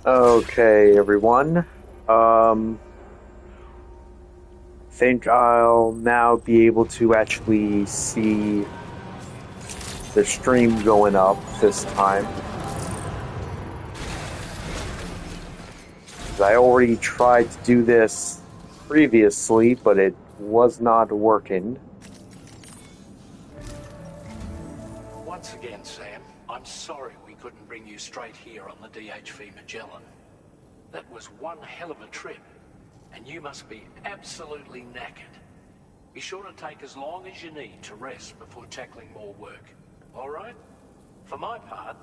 Okay, everyone. Um, think I'll now be able to actually see the stream going up this time. 'Cause I already tried to do this previously, but it was not working. Once again, Sam, I'm sorry we couldn't bring you straight here on the DHV Magellan. That was one hell of a trip, and you must be absolutely knackered. Be sure to take as long as you need to rest before tackling more work. All right? For my part,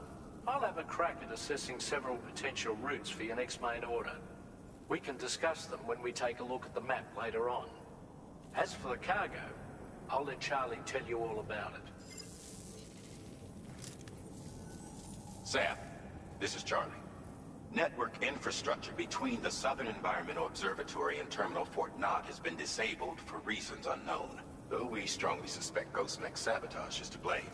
I'll have a crack at assessing several potential routes for your next main order. We can discuss them when we take a look at the map later on. As for the cargo, I'll let Charlie tell you all about it. Sam, this is Charlie. Network infrastructure between the Southern Environmental Observatory and Terminal Fort Knott has been disabled for reasons unknown, though we strongly suspect Ghostmech's sabotage is to blame.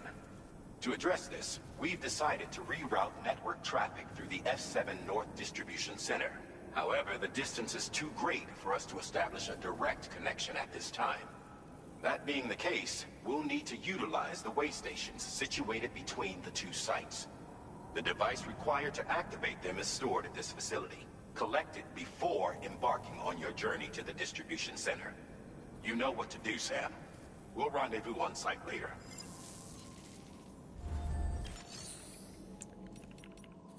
To address this, we've decided to reroute network traffic through the F7 North Distribution Center. However, the distance is too great for us to establish a direct connection at this time. That being the case, we'll need to utilize the way stations situated between the two sites. The device required to activate them is stored at this facility. Collect it before embarking on your journey to the distribution center. You know what to do, Sam. We'll rendezvous on site later.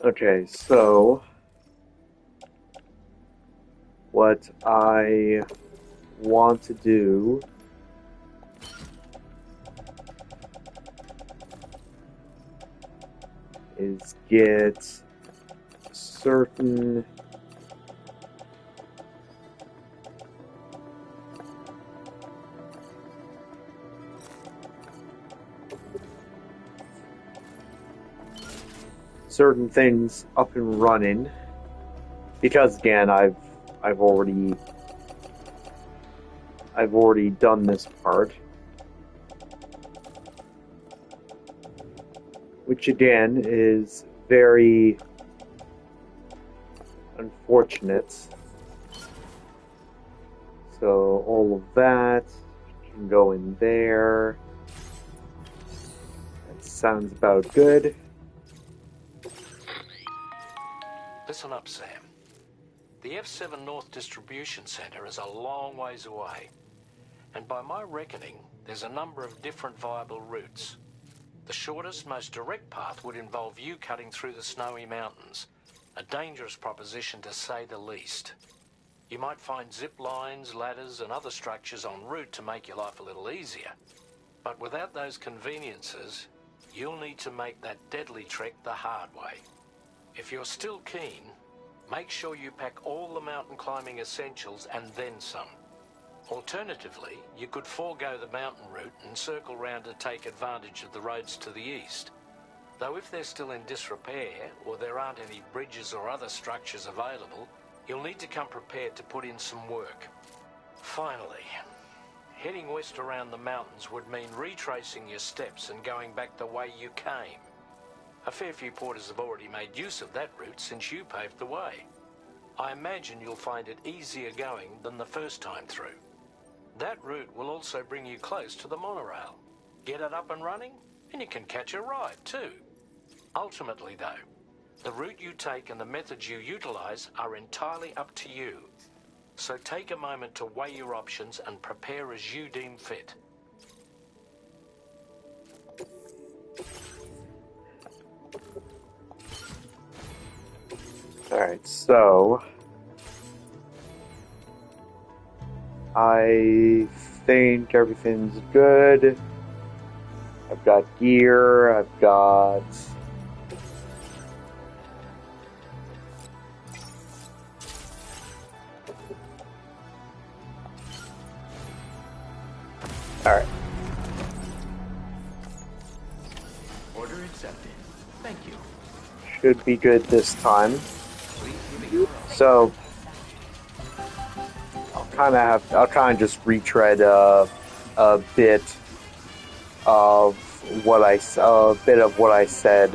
Okay, so what I want to do is get certain things up and running, because again I've already done this part, which again is very unfortunate. So all of that can go in there. That sounds about good. Listen up, Sam. The F7 North Distribution Center is a long ways away, and by my reckoning, there's a number of different viable routes. The shortest, most direct path would involve you cutting through the snowy mountains, a dangerous proposition to say the least. You might find zip lines, ladders, and other structures en route to make your life a little easier. But without those conveniences, you'll need to make that deadly trek the hard way. If you're still keen, make sure you pack all the mountain climbing essentials and then some. Alternatively, you could forego the mountain route and circle round to take advantage of the roads to the east. Though if they're still in disrepair, or there aren't any bridges or other structures available, you'll need to come prepared to put in some work. Finally, heading west around the mountains would mean retracing your steps and going back the way you came. A fair few porters have already made use of that route since you paved the way. I imagine you'll find it easier going than the first time through. That route will also bring you close to the monorail. Get it up and running, and you can catch a ride too. Ultimately though, the route you take and the methods you utilize are entirely up to you. So take a moment to weigh your options and prepare as you deem fit. Alright, so I think everything's good. I've got gear, I've got alright. Order accepted. Thank you. Should be good this time. Please give me your So I'll kind of just retread a bit of what I said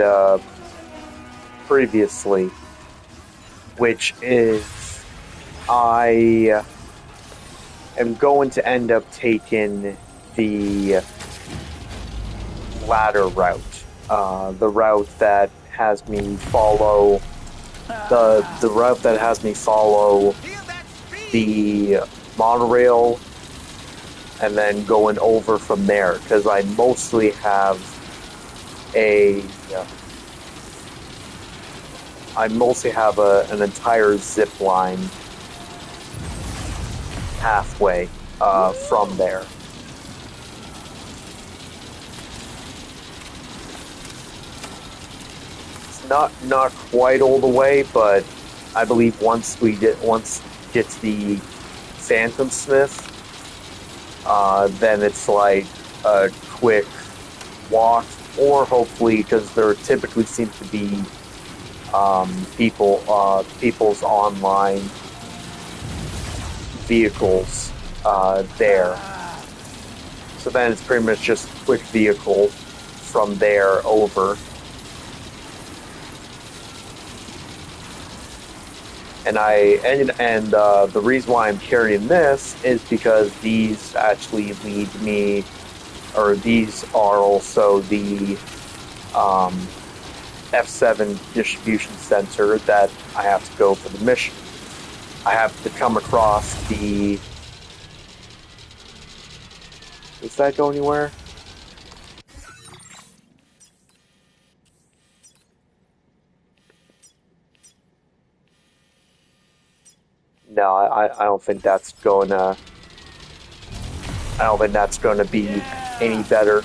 previously, which is I am going to end up taking the latter route, the route that has me follow the route that has me follow the monorail and then going over from there, because I mostly have an entire zip line pathway from there. It's not quite all the way, but I believe once get to the Phantom Smith, then it's like a quick walk, or hopefully, because there typically seems to be people's online vehicles there. So then it's pretty much just a quick vehicle from there over. And the reason why I'm carrying this is because these actually lead me, or these are also the F7 distribution center that I have to go for the mission. I have to come across the... Does that go anywhere? No, I don't think that's going to... I don't think that's going to be any better.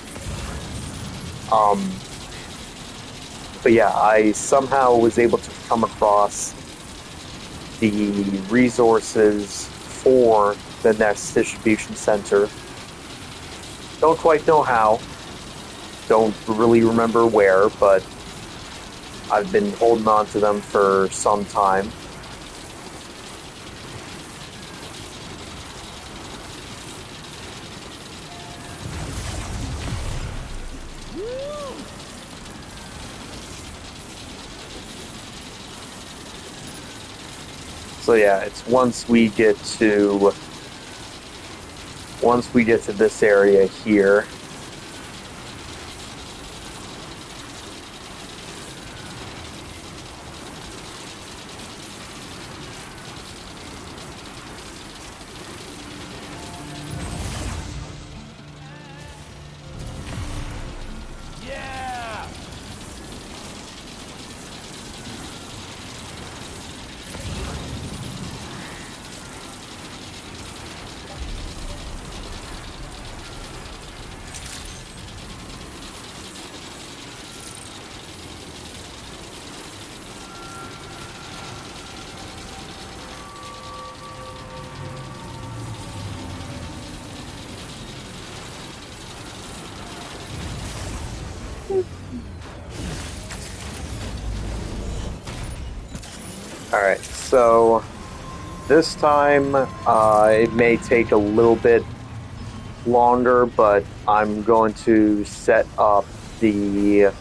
But yeah, I somehow was able to come across the resources for the next distribution center. Don't quite know how. Don't really remember where, but I've been holding on to them for some time. So yeah, it's once we get to this area here. Alright, so this time it may take a little bit longer, but I'm going to set up the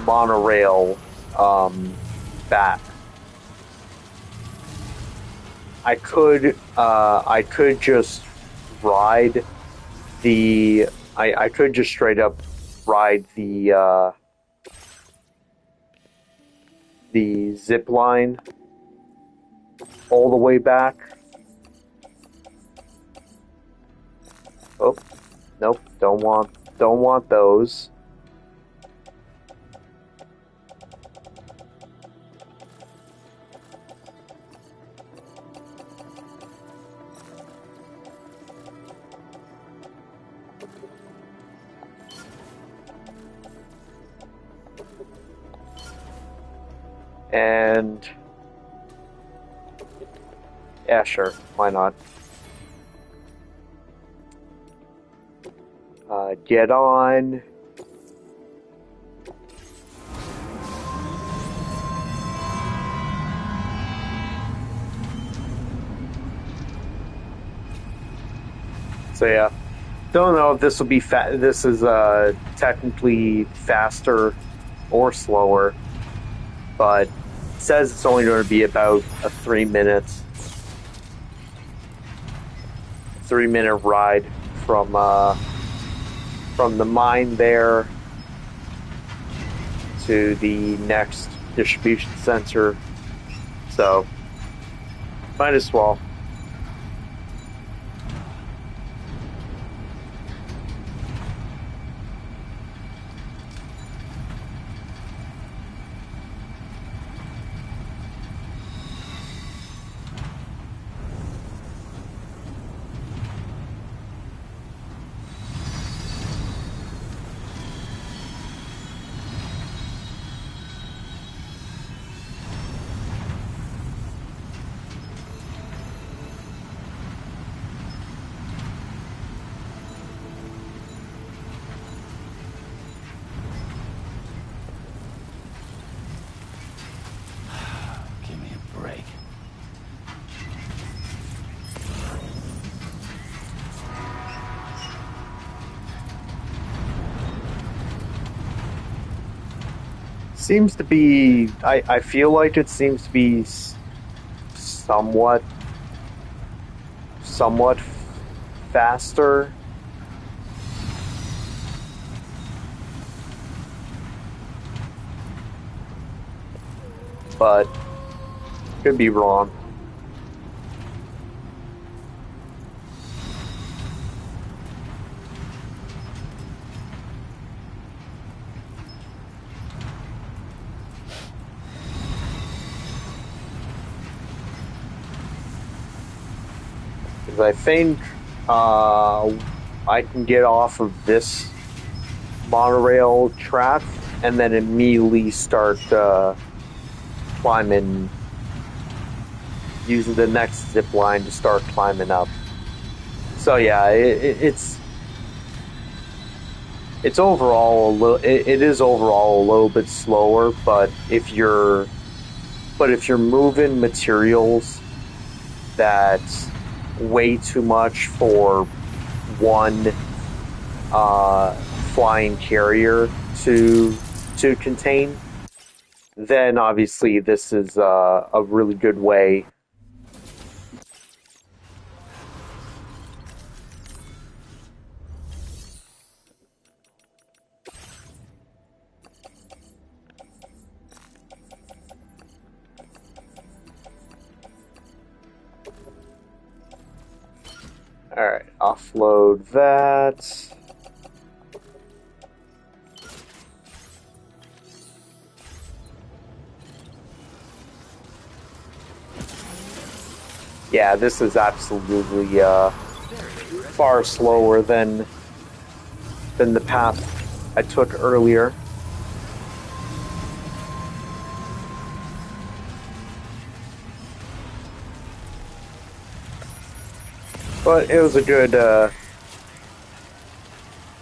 monorail back. I could just ride the... I could just straight up ride the zip line all the way back. Oh, nope, don't want those. And yeah, sure, why not? Get on. So yeah, don't know if this will be This is technically faster or slower, but it says it's only going to be about a 3 minute ride from the mine there to the next distribution center. So might as well. Give me a break. Seems to be. I feel like it seems to be somewhat faster. But could be wrong. Because I think I can get off of this monorail track and then immediately start climbing, using the next zip line to start climbing up. So yeah, it's overall a little. It is overall a little bit slower, but if you're moving materials that's way too much for one flying carrier to contain, then obviously this is a really good way. Alright, offload that. Yeah, this is absolutely far slower than the path I took earlier. But it was a good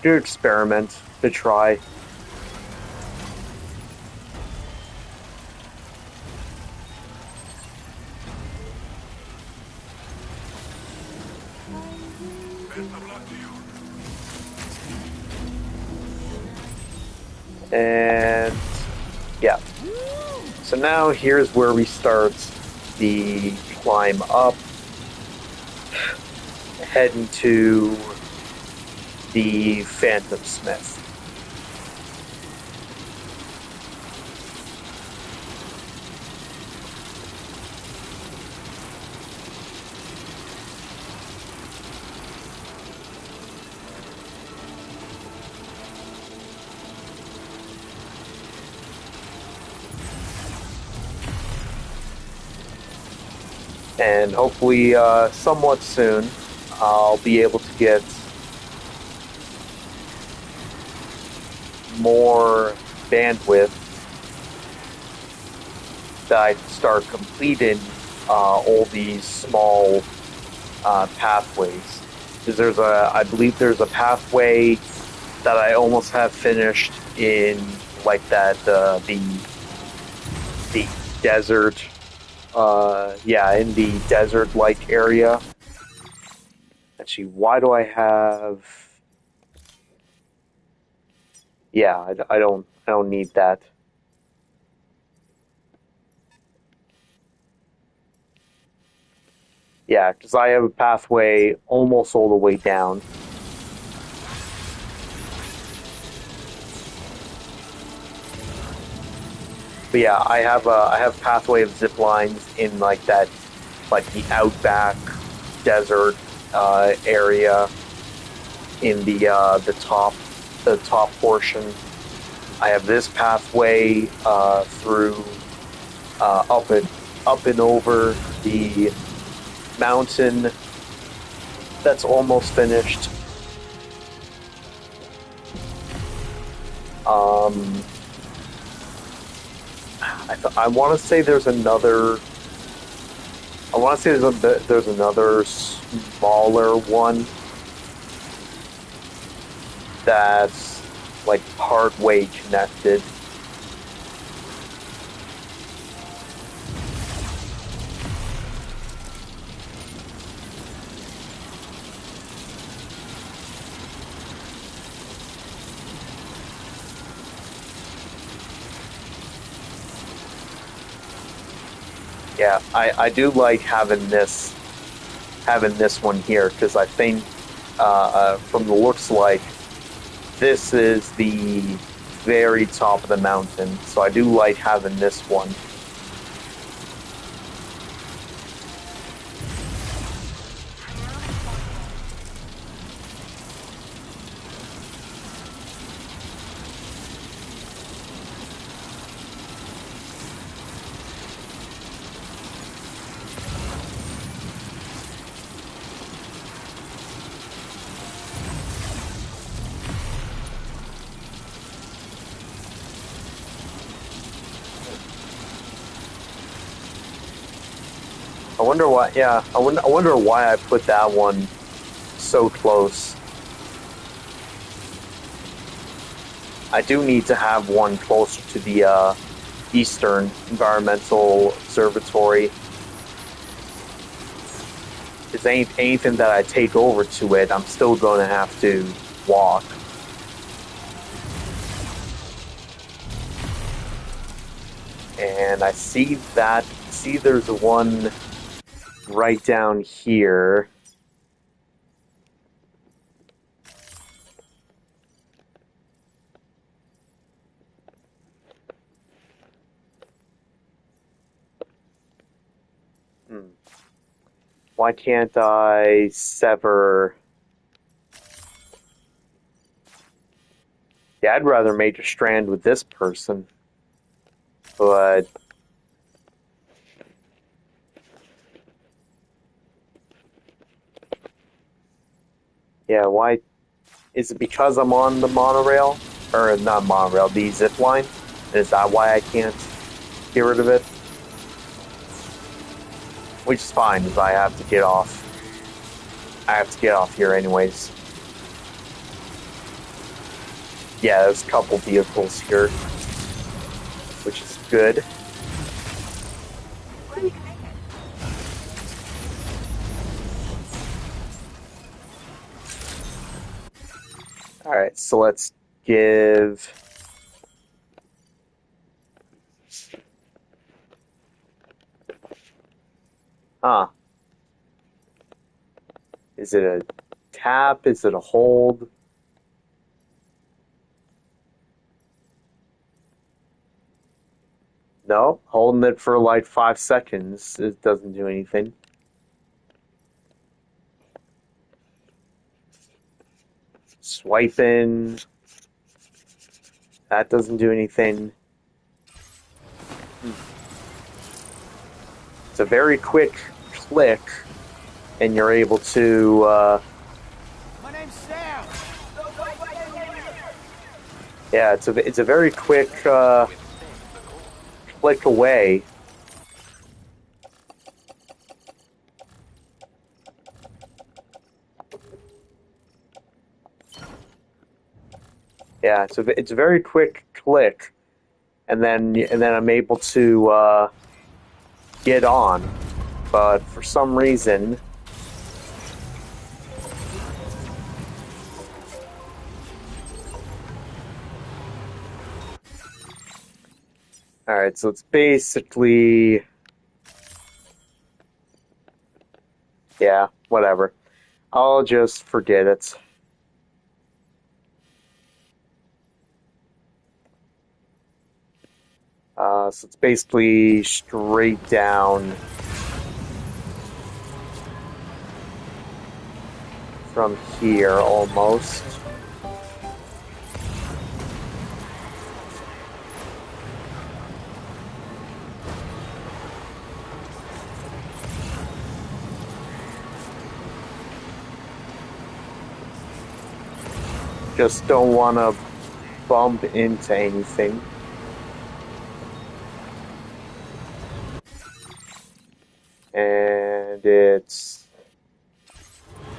experiment to try. And yeah. So now here's where we start the climb up, heading to the Phantom Smith. And hopefully, somewhat soon, I'll be able to get more bandwidth that I start completing all these small pathways. Because I believe there's a pathway that I almost have finished in like that the desert. Yeah, in the desert-like area. Actually, why do I have? Yeah, I don't need that. Yeah, because I have a pathway almost all the way down. But yeah, I have pathway of zip lines in like that, like the outback desert area in the top portion. I have this pathway through up and over the mountain that's almost finished. Um, I want to say there's another. I want to say there's another smaller one that's like part way connected. Yeah, I do like having this one here because I think from the looks like this is the very top of the mountain, so I do like having this one. I wonder why. Yeah, I wonder why I put that one so close. I do need to have one closer to the Eastern Environmental Observatory. Because anything that I take over to it, I'm still going to have to walk. And I see that. See, there's one right down here. Hmm. Why can't I sever? Yeah, I'd rather Major Strand with this person. But yeah, why is it because I'm on the monorail? Or not monorail, the zip line? Is that why I can't get rid of it? Which is fine, because I have to get off. I have to get off here anyways. Yeah, there's a couple vehicles here, which is good. Alright, so let's give... Huh. Is it a tap? Is it a hold? No, holding it for like 5 seconds. It doesn't do anything. Swiping. That doesn't do anything. It's a very quick click, and you're able to. My name's Sam. Yeah, it's a very quick click away. Yeah, it's a very quick click, and then I'm able to get on. But for some reason, all right. So it's basically, yeah, whatever. I'll just forget it. So it's basically straight down from here almost. Just don't want to bump into anything. And it's,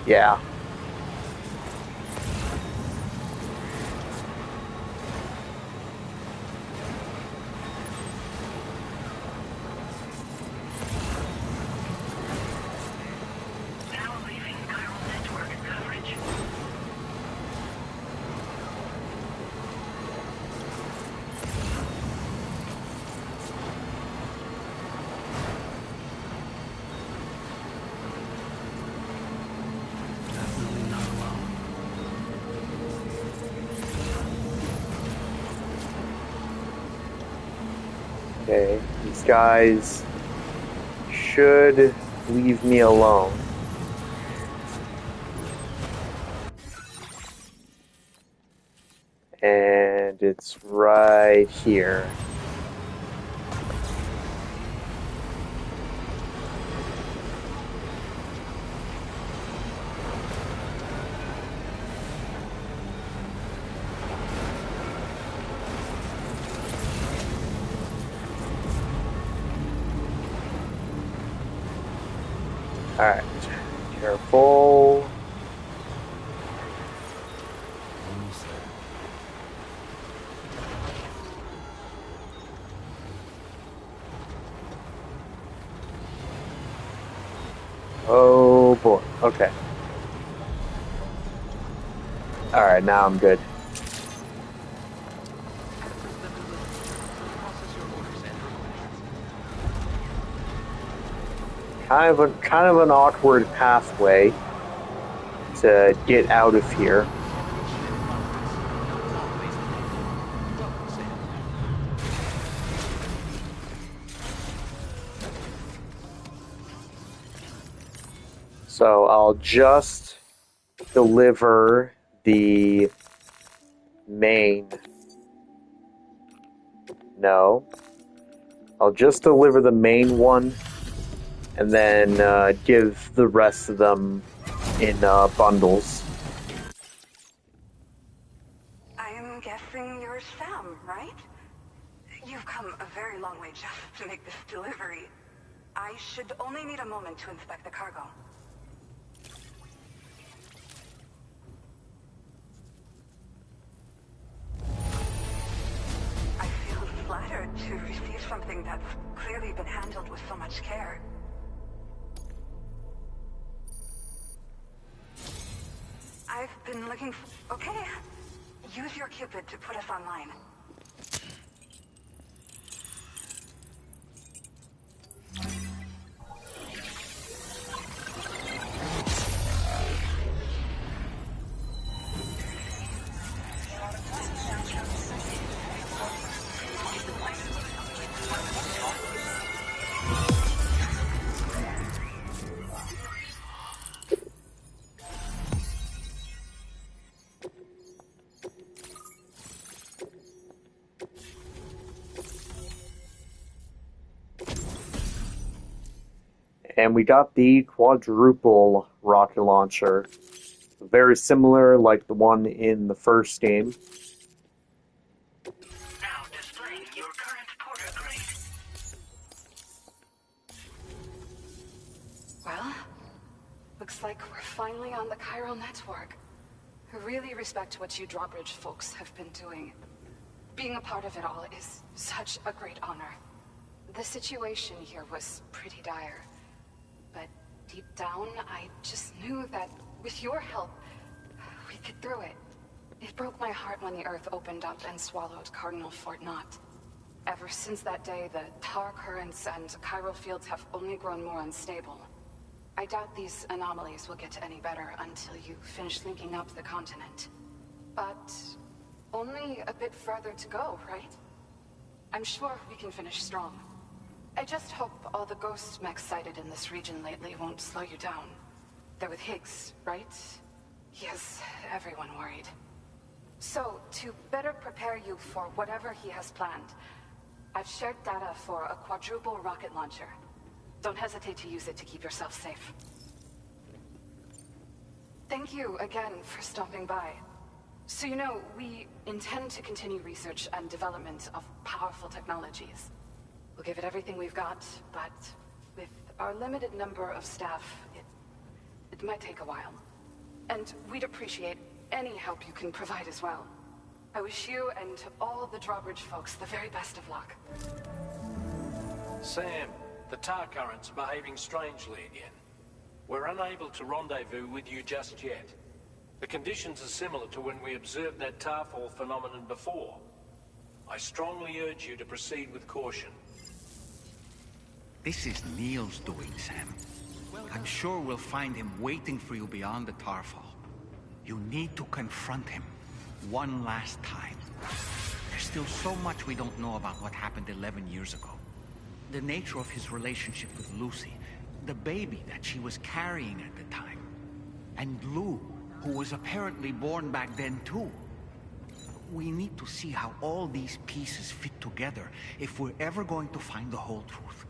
yeah. Now leaving chiral network coverage. Definitely not alone. Okay, these guys should leave me alone. And it's right here. Alright, careful. Almost there. Oh boy, okay. Alright, now I'm good. Press W to process your orders and requests. Kind of an awkward pathway to get out of here. Navigation in progress. All base connected. Welcome, Sam. So I'll just deliver the main. No. I'll just deliver the main one and then give the rest of them in bundles. I am guessing you're Sam, right? You've come a very long way just to make this delivery. I should only need a moment to inspect the cargo. I feel flattered to receive something that's clearly been handled with so much care. I've been looking for... Okay. Use your Cupid to put us online. And we got the quadruple rocket launcher. Very similar like the one in the first game. Now displaying your current porter grade. Well, looks like we're finally on the chiral network. I really respect what you Drawbridge folks have been doing. Being a part of it all is such a great honor. The situation here was pretty dire. But deep down, I just knew that with your help, we could through it. It broke my heart when the Earth opened up and swallowed Cardinal Fort Knott. Ever since that day, the tar currents and chiral fields have only grown more unstable. I doubt these anomalies will get any better until you finish linking up the continent. But only a bit further to go, right? I'm sure we can finish strong. I just hope all the ghost mechs sighted in this region lately won't slow you down. They're with Higgs, right? He has everyone worried. So, to better prepare you for whatever he has planned, I've shared data for a quadruple rocket launcher. Don't hesitate to use it to keep yourself safe. Thank you again for stopping by. So you know, we intend to continue research and development of powerful technologies. We'll give it everything we've got, but with our limited number of staff, it might take a while. And we'd appreciate any help you can provide as well. I wish you and all the Drawbridge folks the very best of luck. Sam, the tar current's behaving strangely again. We're unable to rendezvous with you just yet. The conditions are similar to when we observed that tarfall phenomenon before. I strongly urge you to proceed with caution. This is Neil's doing, Sam. I'm sure we'll find him waiting for you beyond the Tarfall. You need to confront him one last time. There's still so much we don't know about what happened 11 years ago. The nature of his relationship with Lucy, the baby that she was carrying at the time, and Lou, who was apparently born back then too. We need to see how all these pieces fit together if we're ever going to find the whole truth.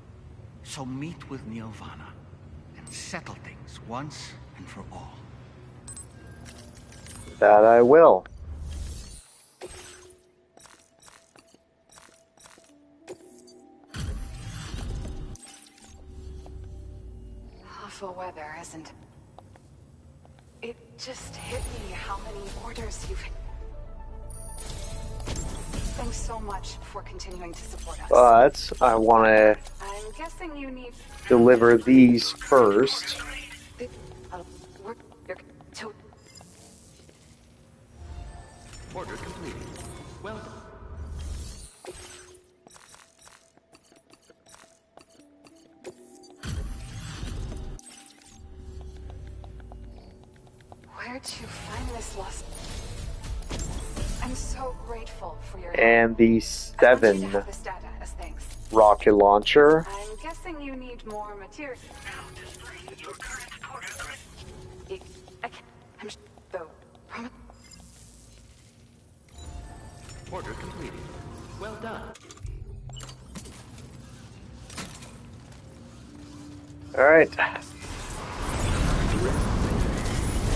So meet with Nirvana and settle things once and for all. That I will. Awful weather, isn't it? It just hit me how many orders you've... Thanks so much for continuing to support us. But I want to I'm guessing you need... deliver these first. Order completed. Well done. Where'd you find this lost... I'm so grateful for your... And the I want you to 7 have this data as thanks. rocket launcher. I'm guessing you need more material. I'm though. Order completed. Well done. Alright.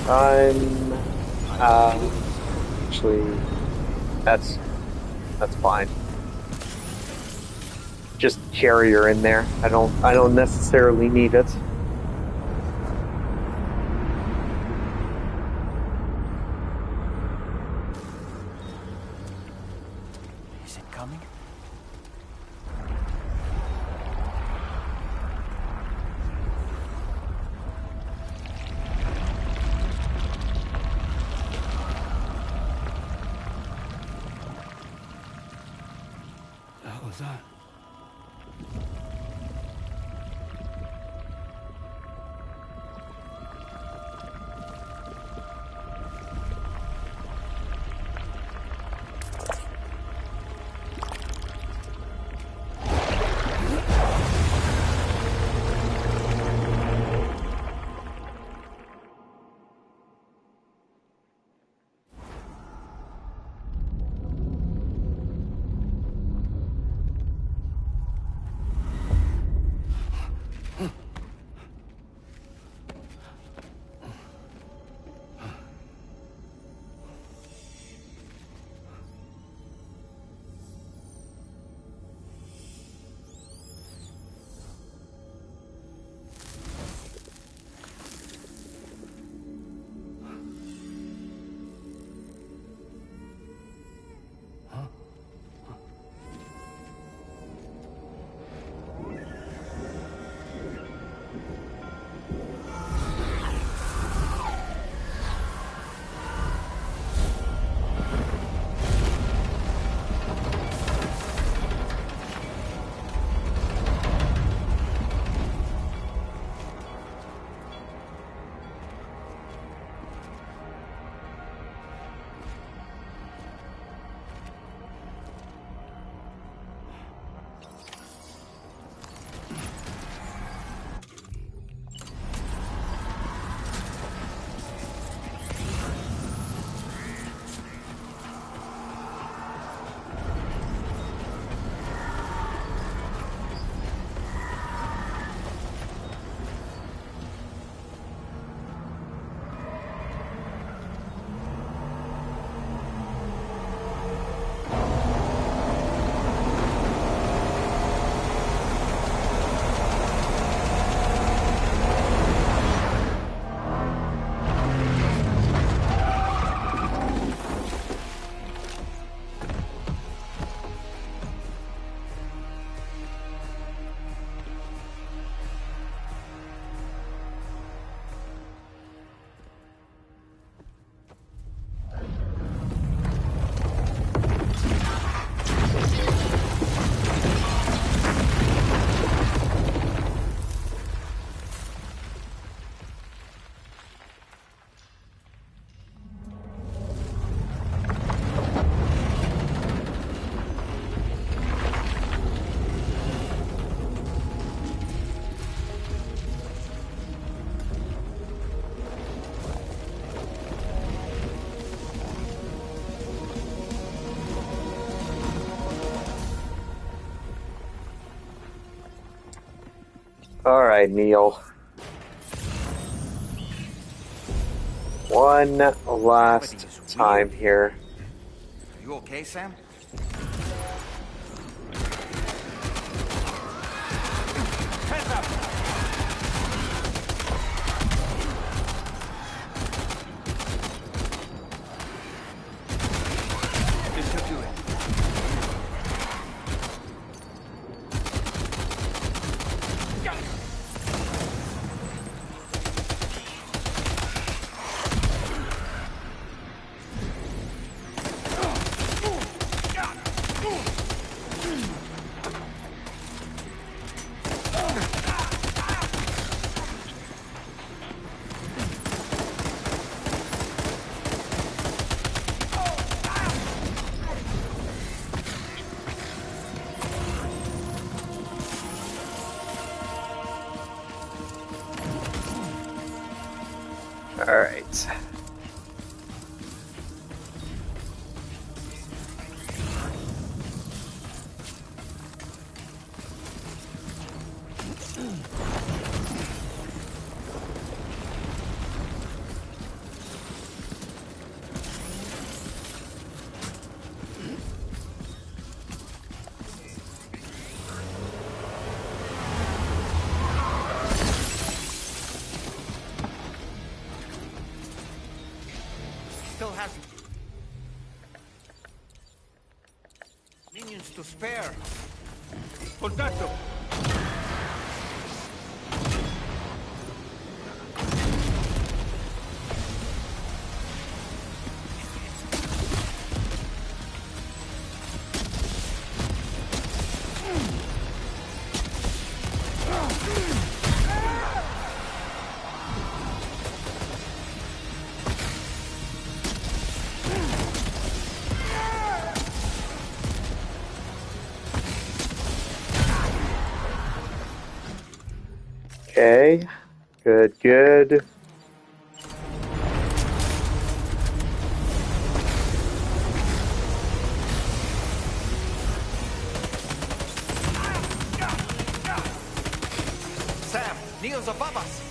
I'm actually that's fine. Just carry her in there. I don't necessarily need it. Is it coming? The hell was that? All right, Neil. One last Gravity is time weird. here. Are you okay, Sam? Hands up! This should do it. All right. Still has minions to spare. Contacto. Okay. Good, good. Sam, Neil's above us.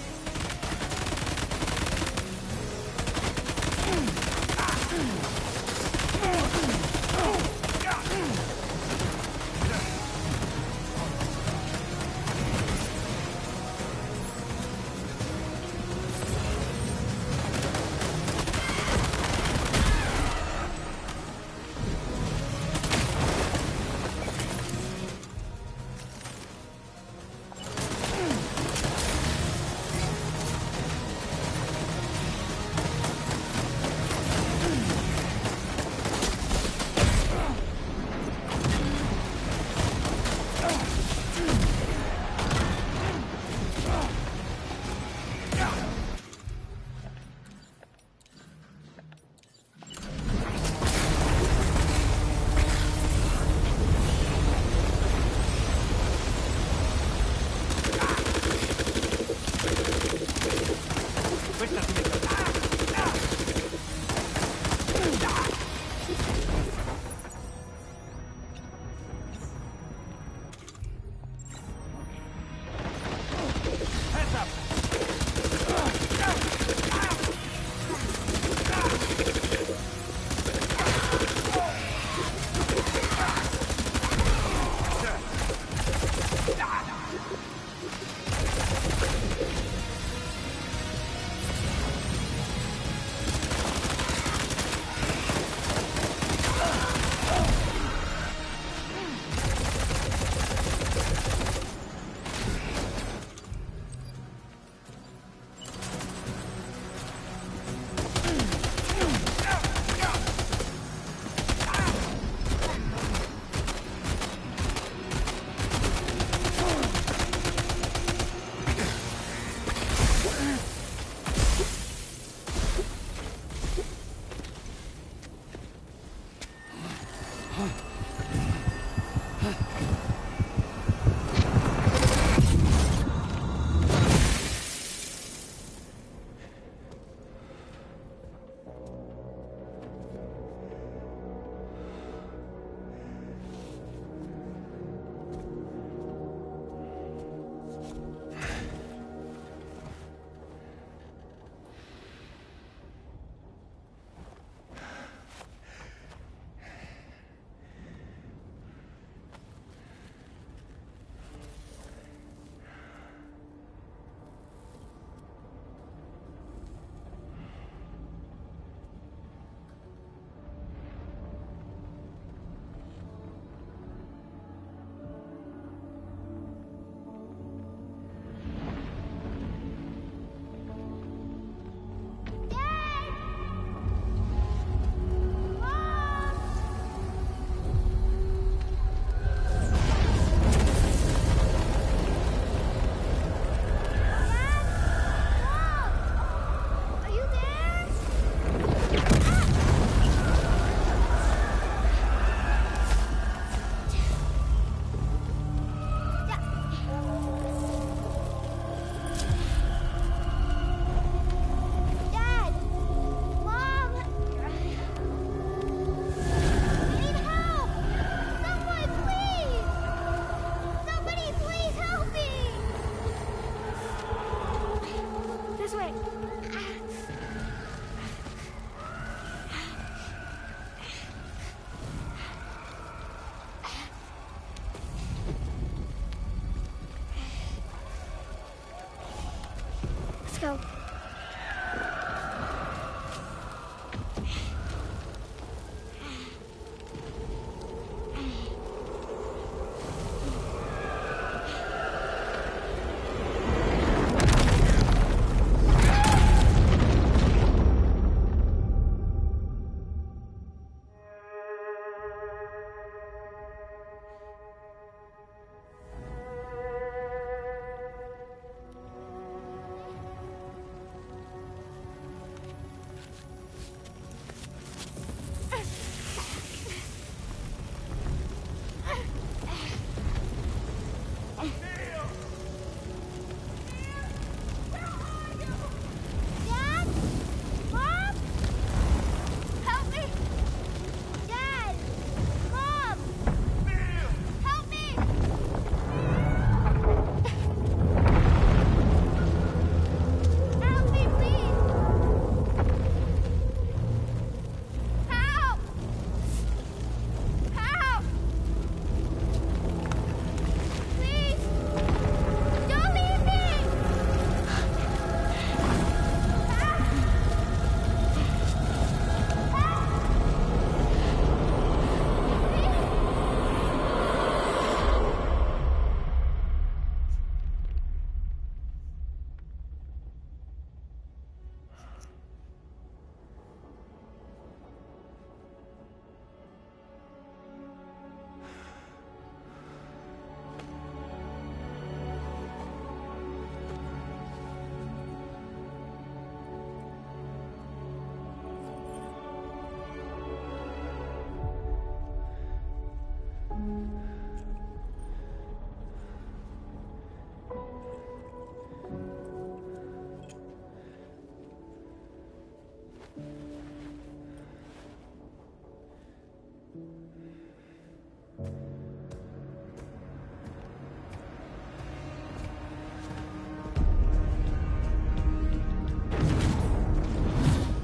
so.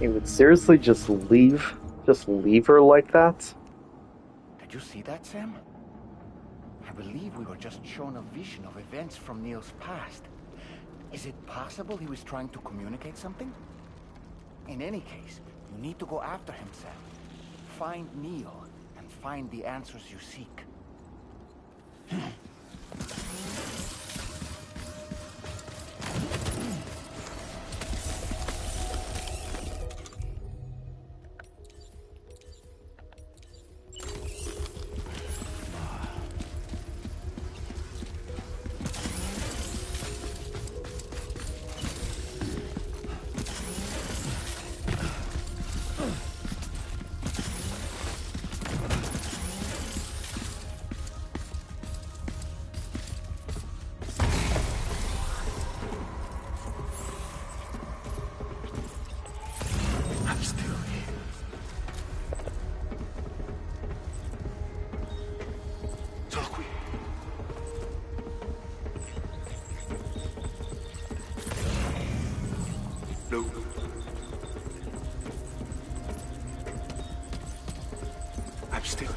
He would seriously just leave her like that? Did you see that, Sam? I believe we were just shown a vision of events from Neil's past. Is it possible he was trying to communicate something? In any case, you need to go after him, Sam. Find Neil, and find the answers you seek. I'm still here.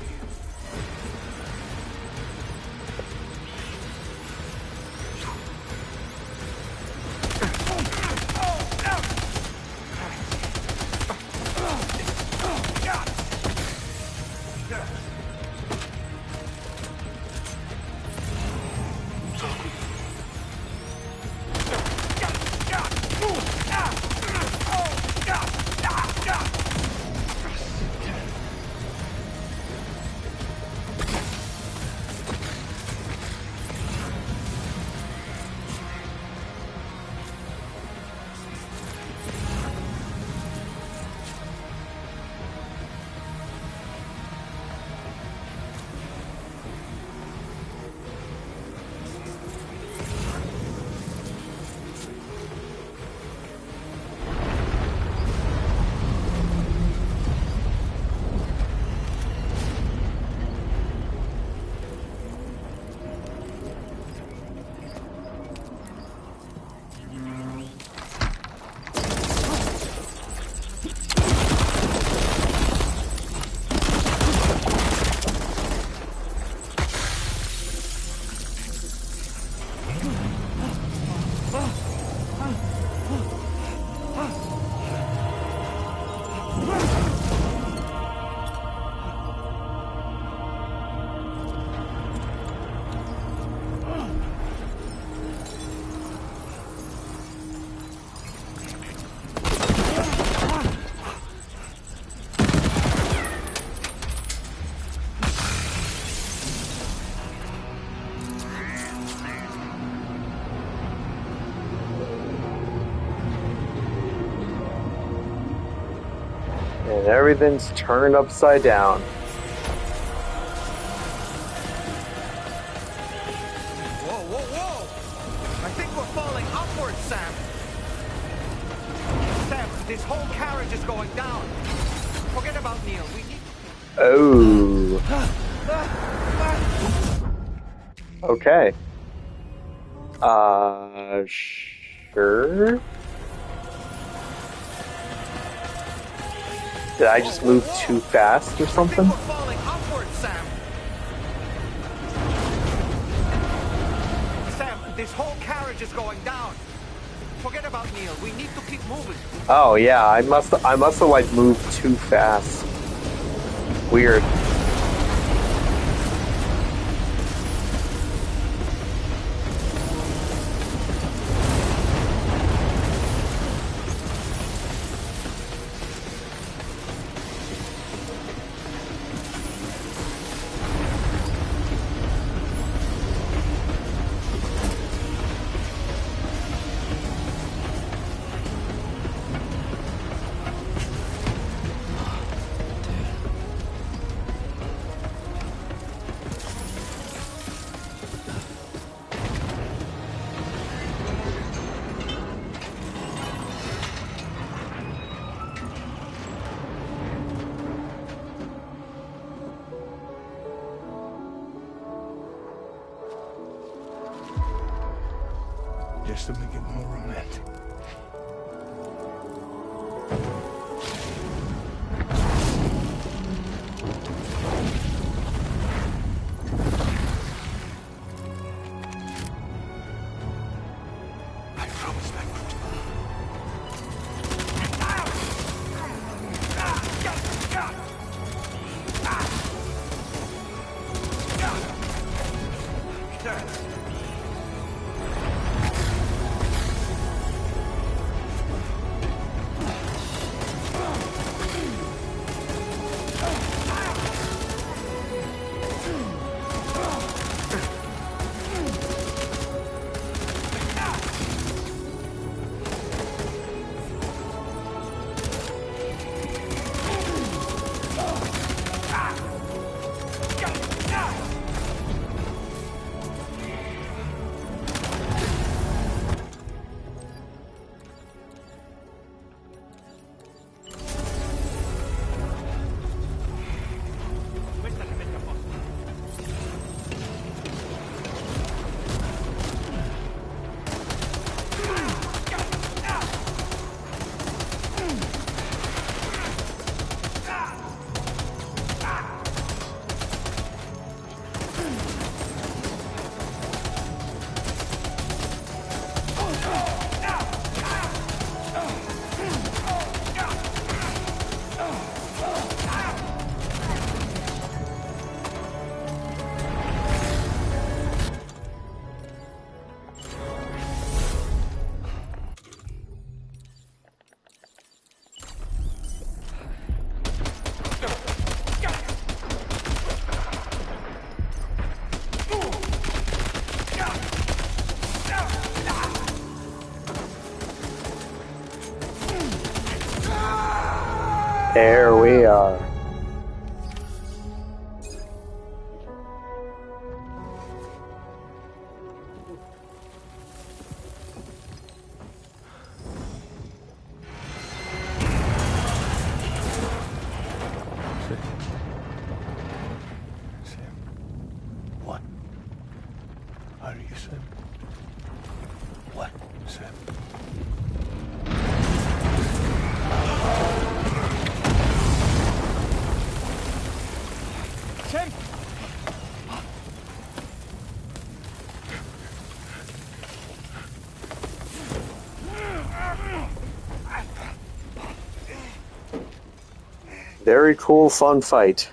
And everything's turned upside down. Whoa, whoa, whoa! I think we're falling upwards, Sam. Sam, this whole carriage is going down. Forget about Neil. We need to... Oh. Okay. Sure. Did I just move too fast or something? I think we're falling upwards, Sam. Sam, this whole carriage is going down. Forget about Neil. We need to keep moving. Oh yeah, I must have like moved too fast. Weird. Just to make it more romantic. I promise I will. There we are. Sam. What? Are you Sam? What, Sam? Sam! Very cool, fun fight.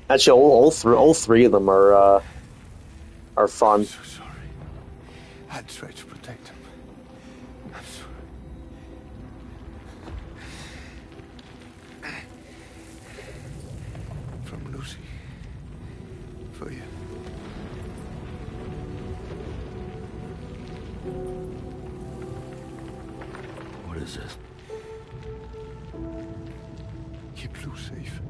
Actually, all three of them are fun. I'm so sorry. I tried to protect him. I'm sorry. From Lucy. For you. What is this? keep Lou safe.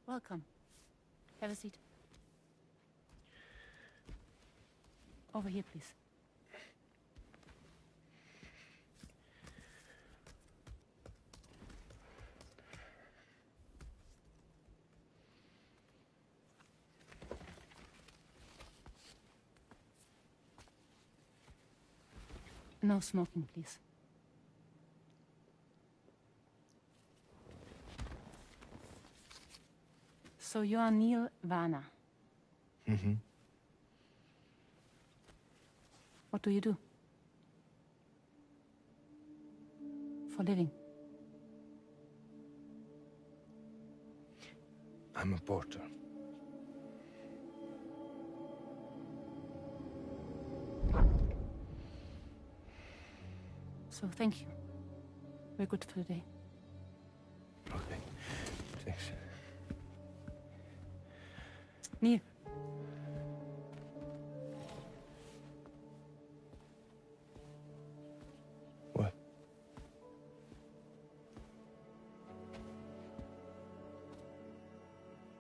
Welcome. Have a seat. Over here, please. No smoking, please. So you are Neil Varner. Mm-hmm. What do you do? For a living? I'm a porter. So thank you. We're good for the day. Okay. Thanks. Neil. What?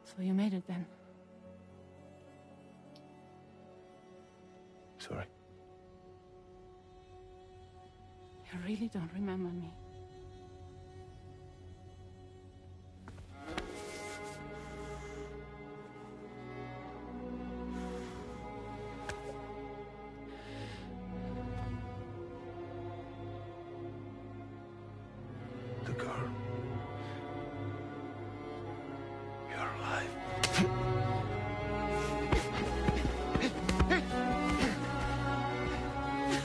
So you made it then? Sorry. You really don't remember me. The girl. You're alive.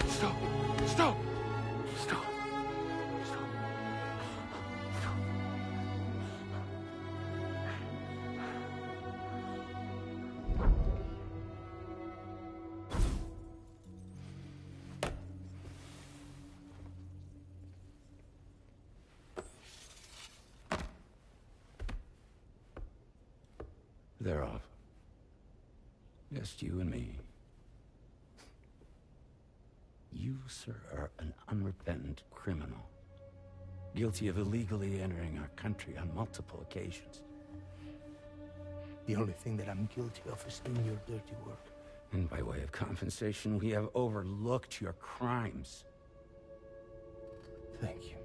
Stop! Stop! Stop! Stop! Stop! They're off. Just you and me. You, sir, are an unrepentant criminal. Guilty of illegally entering our country on multiple occasions. The only thing that I'm guilty of is doing your dirty work. And by way of compensation, we have overlooked your crimes. Thank you.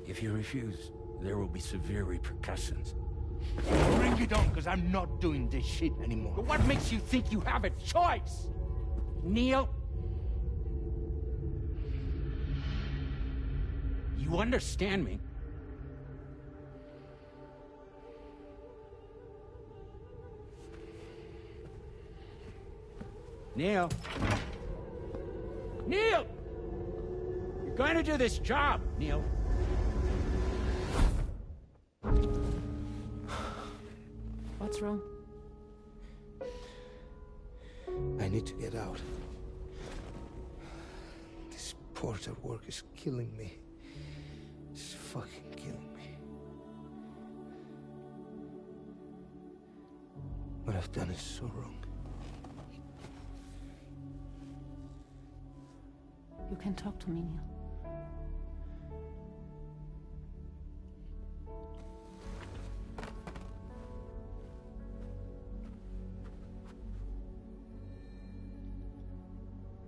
If you refuse, there will be severe repercussions. Bring it on, because I'm not doing this shit anymore. But what makes you think you have a choice? Neil? You understand me? Neil? Neil! You're going to do this job, Neil. What's wrong? I need to get out. This porter work is killing me. It's fucking killing me. What I've done is so wrong. You can talk to me, Neil.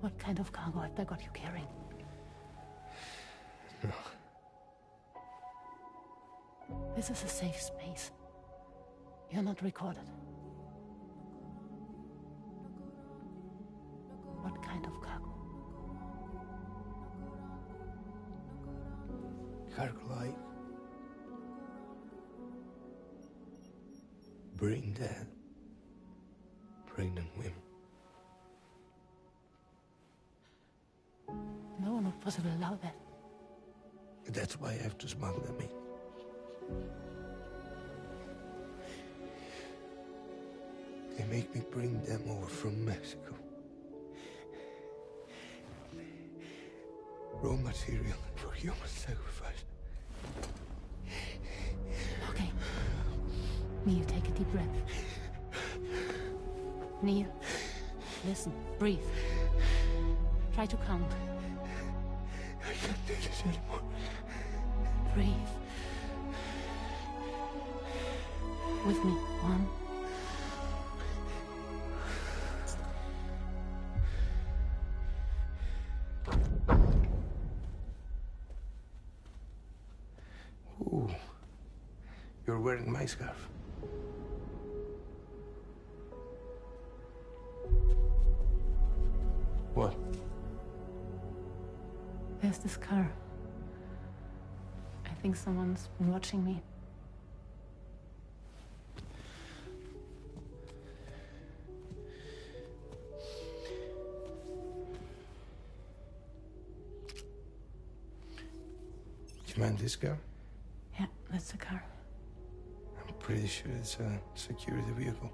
What kind of cargo have they got you carrying? No. This is a safe space. You're not recorded. What kind of cargo? Like brain dead, pregnant women. No, not possible. Allow that. That's why I have to smuggle them in. They make me bring them over from Mexico. Raw material for human sacrifice. Okay. Neil, take a deep breath. Neil, listen, breathe. Try to count. I can't do this anymore. Breathe. With me. 1. Ooh. You're wearing my scarf. What? There's this car. I think someone's been watching me. Do you mind this car? Yeah, that's the car. I'm pretty sure it's a security vehicle.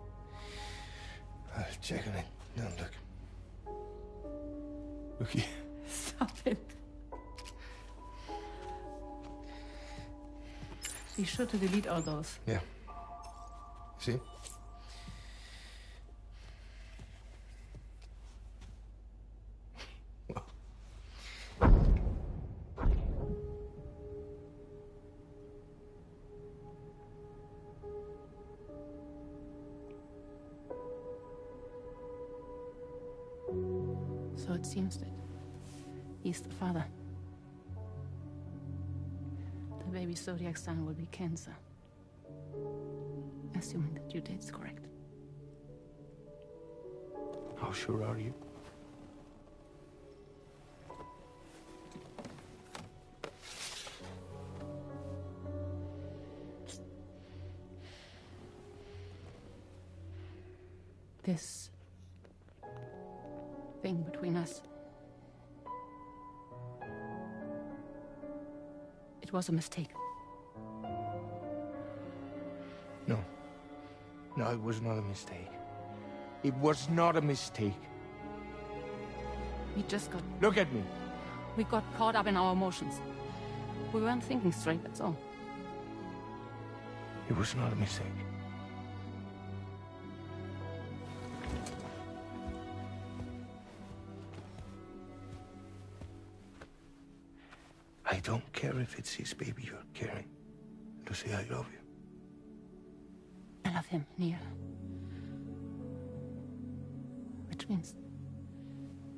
I'll check on it. Now look. Look here. Stop it. Be sure to delete all those. Yeah. See? So it seems that he's the father. The baby's zodiac sign will be Cancer. Assuming that due date's correct. How sure are you? This thing between us. It was a mistake. No. No, it was not a mistake. It was not a mistake. We just got... Look at me. We got caught up in our emotions. We weren't thinking straight, that's all. It was not a mistake. I don't care if it's his baby you're carrying. Lucy, I love you. I love him, Neil. Which means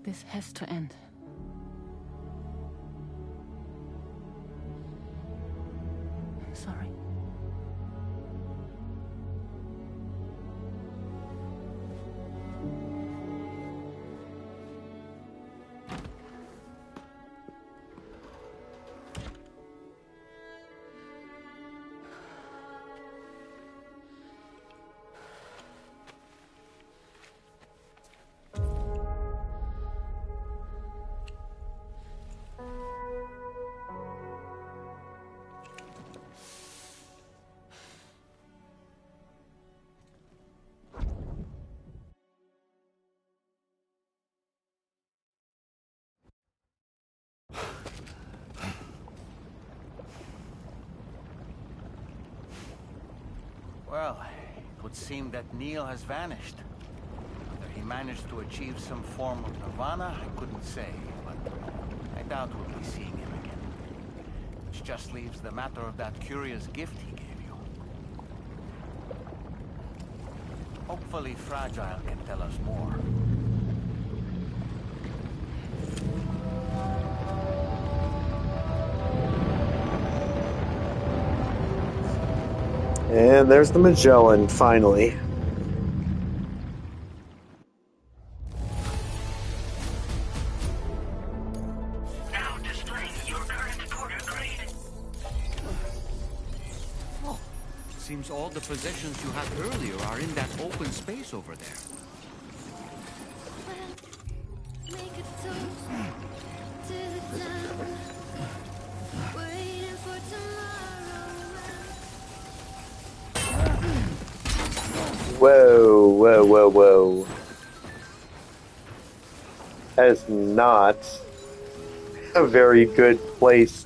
this has to end. I'm sorry. Well, it would seem that Neil has vanished. Whether he managed to achieve some form of nirvana, I couldn't say, but I doubt we'll be seeing him again. Which just leaves the matter of that curious gift he gave you. Hopefully Fragile can tell us more. And there's the Magellan, finally. Now displaying your current quarter grade. Seems all the possessions you had earlier are in that open space over there. Whoa, whoa, whoa, whoa. That is not a very good place.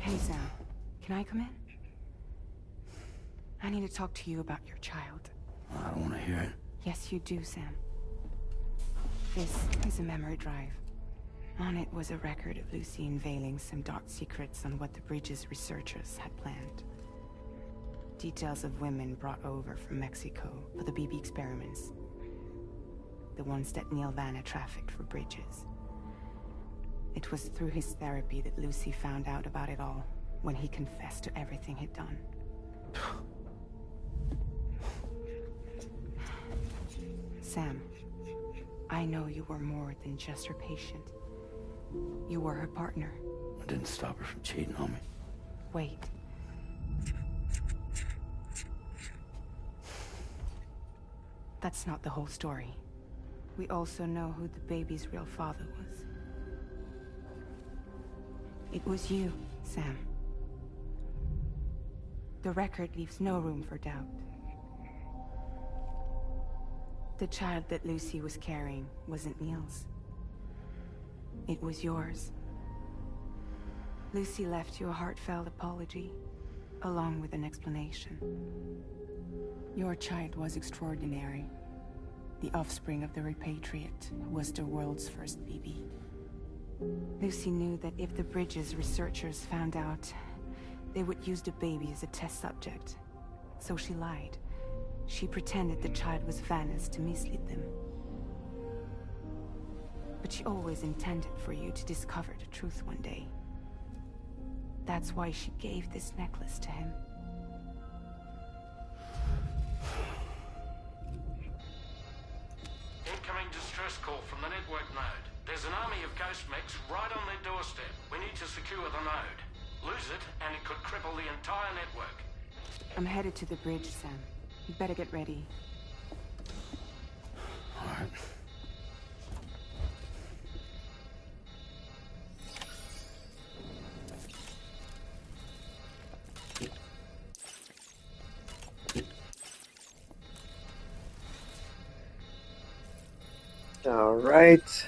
Hey, Sam. Can I come in? I need to talk to you about your child. I don't want to hear it. Yes, you do, Sam. This is a memory drive. On it was a record of Lucy unveiling some dark secrets on what the Bridges researchers had planned. Details of women brought over from Mexico for the BB experiments. The ones that Neil Vanna trafficked for Bridges. It was through his therapy that Lucy found out about it all, when he confessed to everything he'd done. Sam, I know you were more than just her patient. You were her partner. I didn't stop her from cheating on me. Wait. That's not the whole story. We also know who the baby's real father was. It was you, Sam. The record leaves no room for doubt. The child that Lucy was carrying wasn't Neil's. It was yours. Lucy left you a heartfelt apology, along with an explanation. Your child was extraordinary. The offspring of the repatriate who was the world's first BB. Lucy knew that if the Bridges researchers found out, they would use the baby as a test subject. So she lied. She pretended the child was Vanna's to mislead them. But she always intended for you to discover the truth one day. That's why she gave this necklace to him. Incoming distress call from the network node. There's an army of ghost mechs right on their doorstep. We need to secure the node. Lose it, and it could cripple the entire network. I'm headed to the bridge, Sam. You better get ready. All right. All right.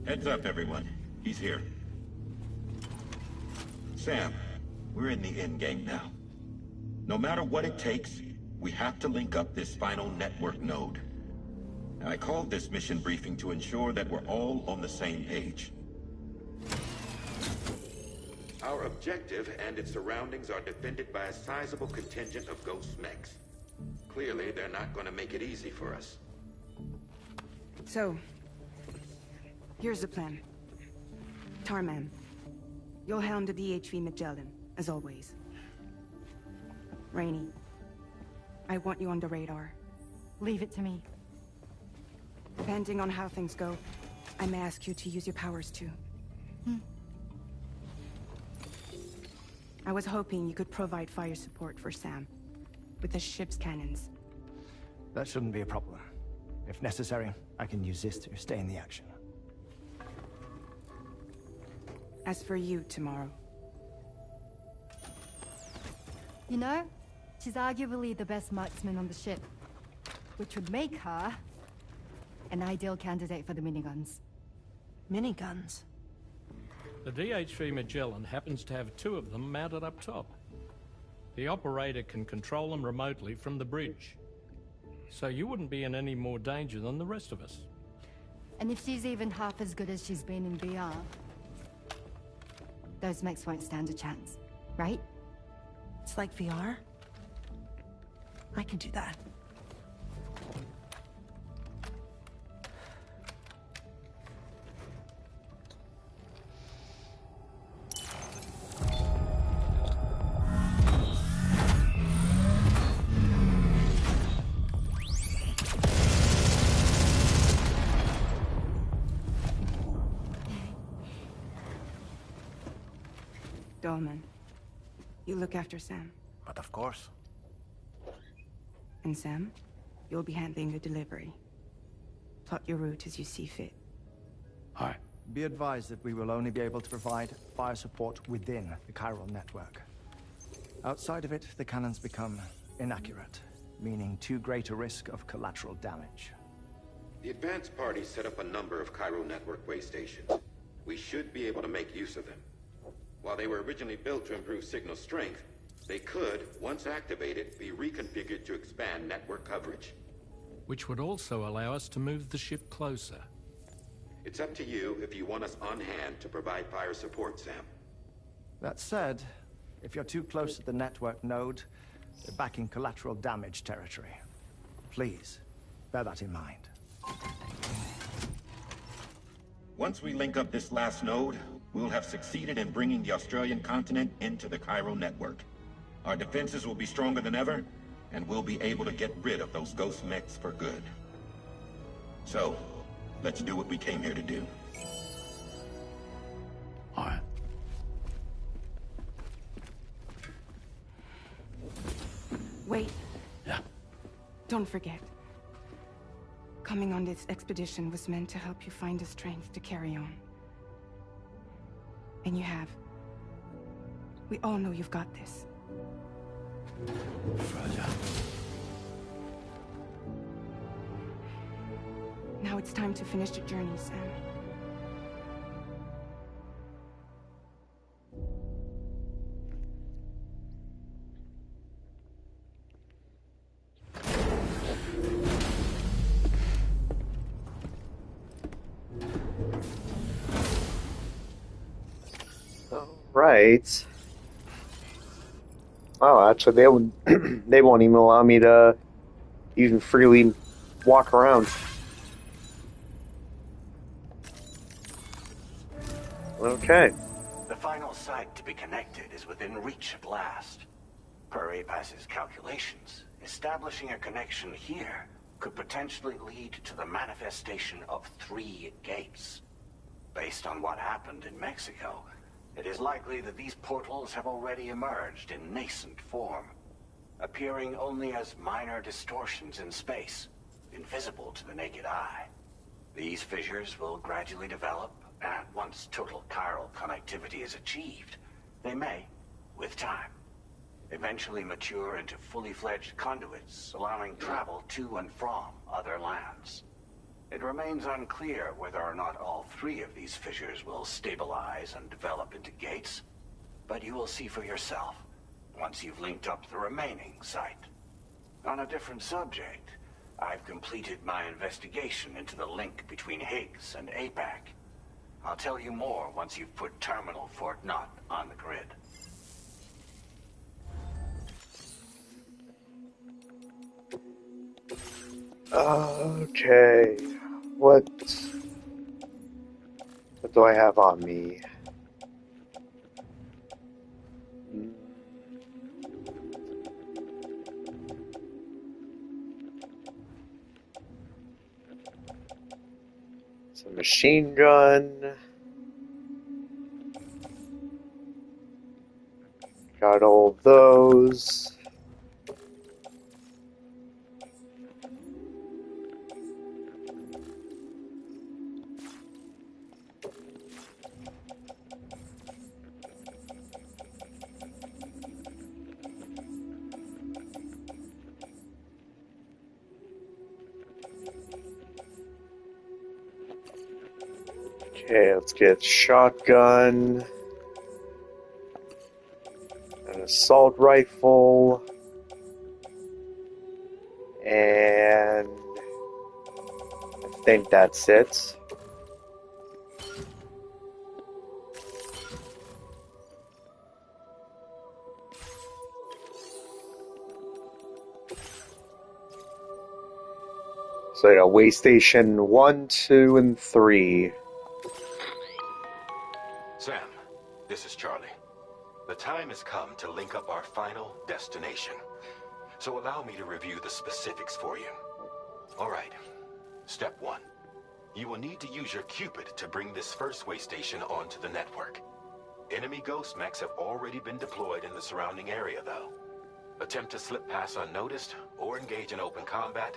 Heads up, everyone. He's here. Sam, we're in the endgame now. No matter what it takes, we have to link up this final network node. I called this mission briefing to ensure that we're all on the same page. Our objective and its surroundings are defended by a sizable contingent of ghost mechs. Clearly, they're not going to make it easy for us. So, here's the plan. Tarman, you'll helm the DHV Magellan, as always. Rainey, I want you on the radar. Leave it to me. Depending on how things go, I may ask you to use your powers too. I was hoping you could provide fire support for Sam, with the ship's cannons. That shouldn't be a problem. If necessary, I can use this to stay in the action. As for you, tomorrow. You know, she's arguably the best marksman on the ship, which would make her an ideal candidate for the miniguns. Miniguns? The DHV Magellan happens to have 2 of them mounted up top. The operator can control them remotely from the bridge. So you wouldn't be in any more danger than the rest of us. And if she's even half as good as she's been in VR, those mechs won't stand a chance, right? It's like VR? I can do that. Dolman, you look after Sam. But of course. And Sam, you'll be handling the delivery. Plot your route as you see fit. Alright. Be advised that we will only be able to provide fire support within the chiral network. Outside of it, the cannons become inaccurate, meaning too great a risk of collateral damage. The advanced party set up a number of chiral network way stations. We should be able to make use of them. While they were originally built to improve signal strength, they could, once activated, be reconfigured to expand network coverage. Which would also allow us to move the ship closer. It's up to you if you want us on hand to provide fire support, Sam. That said, if you're too close to the network node, you're back in collateral damage territory. Please, bear that in mind. Once we link up this last node, we'll have succeeded in bringing the Australian continent into the chiral network. Our defenses will be stronger than ever, and we'll be able to get rid of those ghost mechs for good. So, let's do what we came here to do. All right. Wait. Yeah. Don't forget. Coming on this expedition was meant to help you find the strength to carry on. And you have. We all know you've got this. Fragile. Now it's time to finish the journey, Sam. Right. Oh, actually, they won't. They won't even allow me to even freely walk around. Okay. The final site to be connected is within reach at last. Per APAS's calculations, establishing a connection here could potentially lead to the manifestation of 3 gates. Based on what happened in Mexico, it is likely that these portals have already emerged in nascent form, appearing only as minor distortions in space, invisible to the naked eye. These fissures will gradually develop, and once total chiral connectivity is achieved, they may, with time, eventually mature into fully fledged conduits, allowing travel to and from other lands. It remains unclear whether or not all 3 of these fissures will stabilize and develop into gates, but you will see for yourself once you've linked up the remaining site. On a different subject, I've completed my investigation into the link between Higgs and APAC. I'll tell you more once you've put Terminal Fort Knott on the grid. Okay. What do I have on me? It's a machine gun. Got all of those. Okay, let's get shotgun, an assault rifle, and I think that's it. So yeah, way station 1, 2, and 3. Sam, this is Charlie. The time has come to link up our final destination. So allow me to review the specifics for you. All right. Step 1. You will need to use your Cupid to bring this first way station onto the network. Enemy ghost mechs have already been deployed in the surrounding area, though. Attempt to slip past unnoticed or engage in open combat,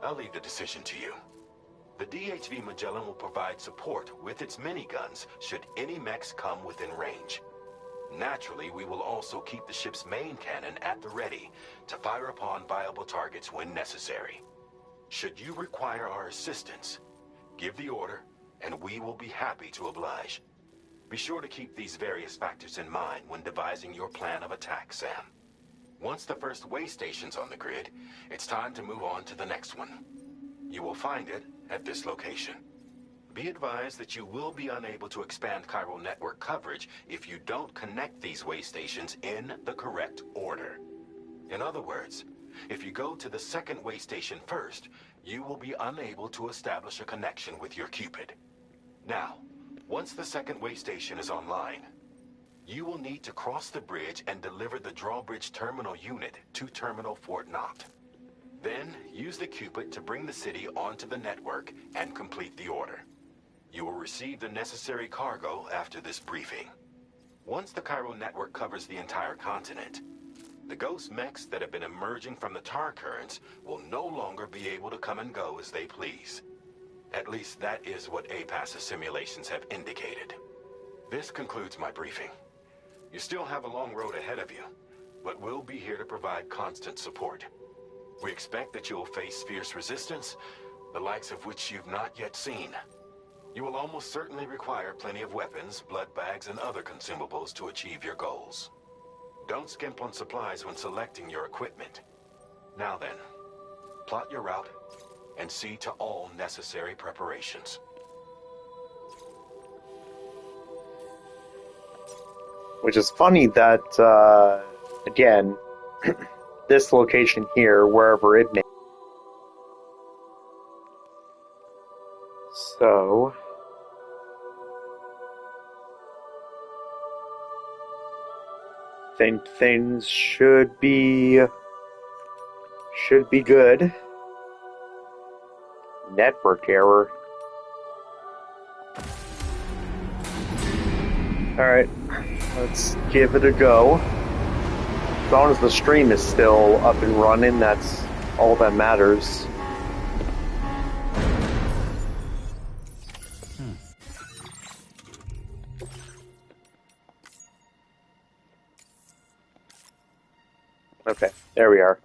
I'll leave the decision to you. The DHV Magellan will provide support with its miniguns should any mechs come within range. Naturally, we will also keep the ship's main cannon at the ready to fire upon viable targets when necessary. Should you require our assistance, give the order, and we will be happy to oblige. Be sure to keep these various factors in mind when devising your plan of attack, Sam. Once the first way station's on the grid, it's time to move on to the next one. You will find it at this location. Be advised that you will be unable to expand chiral network coverage if you don't connect these way stations in the correct order. In other words, if you go to the second way station first, you will be unable to establish a connection with your Cupid. Now, once the second way station is online, you will need to cross the bridge and deliver the drawbridge terminal unit to Terminal Fort Knott. Then, use the Cupid to bring the city onto the network and complete the order. You will receive the necessary cargo after this briefing. Once the chiral network covers the entire continent, the ghost mechs that have been emerging from the tar currents will no longer be able to come and go as they please. At least that is what APAS's simulations have indicated. This concludes my briefing. You still have a long road ahead of you, but we'll be here to provide constant support. We expect that you will face fierce resistance, the likes of which you've not yet seen. You will almost certainly require plenty of weapons, blood bags, and other consumables to achieve your goals. Don't skimp on supplies when selecting your equipment. Now then, plot your route and see to all necessary preparations. Which is funny that, again, this location here, wherever it may. So, think things should be good. Network error. Alright, let's give it a go. As long as the stream is still up and running, that's all that matters. Okay, there we are.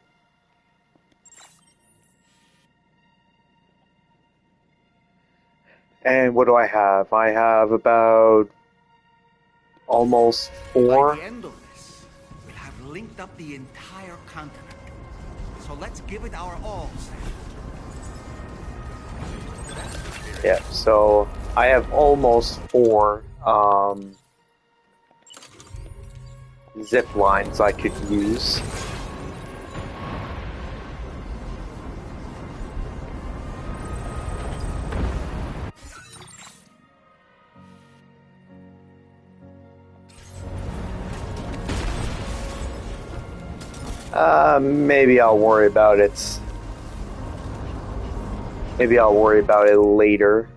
And what do I have? I have about almost 4. By the end of this, we'll have linked up the entire continent. So let's give it our all, Sam. Yeah, so I have almost 4 zip lines I could use. Maybe I'll worry about it. Maybe I'll worry about it later.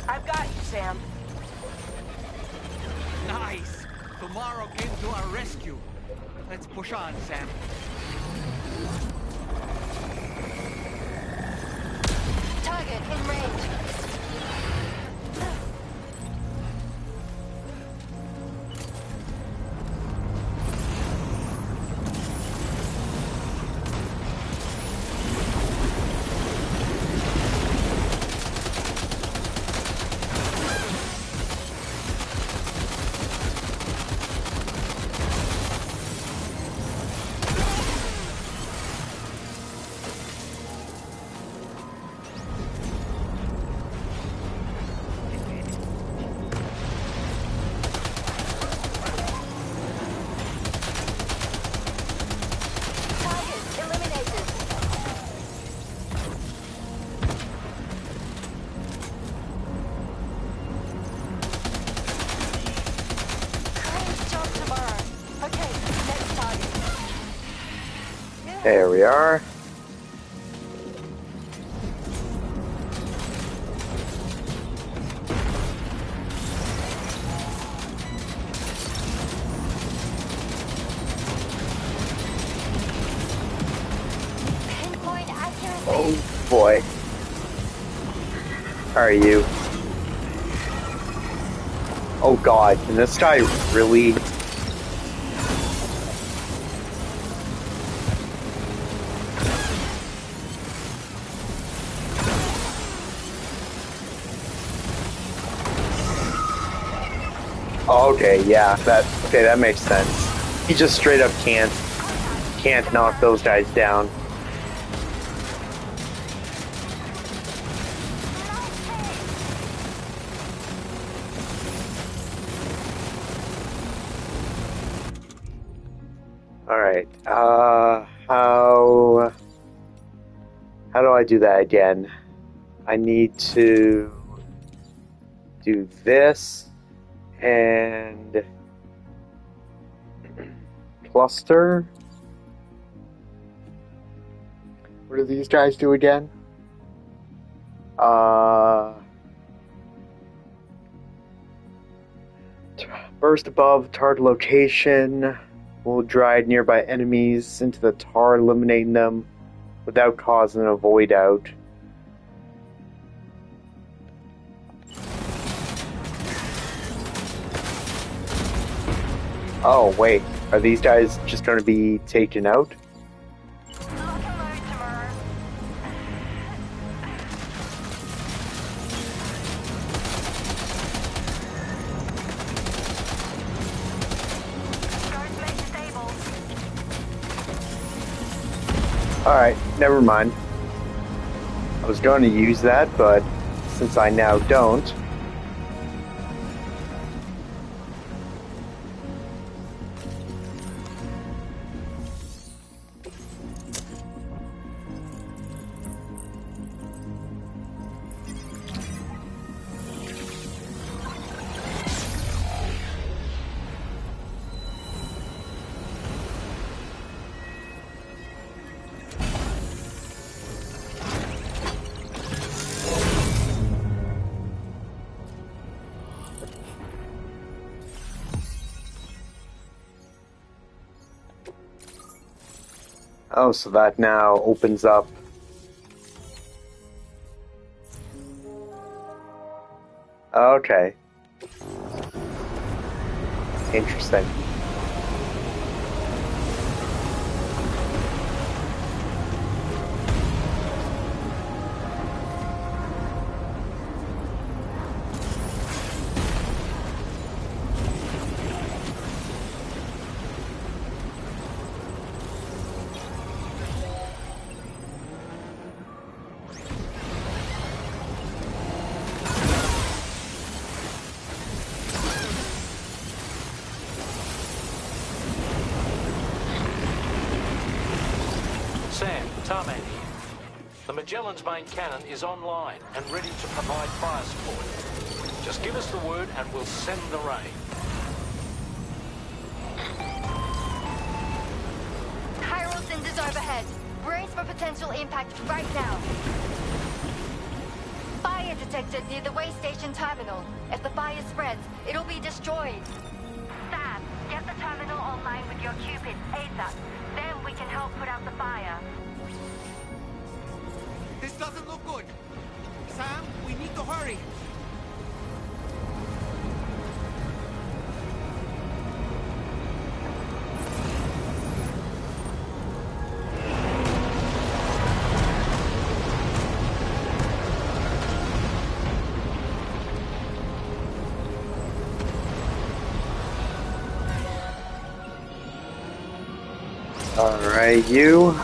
I've got you, Sam. Nice! Tomorrow came to our rescue. Let's push on, Sam. Target in range. There we are. Pinpoint accuracy. Oh boy. How are you? Oh god, can this guy really... Oh, okay, yeah, that makes sense. He just straight up can't knock those guys down. Alright, how do I do that again? I need to do this and cluster. What do these guys do again? Burst above target location will drive nearby enemies into the tar, eliminating them without causing a void out. Oh, wait. Are these guys just going to be taken out? Alright, never mind. I was going to use that, but since I now don't... Oh, so that now opens up. Okay. Interesting. Sam, Tarman here. The Magellan's main cannon is online and ready to provide fire support. Just give us the word and we'll send the rain. Chiral cinders overhead. Brace for potential impact right now. Fire detected near the way station terminal. If the fire spreads, it'll be destroyed. Sam, get the terminal online with your Cupid ASAP. Then we can help put out the fire. This doesn't look good. Sam, we need to hurry. Alright, you.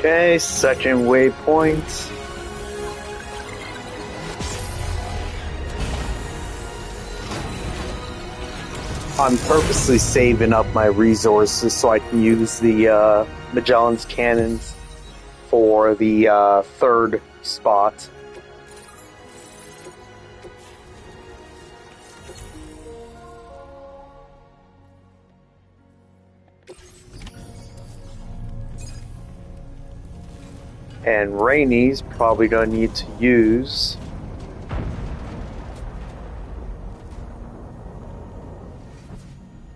Okay, second waypoint. I'm purposely saving up my resources so I can use the Magellan's cannons for the third spot. And Rainey's probably going to need to use...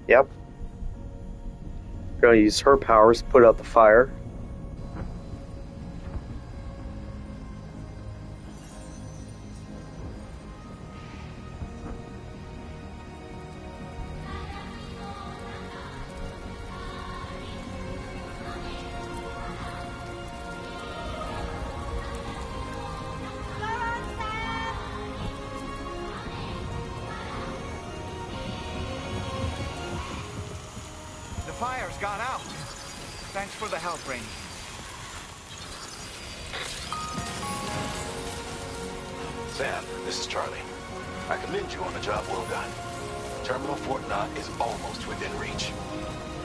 Yep. Going to use her powers to put out the fire. The fire's gone out. Thanks for the help, Rainey. Sam, this is Charlie. I commend you on a job well done. Terminal Fort Knott is almost within reach.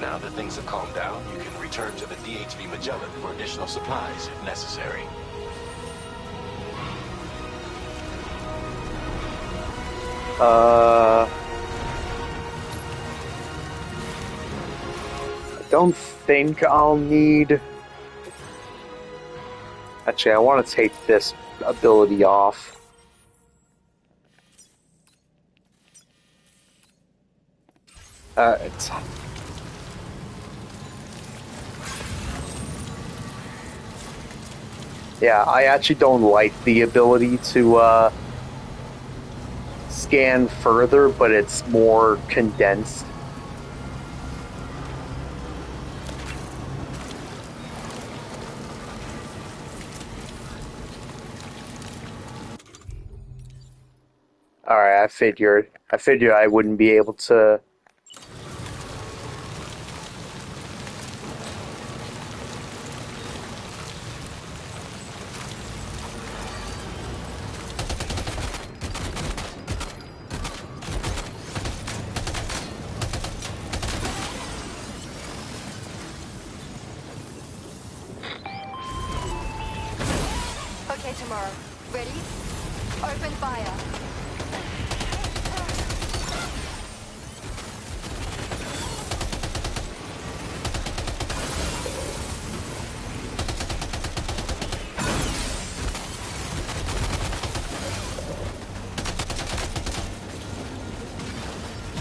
Now that things have calmed down, you can return to the DHV Magellan for additional supplies if necessary. I don't think I'll need... Actually, I want to take this ability off. It's... Yeah, I actually don't like the ability to scan further, but it's more condensed. Alright, I figured I wouldn't be able to... Okay, tomorrow. Ready? Open fire.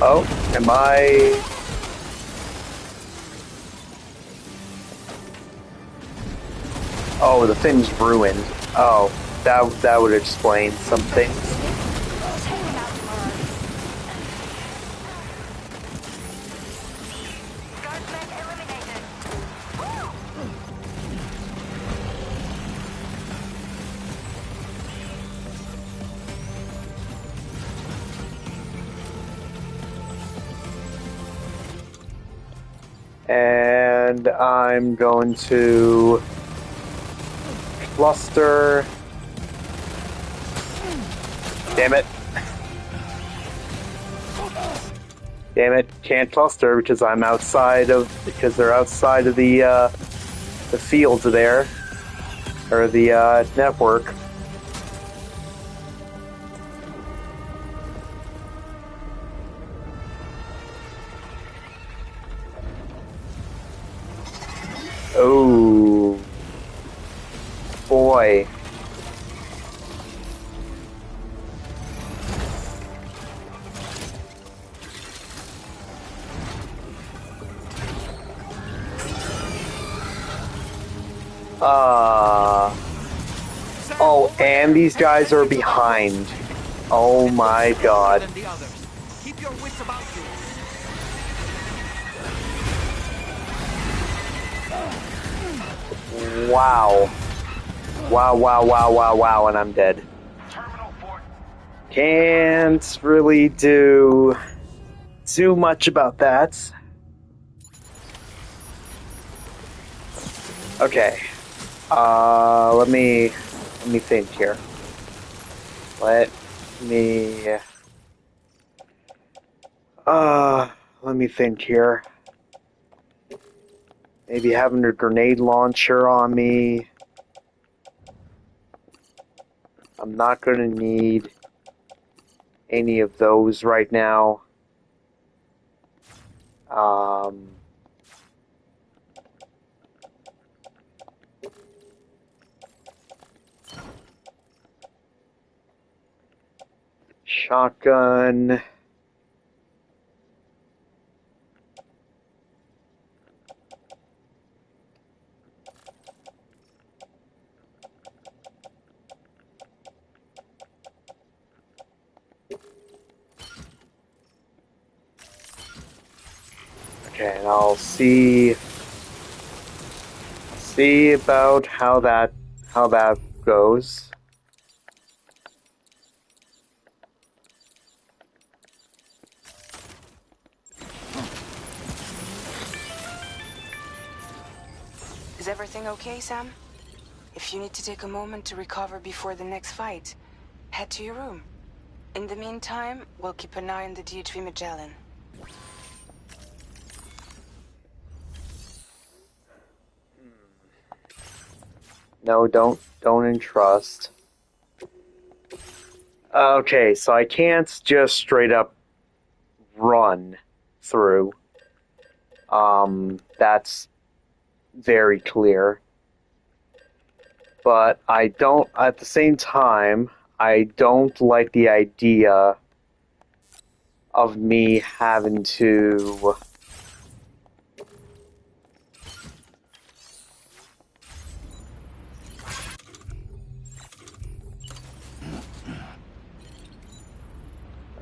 Oh, am I... Oh, the thing's ruined. Oh, that would explain some things. And I'm going to cluster. Damn it. Damn it, can't cluster because I'm outside of, because they're outside of the fields there, or the network. Oh boy. Oh, and these guys are behind. Oh my god. Keep your wits about you. Wow. Wow, and I'm dead. Can't really do much about that. Okay. Let me think here. Let me think here. Maybe having a grenade launcher on me. I'm not gonna need any of those right now. Shotgun. Okay, and I'll see about how that goes. Is everything okay, Sam? If you need to take a moment to recover before the next fight, head to your room. In the meantime, we'll keep an eye on the DHV Magellan. No, don't entrust. Okay, so I can't just straight up run through. That's very clear. But I don't, at the same time, I don't like the idea of me having to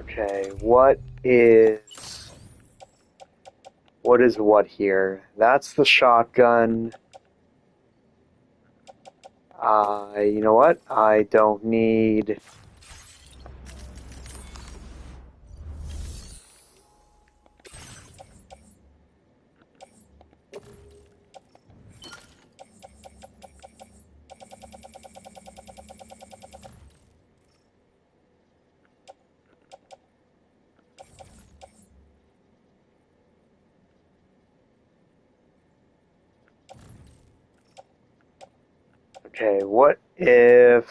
okay, what is what here? That's the shotgun. You know what? I don't need. Okay, what if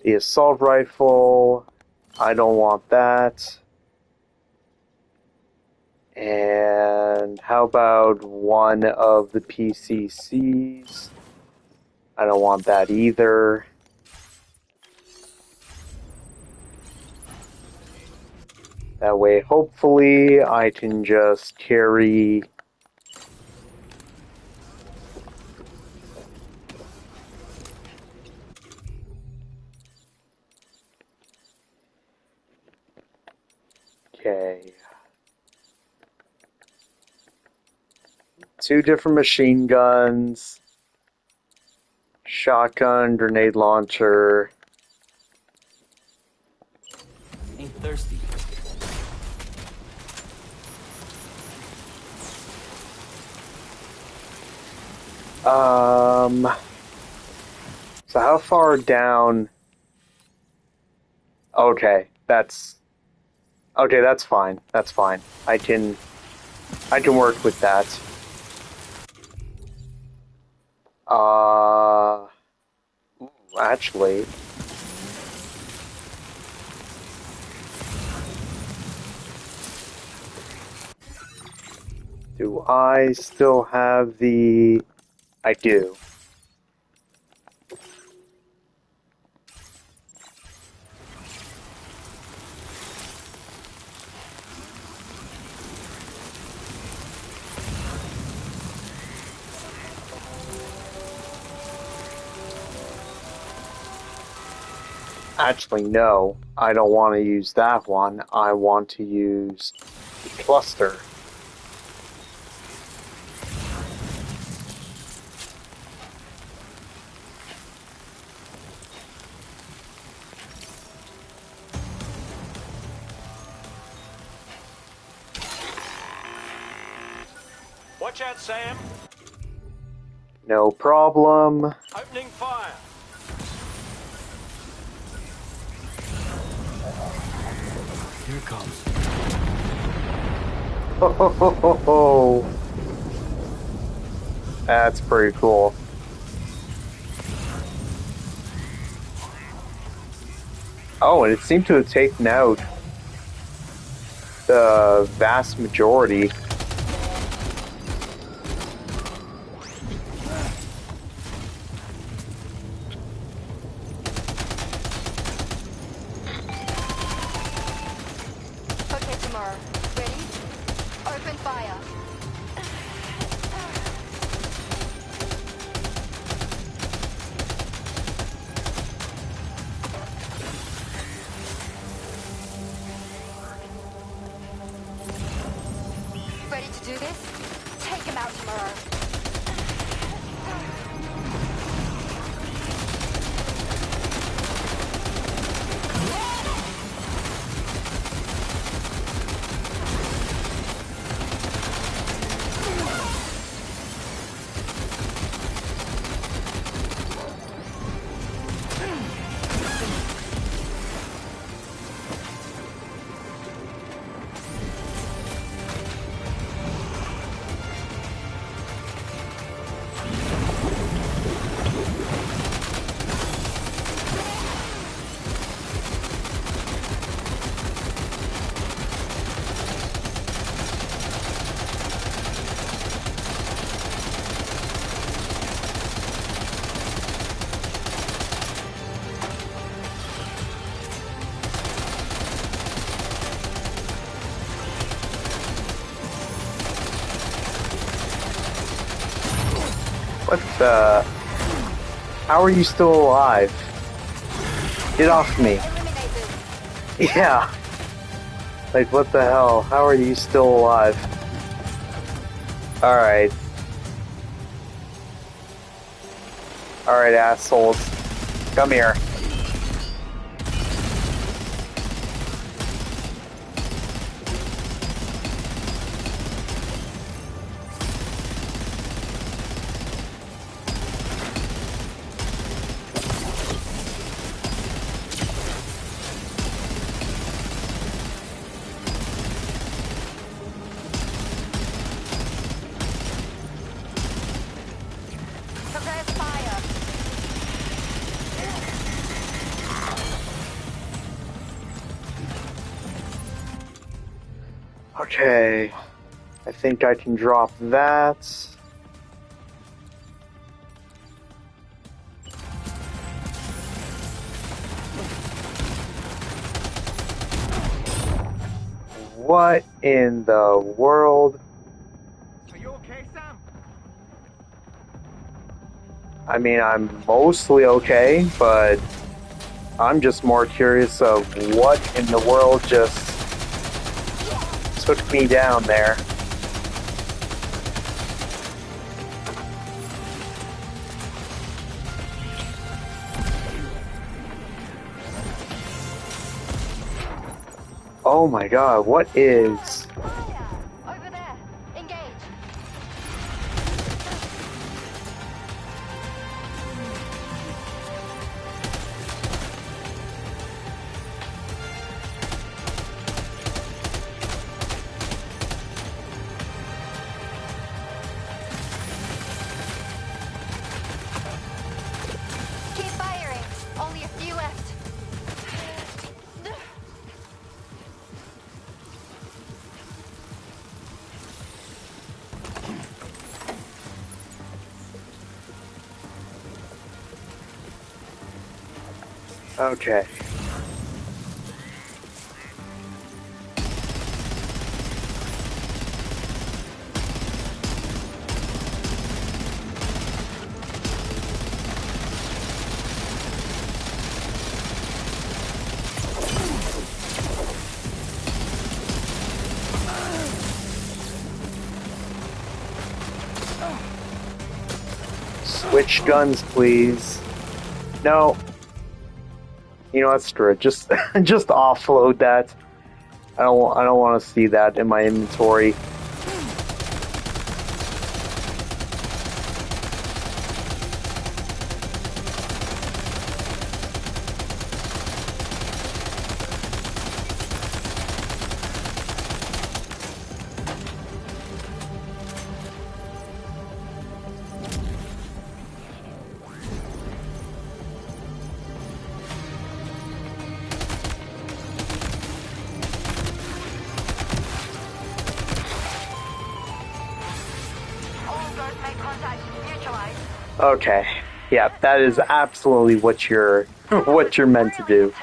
the assault rifle? I don't want that. And how about one of the PCCs? I don't want that either. That way, hopefully, I can just carry. Okay. 2 different machine guns, shotgun, grenade launcher. Ain't thirsty. So how far down? Okay, that's fine. That's fine. I can work with that. Actually, do I still have the? I do. Actually, no. I don't want to use that one. I want to use the cluster. Watch out, Sam. No problem. Opening fire. Here it comes. Oh, that's pretty cool. Oh, and it seemed to have taken out the vast majority. Okay, tomorrow. Ready? Open fire. Ready to do this? Take him out tomorrow. What the? How are you still alive? Get off me. Yeah. Like, what the hell? How are you still alive? Alright. Alright, assholes. Come here. Okay, I think I can drop that. What in the world? Are you okay, Sam? I mean, I'm mostly okay, but I'm just more curious of what in the world just took me down there. Oh my god, what is... Over there. Engage. Keep firing. Only a few left. Okay. Switch guns, please. No. You know what? Screw it. Just offload that. I don't want to see that in my inventory. Okay. Yeah, that is absolutely what you're meant to do.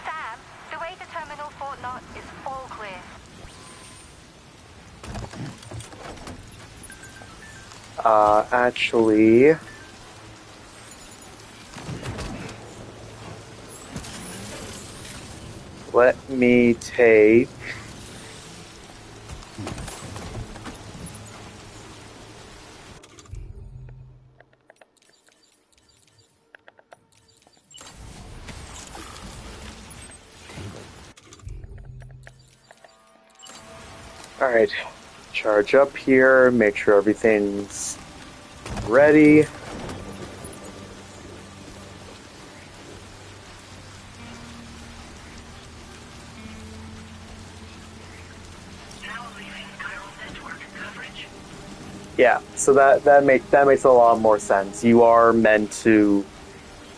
Sam, the way to Terminal Fort Knott is all clear. Actually... Let me take... Alright, charge up here, make sure everything's ready. Yeah, so that makes a lot more sense. You are meant to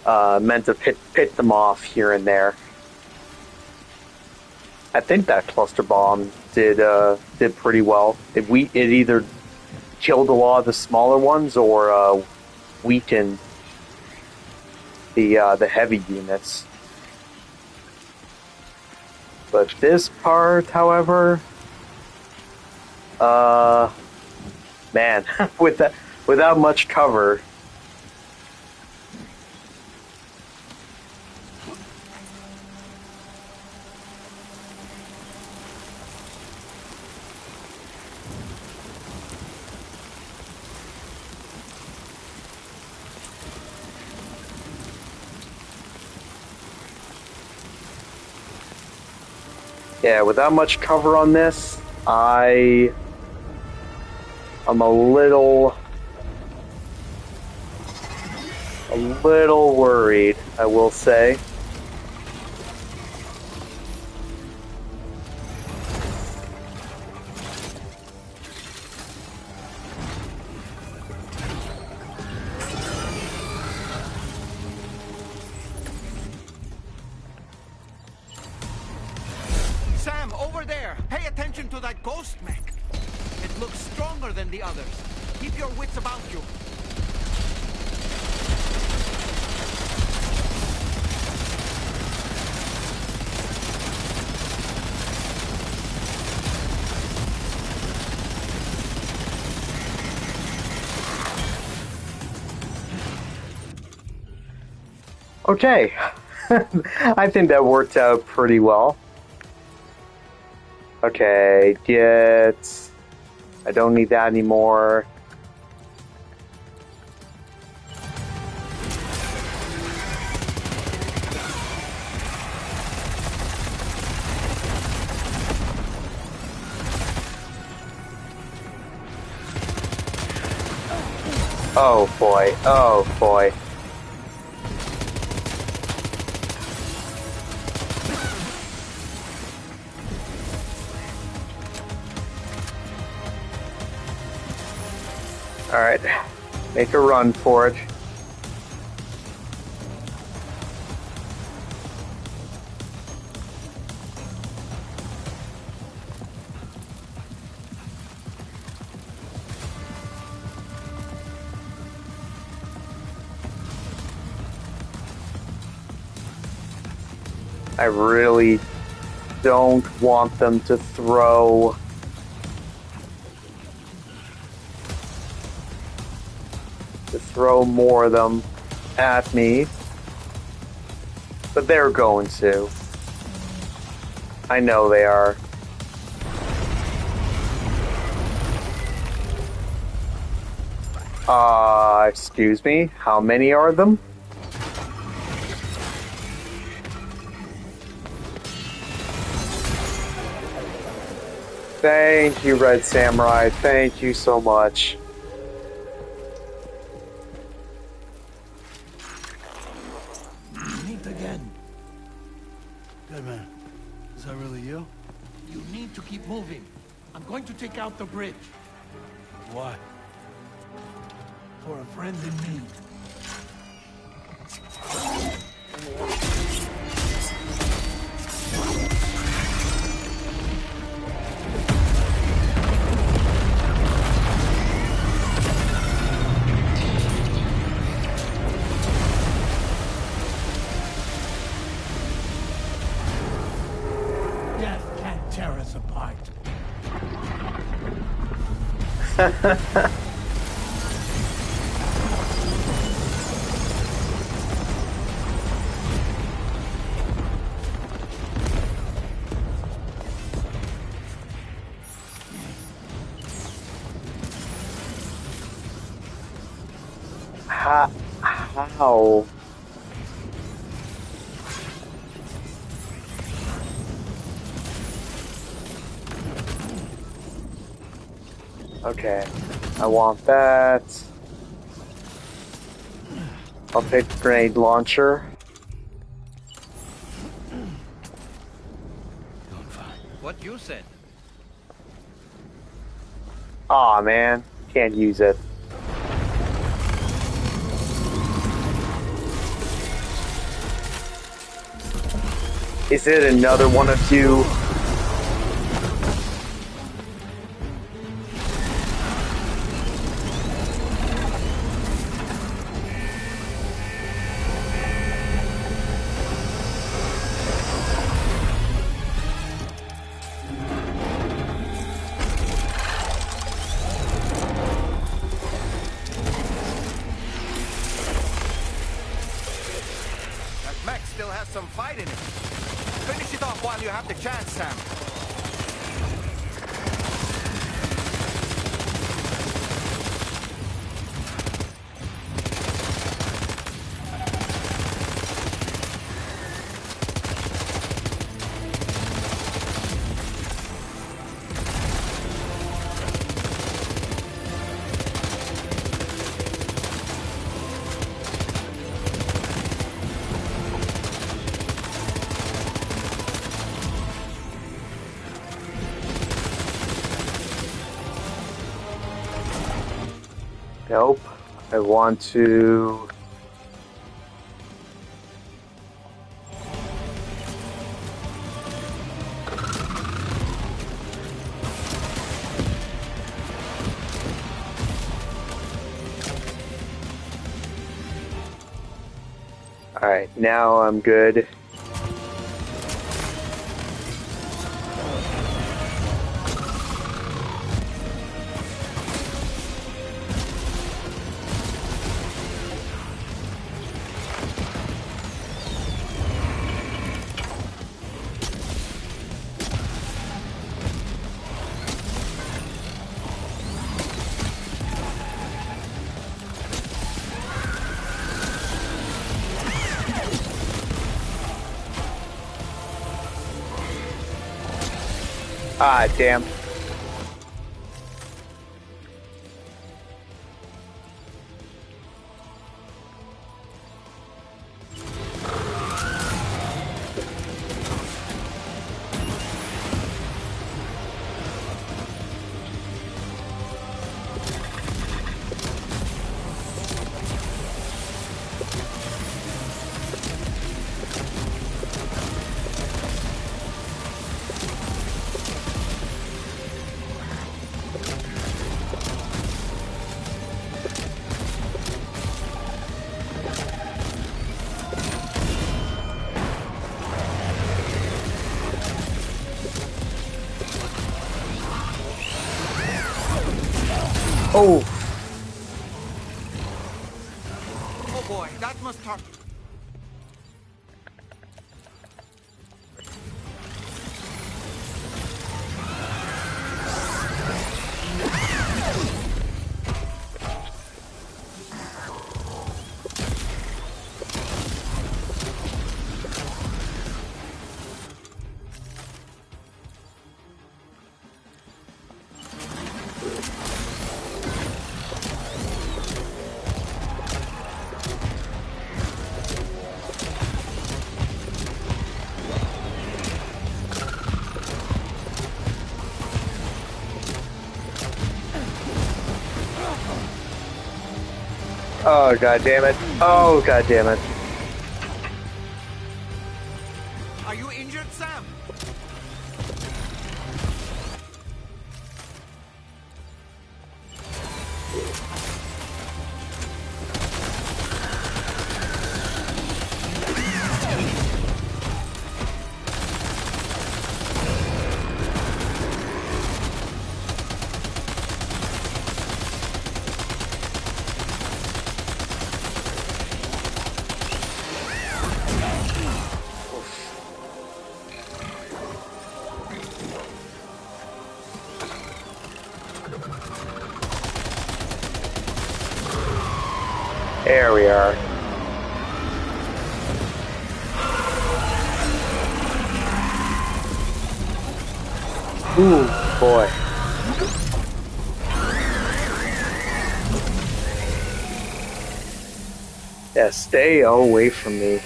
pit them off here and there. I think that cluster bomb did pretty well. It either killed a lot of the smaller ones or weakened the heavy units. But this part, however, man, with without much cover. Yeah, without much cover on this, I'm a little worried, I will say. Sam, over there! Pay attention to that ghost mech! It looks stronger than the others. Keep your wits about you. Okay. I think that worked out pretty well. Okay, I don't need that anymore. Oh boy, oh boy. Alright, make a run for it. I really don't want them to throw more of them at me, but they're going to. I know they are. Excuse me, how many are them? Thank you, Red Samurai. Thank you so much. Meet again. Good man. Is that really you? You need to keep moving. I'm going to take out the bridge. Why? For a friend in need. Death can't tear us apart. How? Okay, I want that. I'll take the grenade launcher. What you said? Aw, man, can't use it. Is it another one of you? some fight in it. Finish it off while you have the chance, Sam. Nope. I want to... Alright, now I'm good. Ah, damn. Oh! Oh boy, that must hurt. Oh, god damn it. Oh, god damn it. Are you injured, Sam? There we are. Ooh, boy. Yeah, stay away from me.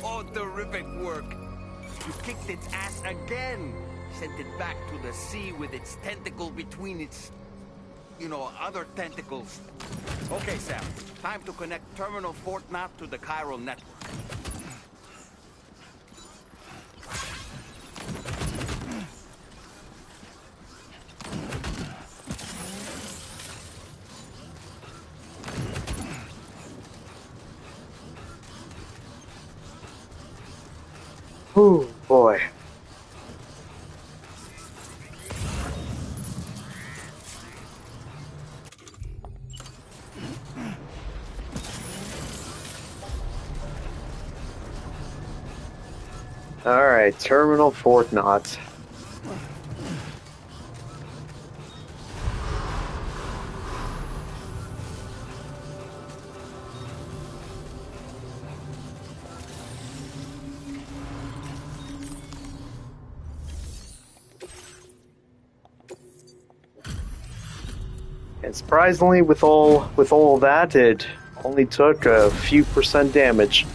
Oh, terrific work. You kicked its ass again. Sent it back to the sea with its tentacle between its, other tentacles. Okay, Sam. Time to connect Terminal Fort Knot to the chiral network. Ooh, boy. Alright, Terminal Fort Knott. And surprisingly, with all that, it only took a few % damage.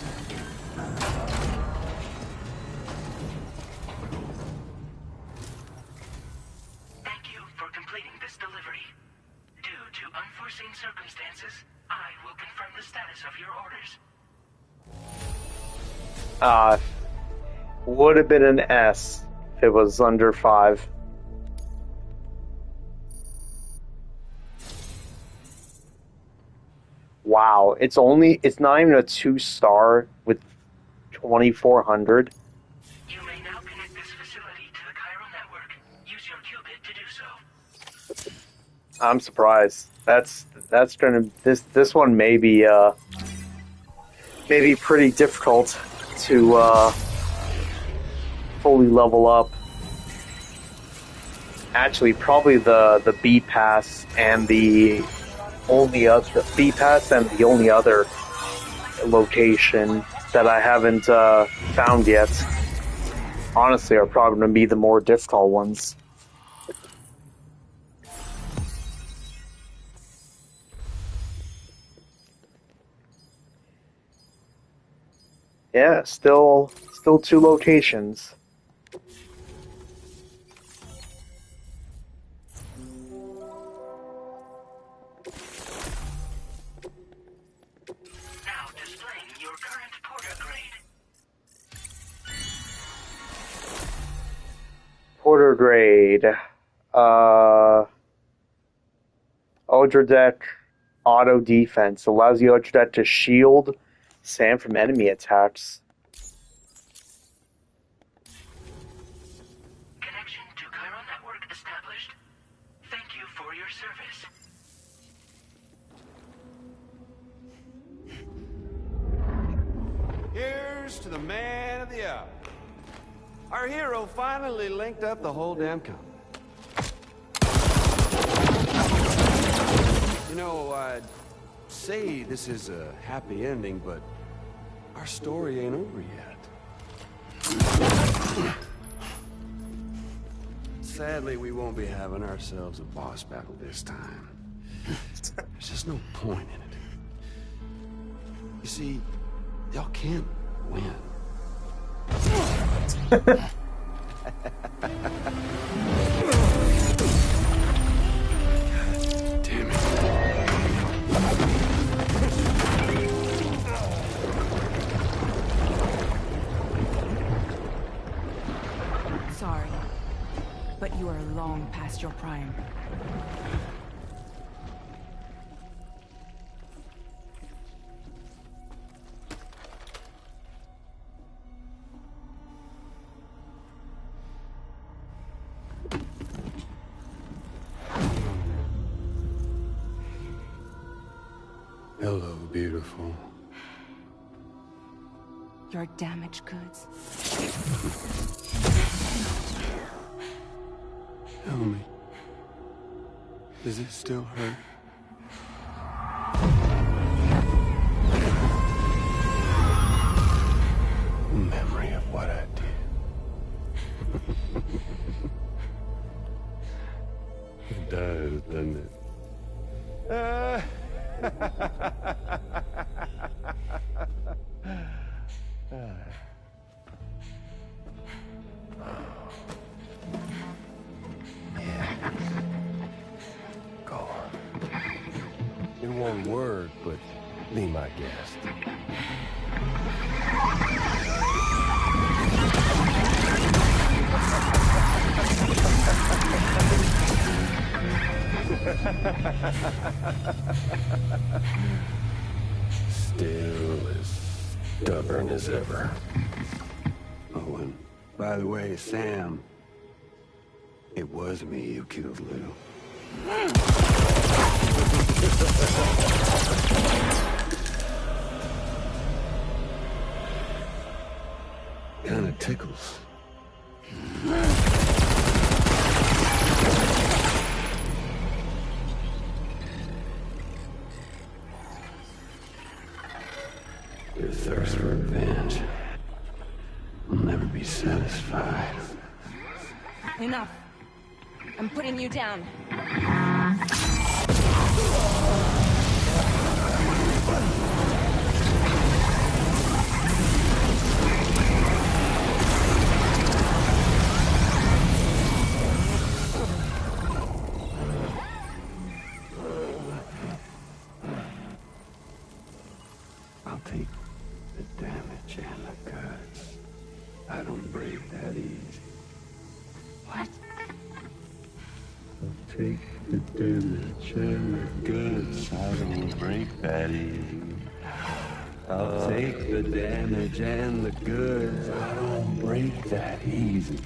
Thank you for completing this delivery. Due to unforeseen circumstances, I will confirm the status of your orders. Would have been an S if it was under 5. Wow, it's not even a 2-star with 2,400. You may now connect this facility to the chiral network. Use your qubit to do so. I'm surprised. This one may be pretty difficult to fully level up. Actually, probably the B pass and the only other location that I haven't found yet. Honestly, are probably going to be the more difficult ones. Yeah, still 2 locations. Now displaying your current porter grade. Porter grade. Odradek auto defense allows the Odradek to shield Sam from enemy attacks. Connection to chiral network established. Thank you for your service. Here's to the man of the hour. Our hero finally linked up the whole damn company. You know, I'd say this is a happy ending, but our story ain't over yet. Sadly, we won't be having ourselves a boss battle this time. There's just no point in it. You see, y'all can't win. Damn it. Sorry, but you are long past your prime. Hello, beautiful. Your damaged goods. Tell me, does it still hurt? Memory of what I did. It does, doesn't it? Go on. In one word, but be my guest. Still as stubborn as ever. Oh, and by the way, Sam, it was me who killed Lou. Kinda That tickles. Your thirst for revenge will never be satisfied. Enough. I'm putting you down. I'll take the damage and the goods. I don't break that easy. What? I'll take the damage and the goods. I don't break that easy. I'll take the damage and the goods. I don't break that easy.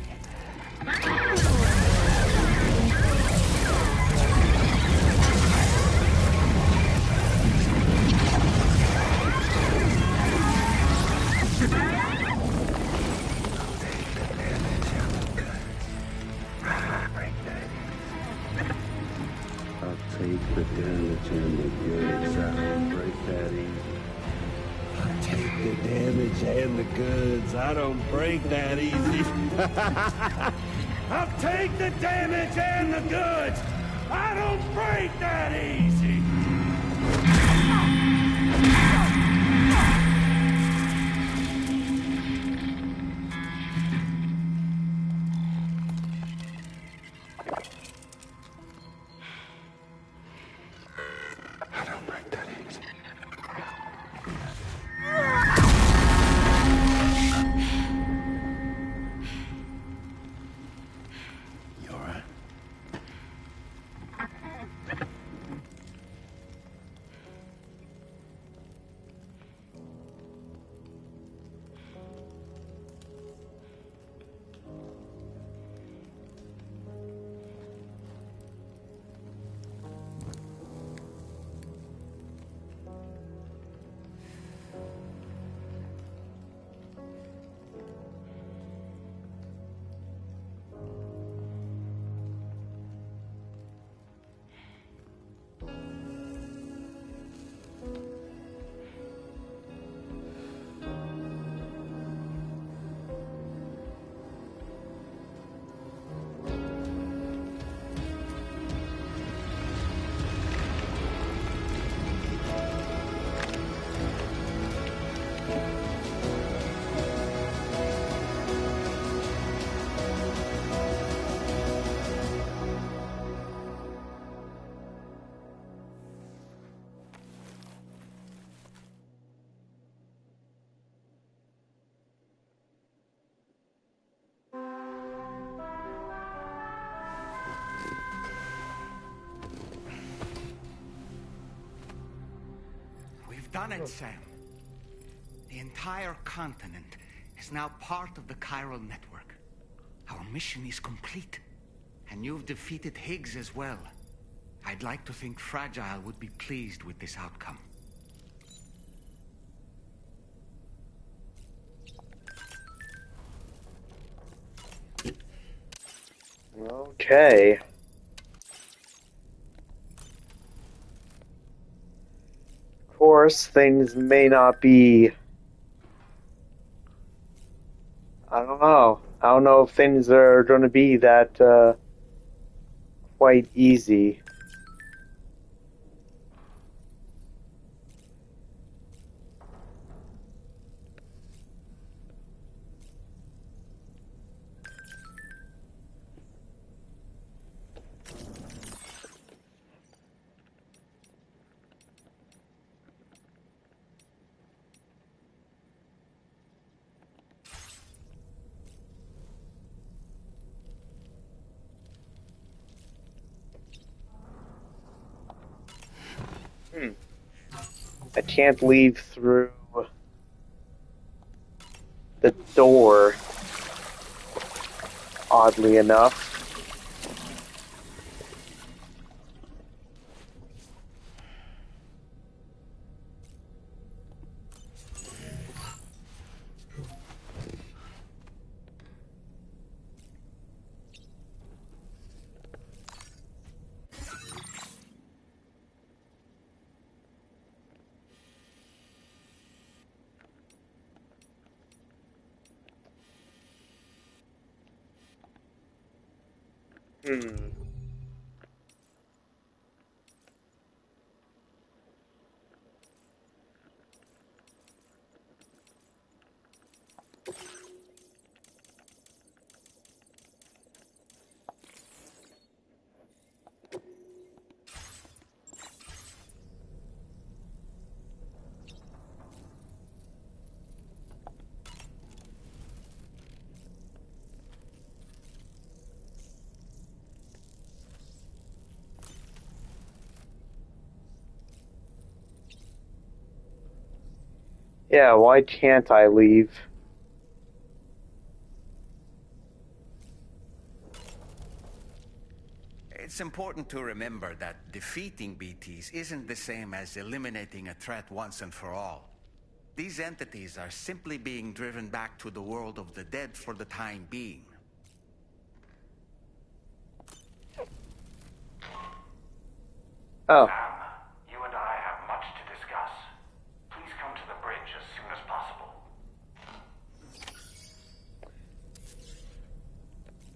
Take the damage and the goods. I don't break that easy. I'll take the damage and the goods. I don't break that easy. I'll take the damage and the goods! I don't break that easy! I don't break that easy. You all right? We've done it, Sam. The entire continent is now part of the chiral network. Our mission is complete. And you've defeated Higgs as well. I'd like to think Fragile would be pleased with this outcome. Okay. Of course, things may not be... I don't know. I don't know if things are going to be that quite easy. I can't leave through the door, oddly enough. Hmm. Yeah, why can't I leave? It's important to remember that defeating BTs isn't the same as eliminating a threat once and for all. These entities are simply being driven back to the world of the dead for the time being. Oh. Sam, you and I have much to discuss. Please come to the bridge as soon as possible.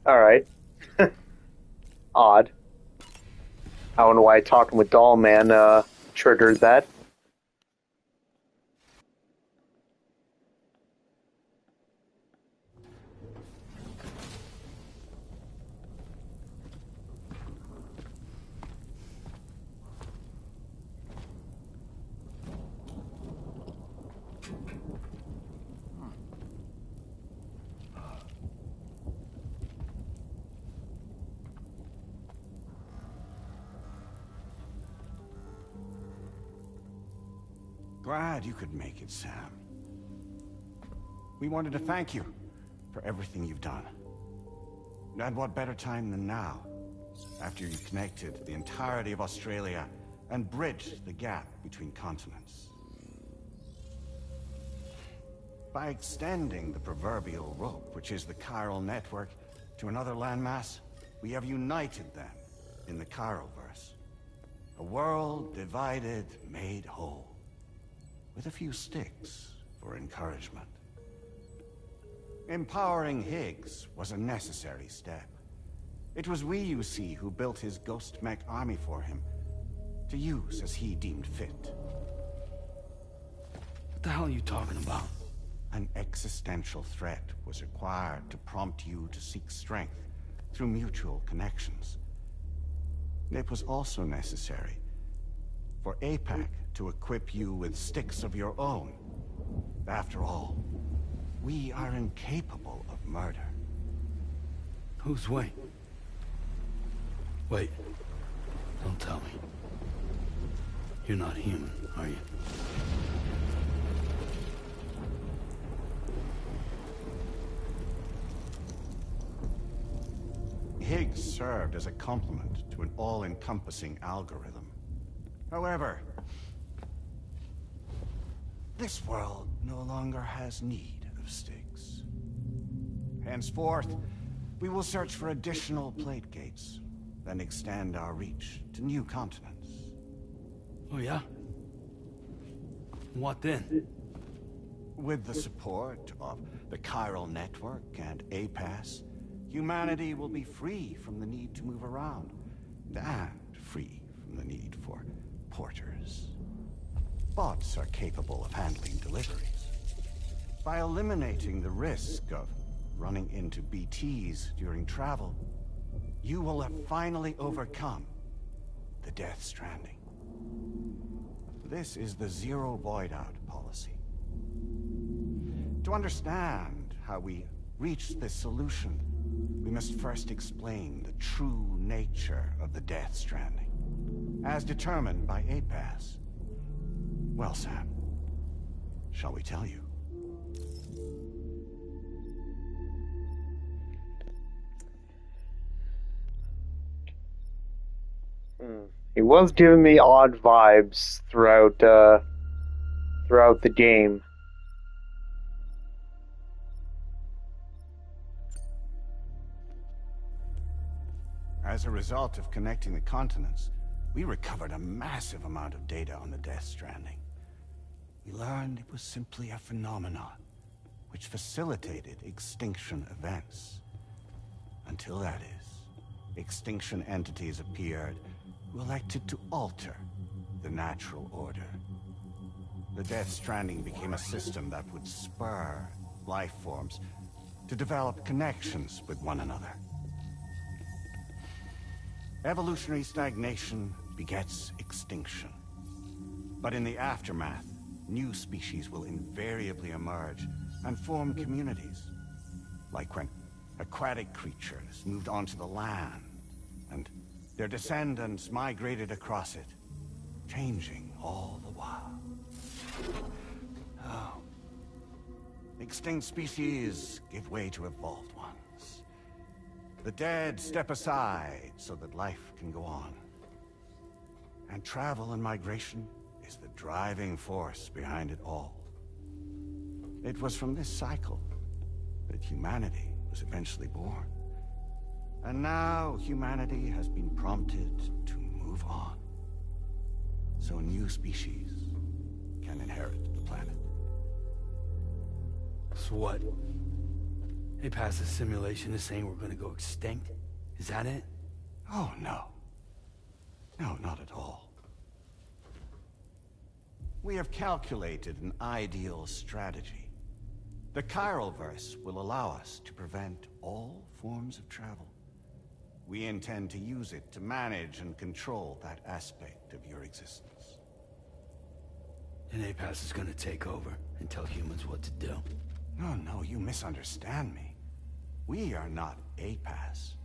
Alright. Odd. I don't know why talking with Doll Man triggered that. Glad you could make it, Sam. We wanted to thank you for everything you've done. And what better time than now, after you connected the entirety of Australia and bridged the gap between continents. By extending the proverbial rope, which is the chiral network, to another landmass, we have united them in the Chiroverse. A world divided, made whole. With a few sticks for encouragement. Empowering Higgs was a necessary step. It was we, you see, who built his ghost mech army for him, to use as he deemed fit. What the hell are you talking about? An existential threat was required to prompt you to seek strength through mutual connections. It was also necessary for APAC to equip you with sticks of your own. After all, we are incapable of murder. Who's Wayne? Wait. Don't tell me. You're not human, are you? Higgs served as a complement to an all-encompassing algorithm. However, this world no longer has need of sticks. Henceforth, we will search for additional plate gates, then extend our reach to new continents. Oh yeah? What then? With the support of the chiral network and APAS, humanity will be free from the need to move around, and free from the need for porters. Bots are capable of handling deliveries. By eliminating the risk of running into BTs during travel, you will have finally overcome the Death Stranding. This is the zero void-out policy. To understand how we reached this solution, we must first explain the true nature of the Death Stranding, as determined by APAS. Well, Sam, shall we tell you? He was giving me odd vibes throughout the game. As a result of connecting the continents, we recovered a massive amount of data on the Death Stranding. We learned it was simply a phenomenon which facilitated extinction events. Until that is, extinction entities appeared who elected to alter the natural order. The Death Stranding became a system that would spur life forms to develop connections with one another. Evolutionary stagnation begets extinction. But in the aftermath, new species will invariably emerge and form communities. Like when aquatic creatures moved onto the land, and their descendants migrated across it, changing all the while. Oh. Extinct species give way to evolved ones. The dead step aside so that life can go on. And travel and migration is the driving force behind it all. It was from this cycle that humanity was eventually born. And now humanity has been prompted to move on. So new species can inherit the planet. So what? They passed a simulation is saying we're gonna go extinct? Is that it? Oh, no. No, not at all. We have calculated an ideal strategy. The Chiralverse will allow us to prevent all forms of travel. We intend to use it to manage and control that aspect of your existence. And APAS is gonna take over and tell humans what to do. No, you misunderstand me. We are not APAS.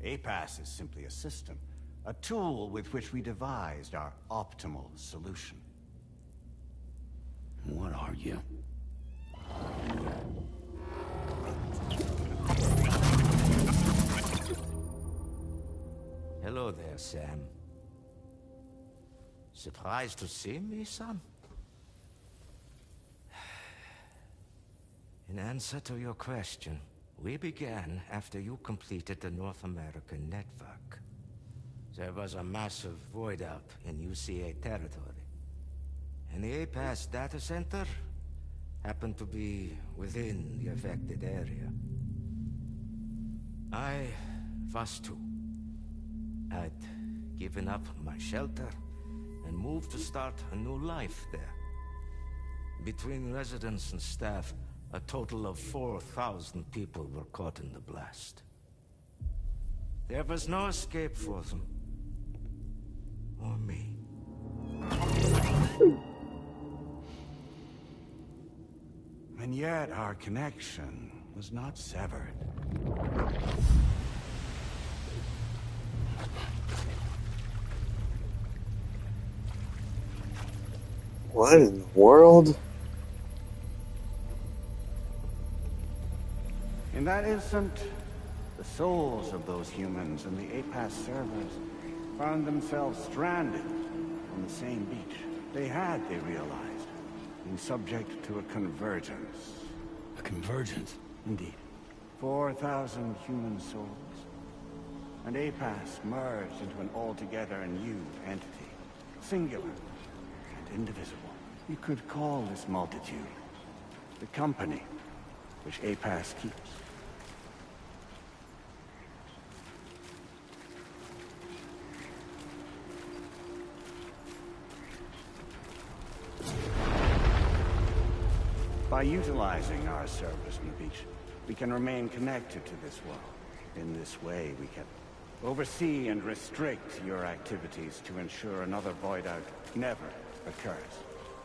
APAS is simply a system, a tool with which we devised our optimal solution. What are you? Hello there, Sam. Surprised to see me, son? In answer to your question, we began after you completed the North American network. There was a massive void out in UCA territory, and the APAS data center happened to be within the affected area. I was too. I'd given up my shelter and moved to start a new life there. Between residents and staff, a total of 4,000 people were caught in the blast. There was no escape for them. Or me. And yet our connection was not severed. What in the world? In that instant, the souls of those humans in the APAS servers found themselves stranded on the same beach. They realized, been subject to a convergence. A convergence? Indeed. 4,000 human souls. And APAS merged into an altogether new entity. Singular and indivisible. You could call this multitude the company which APAS keeps. By utilizing our service on the beach, we can remain connected to this world. In this way, we can oversee and restrict your activities to ensure another void out never occurs.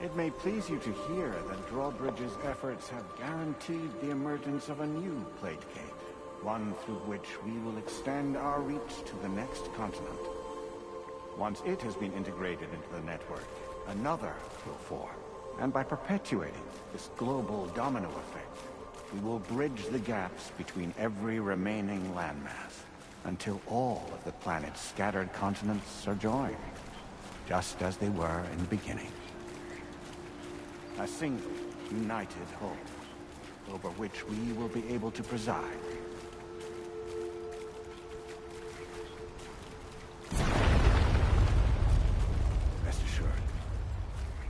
It may please you to hear that Drawbridge's efforts have guaranteed the emergence of a new platecade, one through which we will extend our reach to the next continent. Once it has been integrated into the network, another will form. And by perpetuating this global domino effect, we will bridge the gaps between every remaining landmass until all of the planet's scattered continents are joined, just as they were in the beginning. A single, united whole, over which we will be able to preside. Rest assured,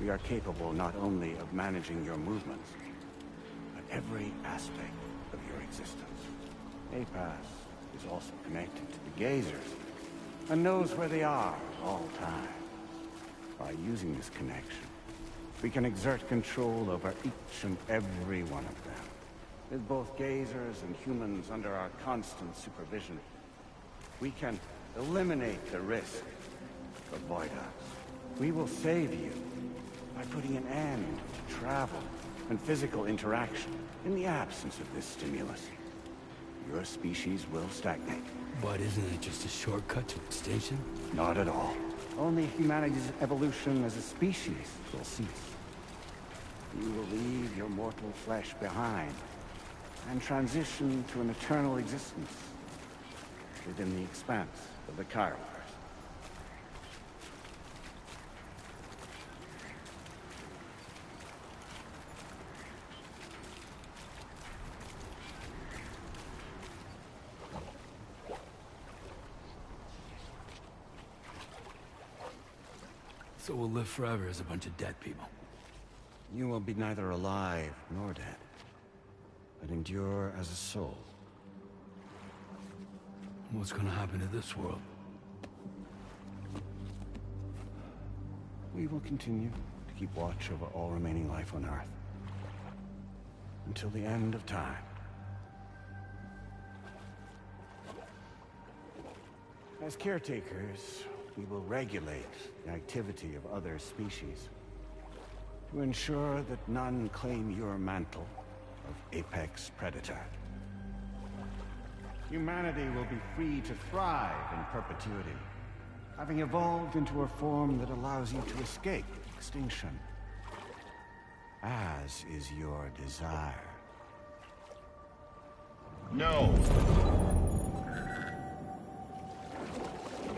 we are capable not only of managing your movements, but every aspect of your existence. APAS is also connected to the gazers and knows where they are at all times. By using this connection, we can exert control over each and every one of them. With both gazers and humans under our constant supervision, we can eliminate the risk of void us. We will save you by putting an end to travel and physical interaction in the absence of this stimulus. Your species will stagnate. But isn't it just a shortcut to extinction? Not at all. Only humanity's evolution as a species will cease. You will leave your mortal flesh behind and transition to an eternal existence within the expanse of the Chiroverse. So we'll live forever as a bunch of dead people. You will be neither alive nor dead, but endure as a soul. What's gonna happen to this world? We will continue to keep watch over all remaining life on Earth until the end of time. As caretakers, we will regulate the activity of other species to ensure that none claim your mantle of apex predator. Humanity will be free to thrive in perpetuity, having evolved into a form that allows you to escape extinction, as is your desire. No!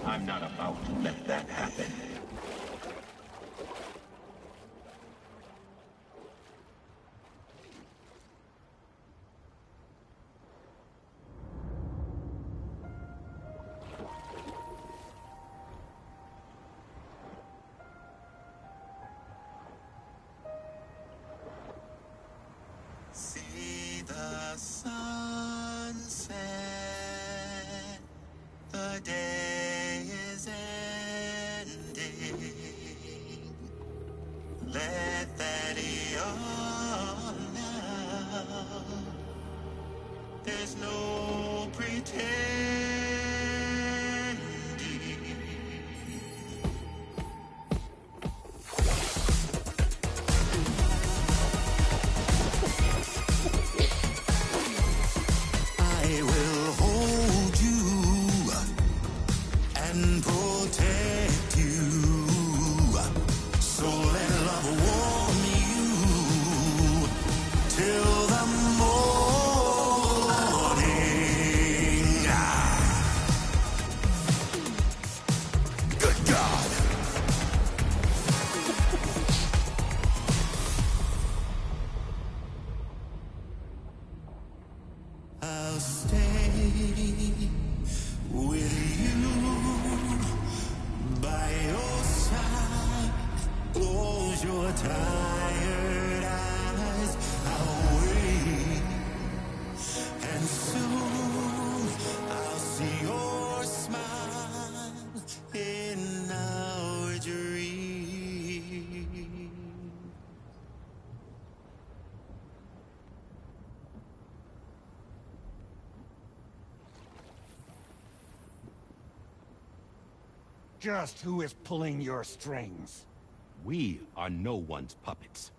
I'm not about to let that happen. See the sunset, the day is ending. Let that yawn now. There's no pretending. I will hold you and protect you. So let love warm you till the morning. Good God. I'll stay with you by your side. Close your tired eyes. I'll wait, and soon I'll see your smile in our dream. Just who is pulling your strings? We are no one's puppets.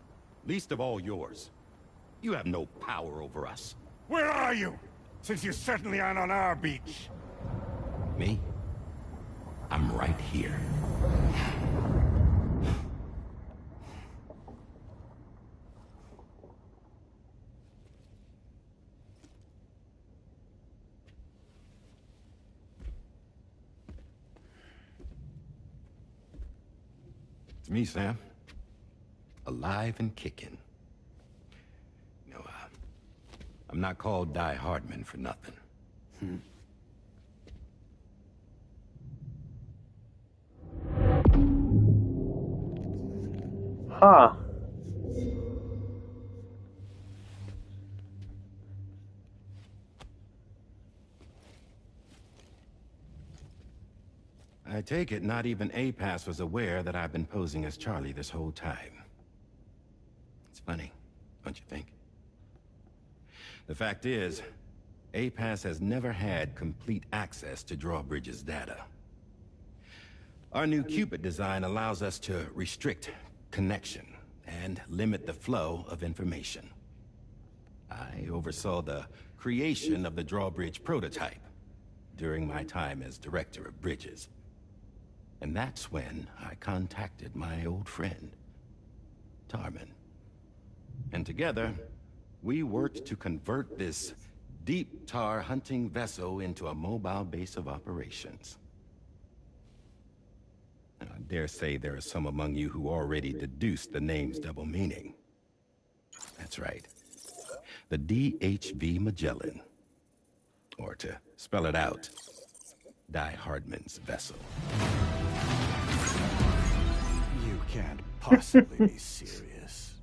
Least of all yours. You have no power over us. Where are you? Since you certainly aren't on our beach. Me? I'm right here. It's me, Sam. Alive and kicking. You know, I'm not called Die Hardman for nothing. Huh. I take it not even APAS was aware that I've been posing as Charlie this whole time. It's funny, don't you think? The fact is, APAS has never had complete access to Drawbridge's data. Our new Cupid design allows us to restrict connection and limit the flow of information. I oversaw the creation of the Drawbridge prototype during my time as Director of Bridges. And that's when I contacted my old friend, Tarman. And together, we worked to convert this deep tar hunting vessel into a mobile base of operations. And I dare say there are some among you who already deduced the name's double meaning. That's right. The DHV Magellan. Or to spell it out, Die Hardman's vessel. You can't possibly be serious.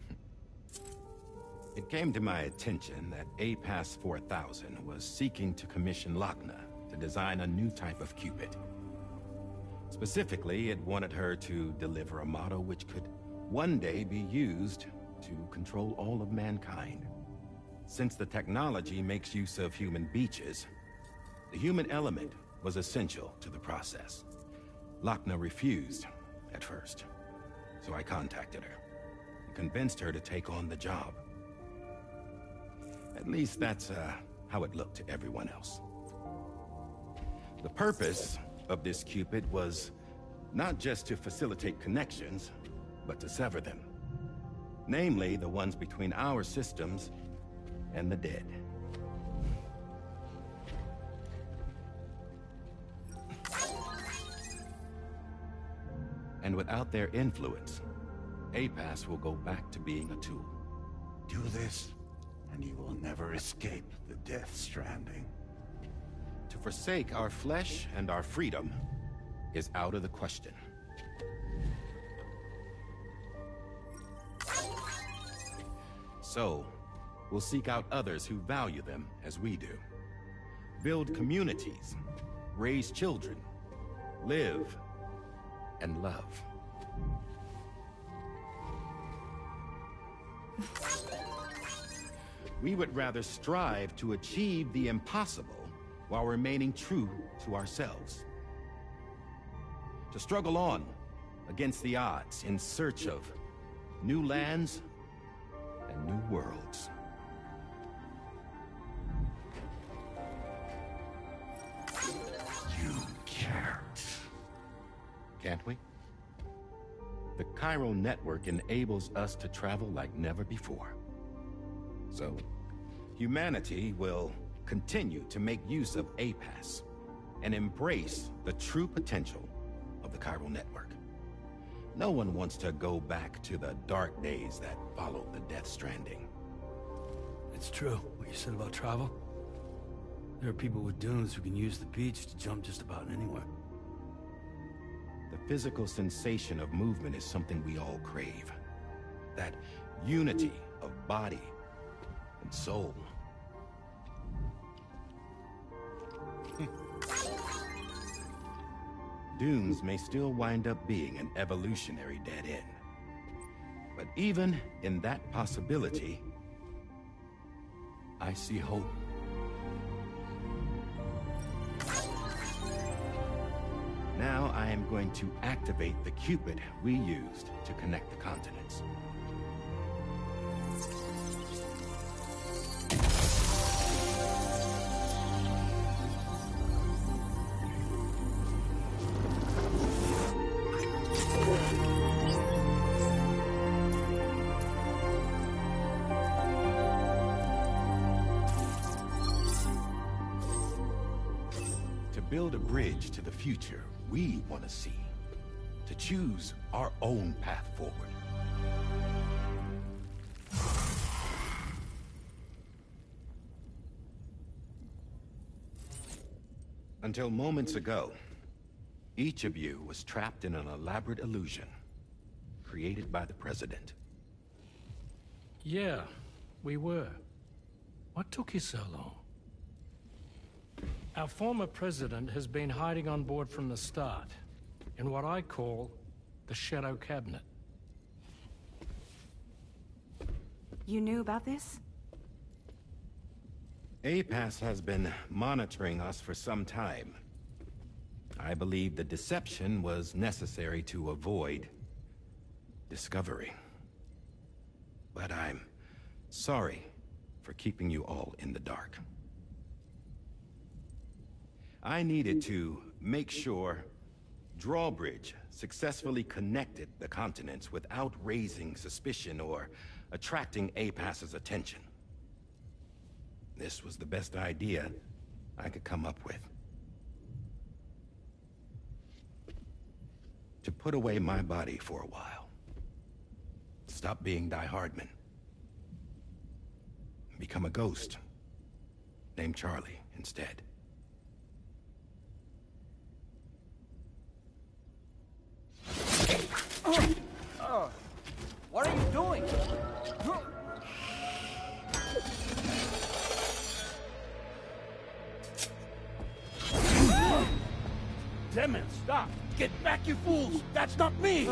It came to my attention that APAS 4000 was seeking to commission Lochna to design a new type of Cupid. Specifically, it wanted her to deliver a model which could one day be used to control all of mankind. Since the technology makes use of human beaches, the human element was essential to the process. Lochna refused at first, so I contacted her and convinced her to take on the job. At least that's how it looked to everyone else. The purpose of this Cupid was not just to facilitate connections, but to sever them. Namely, the ones between our systems and the dead. And without their influence, APAS will go back to being a tool. Do this, and you will never escape the Death Stranding. To forsake our flesh and our freedom is out of the question. So, we'll seek out others who value them as we do. Build communities, raise children, live, and love. We would rather strive to achieve the impossible while remaining true to ourselves. To struggle on against the odds in search of new lands and new worlds. You can't. Can't we? The chiral network enables us to travel like never before. So, humanity will continue to make use of APAS and embrace the true potential of the chiral network. No one wants to go back to the dark days that followed the Death Stranding. It's true, what you said about travel. There are people with dunes who can use the beach to jump just about anywhere. The physical sensation of movement is something we all crave. That unity of body and soul. Dunes may still wind up being an evolutionary dead end. But even in that possibility, I see hope. Now I am going to activate the Cupid we used to connect the continents. To build a bridge to the future we want to see. To choose our own path forward. Until moments ago, each of you was trapped in an elaborate illusion created by the President. Yeah, we were. What took you so long? Our former president has been hiding on board from the start. in what I call the Shadow Cabinet. You knew about this? APAS has been monitoring us for some time. I believe the deception was necessary to avoid discovery. But I'm sorry for keeping you all in the dark. I needed to make sure Drawbridge successfully connected the continents without raising suspicion or attracting APAS's attention. This was the best idea I could come up with. To put away my body for a while. Stop being Die Hardman. Become a ghost. Named Charlie instead. What are you doing? Damn it, stop! Get back, you fools! That's not me!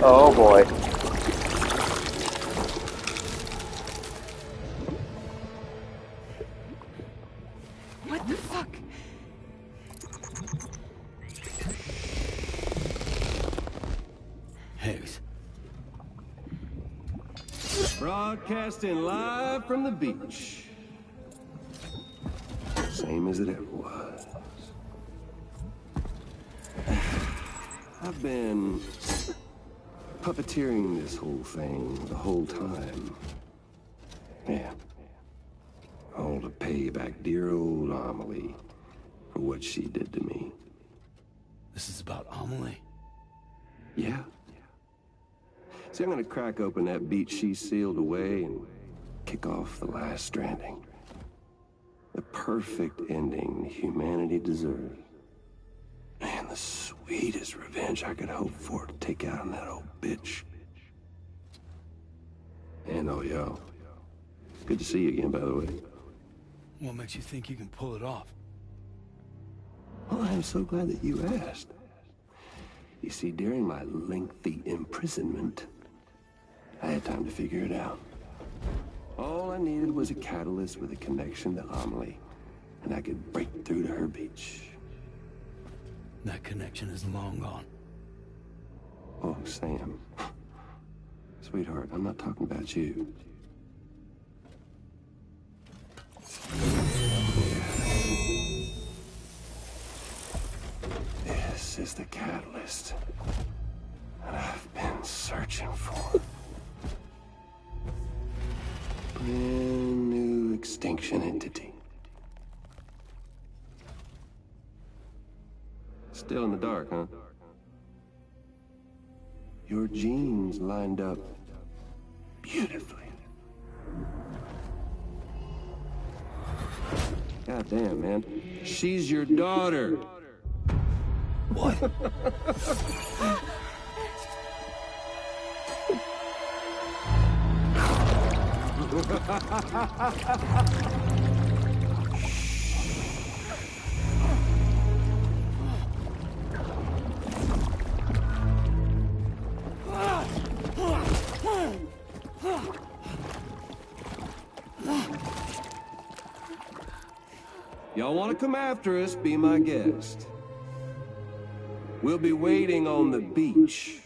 Oh boy. What the fuck? Higgs. Broadcasting live from the beach. Same as it ever was. I've been puppeteering this whole thing the whole time. Yeah. All to pay back dear old Amelie for what she did to me. This is about Amelie? Yeah. See, I'm gonna crack open that beach she sealed away and kick off the last stranding. The perfect ending humanity deserves. And the sweetest revenge I could hope for to take out on that old bitch. And oh, yo. Good to see you again, by the way. What makes you think you can pull it off? Well, I'm so glad that you asked. You see, during my lengthy imprisonment, I had time to figure it out. All I needed was a catalyst with a connection to Amelie, and I could break through to her beach. That connection is long gone. Oh, Sam. Sweetheart, I'm not talking about you. This is the catalyst that I've been searching for. Brand new extinction entity. Still in the dark, huh? Your genes lined up beautifully. God damn, man. She's your daughter. What? Y'all want to come after us, be my guest. We'll be waiting on the beach.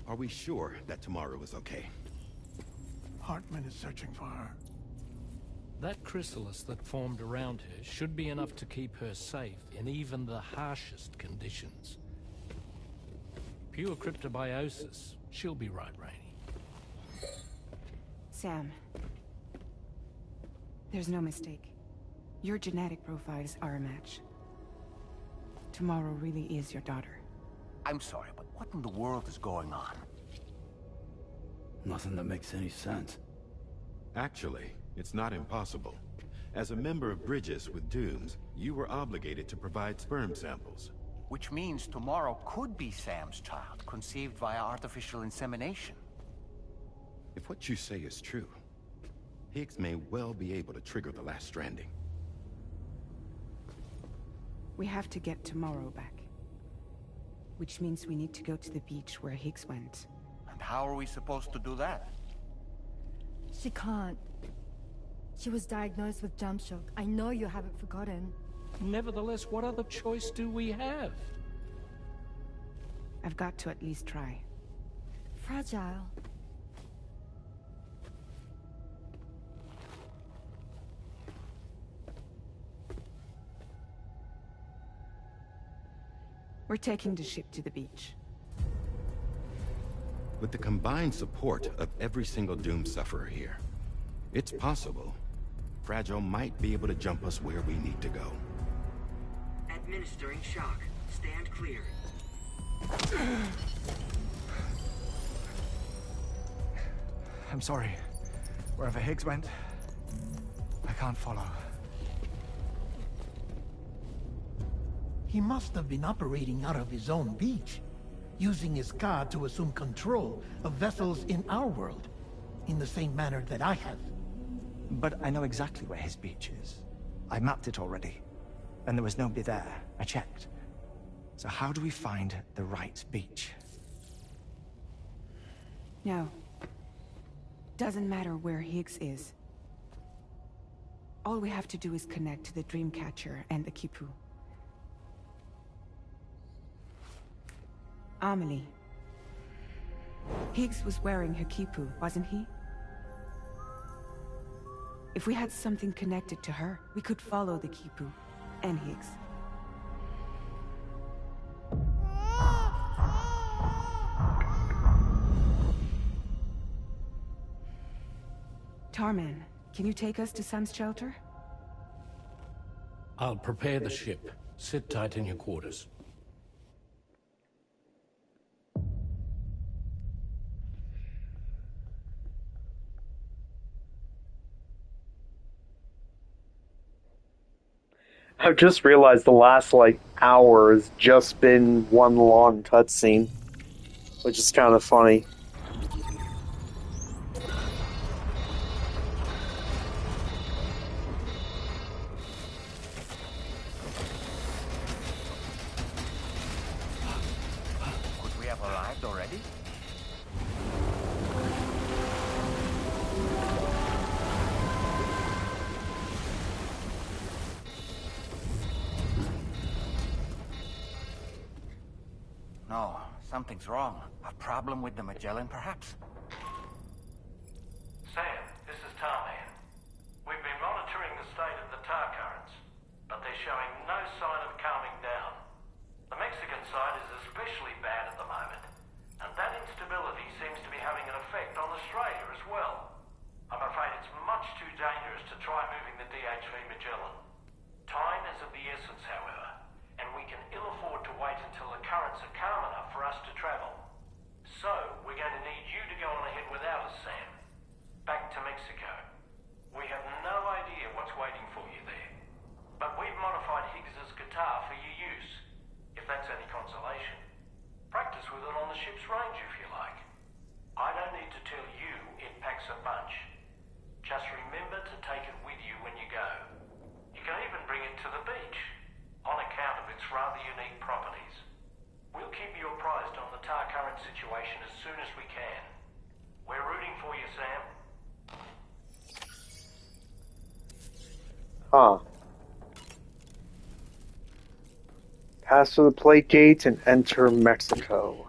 Are we sure that tomorrow is okay? Hartman is searching for her. That chrysalis that formed around her should be enough to keep her safe in even the harshest conditions. Pure cryptobiosis. She'll be right, Rainey. Sam. There's no mistake. Your genetic profiles are a match. Tomorrow really is your daughter. I'm sorry, but what in the world is going on? Nothing that makes any sense. Actually, it's not impossible. As a member of Bridges with Dooms, you were obligated to provide sperm samples. Which means tomorrow could be Sam's child, conceived via artificial insemination. If what you say is true, Higgs may well be able to trigger the last stranding. We have to get Tomorrow back. Which means we need to go to the beach where Higgs went. And how are we supposed to do that? She can't. She was diagnosed with jump shock. I know you haven't forgotten. Nevertheless, what other choice do we have? I've got to at least try. Fragile. We're taking the ship to the beach. With the combined support of every single Doom sufferer here, it's possible Fragile might be able to jump us where we need to go. Administering shock. Stand clear. I'm sorry. Wherever Higgs went, I can't follow. He must have been operating out of his own beach, using his car to assume control of vessels in our world, in the same manner that I have. But I know exactly where his beach is. I mapped it already, and there was nobody there. I checked. So how do we find the right beach? No. Doesn't matter where Higgs is. All we have to do is connect to the Dreamcatcher and the Kipu. Amelie. Higgs was wearing her Kipu, wasn't he? If we had something connected to her, we could follow the Kipu and Higgs. Tarman, can you take us to Sam's shelter? I'll prepare the ship. Sit tight in your quarters. I've just realized the last, hour has just been one long cutscene, which is kind of funny. Could we have arrived already? No, something's wrong. A problem with the Magellan, perhaps? Sam, this is Tarman. We've been monitoring the state of the tar currents, but they're showing no sign of calming down. The Mexican side is especially bad at the moment, and that instability seems to be having an effect on Australia as well. I'm afraid it's much too dangerous to try moving the DHV Magellan. Time is of the essence, however, and we can ill afford to wait until the currents are calm enough for us to travel. So, we're going to need you to go on ahead without us, Sam. Back to Mexico. We have no idea what's waiting for you there. But we've modified Higgs's guitar for your use, if that's any consolation. Practice with it on the ship's range if you like. I don't need to tell you it packs a punch. Just remember to take it with you when you go. You can even bring it to the beach, on account of its rather unique properties. We'll keep you apprised on the tar current situation as soon as we can. We're rooting for you, Sam. Huh. Pass through the plate gates and enter Mexico.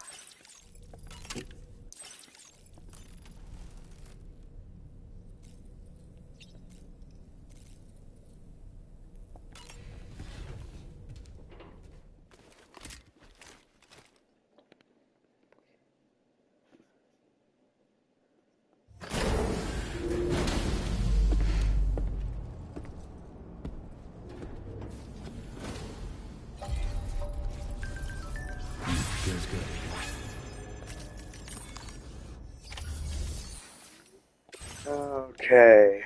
Okay.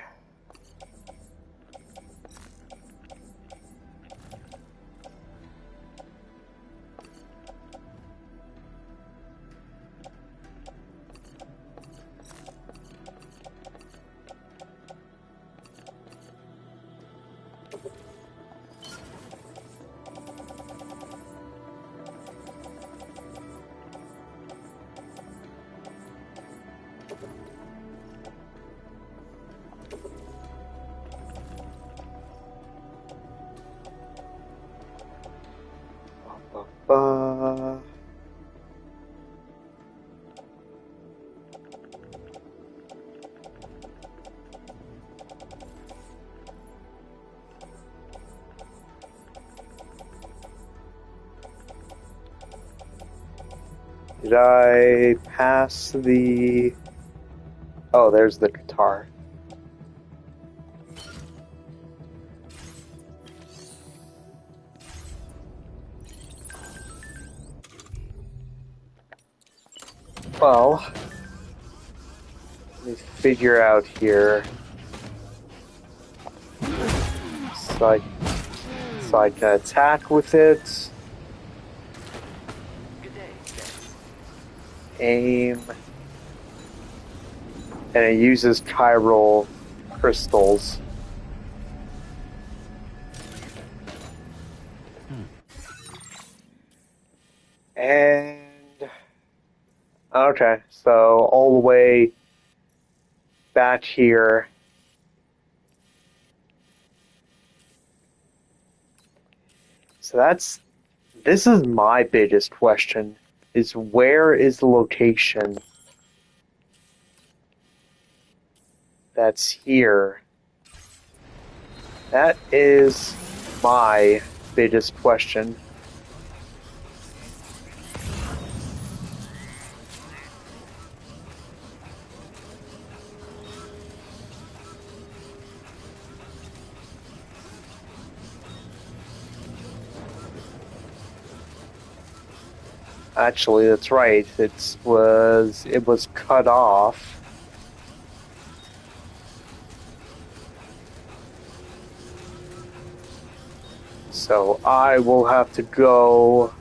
Uh, did I pass the... Oh, there's the guitar. Well, let me figure out here. So I can attack with it. Aim. And it uses chiral crystals. And... Okay, so all the way back here. So this is my biggest question, is where is the location that's here? That is my biggest question. Actually, that's right. It was cut off. So I will have to go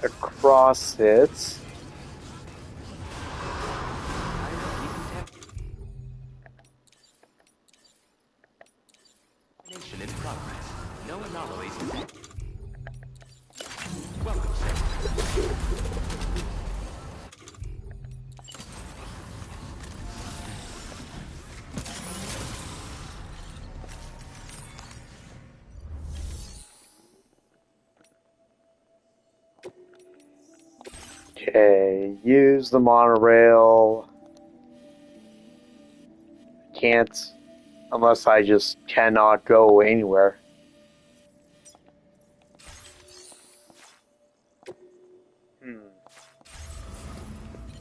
across it. In progress. No anomalies detected. Welcome, sir. Okay, use the monorail. Can't, unless I just cannot go anywhere.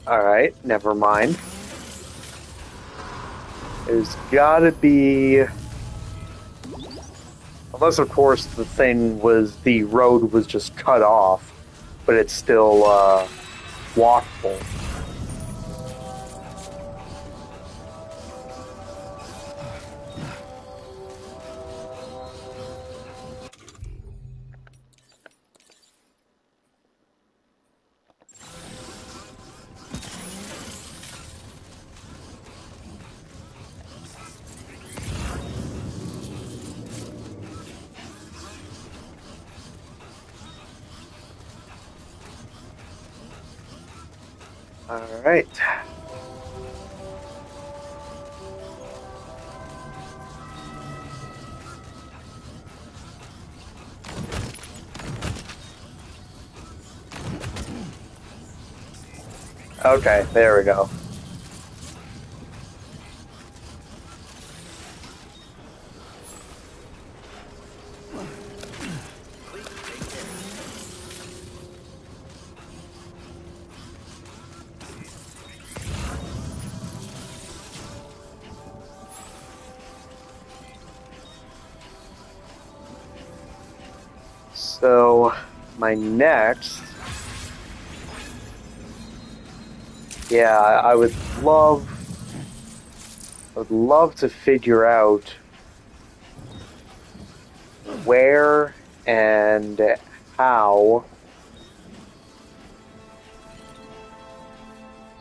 Alright, never mind. There's gotta be... Unless, of course, the road was just cut off, but it's still, walkable. Alright. Okay, there we go. So, my next... Yeah, I would love I'd love to figure out where and how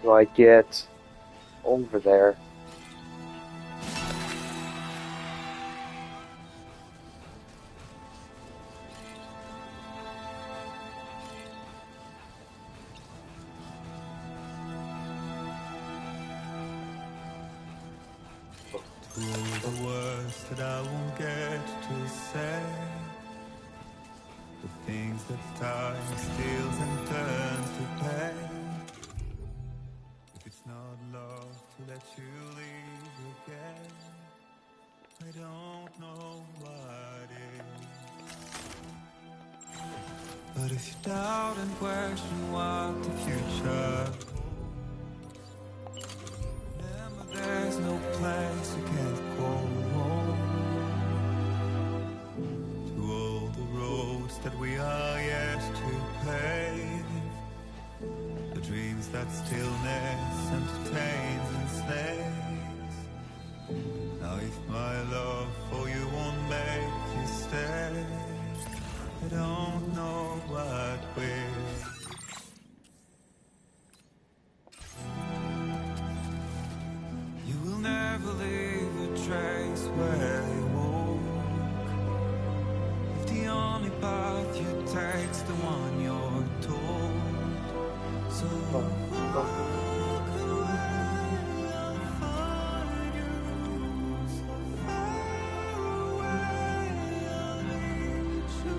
do I get over there. To all the words that I won't get to say, the things that time steals and turns to pain. If it's not love to let you leave again, I don't know what is. But if you doubt and question what the future holds, remember there's no place you can't go home. To all the roads that we are yet to pave, the dreams that stillness entertains and slays. Now if my love for you won't make you stay, I don't know what will. You will never leave a trace where you walk. If the only path you take's the one you're told, so walk away and find you so far away. I'll lead you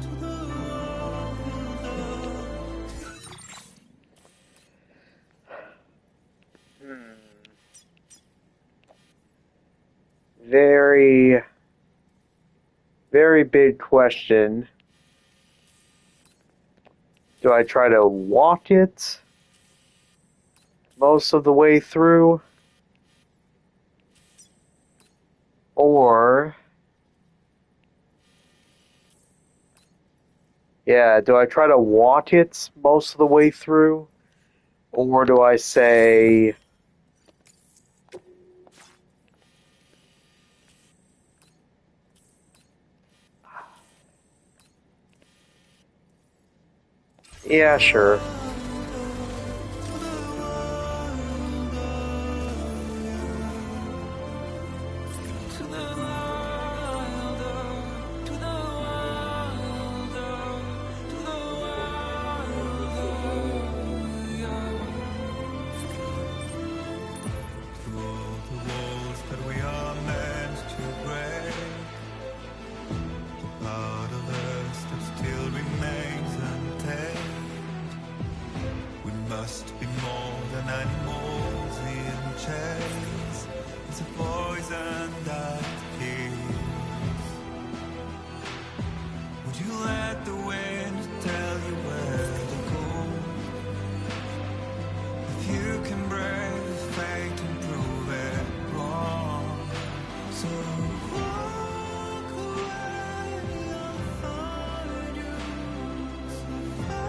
to the world. Very, very big question. Do I try to walk it most of the way through? Or, yeah, do I try to walk it most of the way through? Or do I say, yeah, sure. Must be more than animals in chains. It's a poison that kills. Would you let the wind tell you where to go? If you can brave fate and prove it wrong, so walk away and find you so far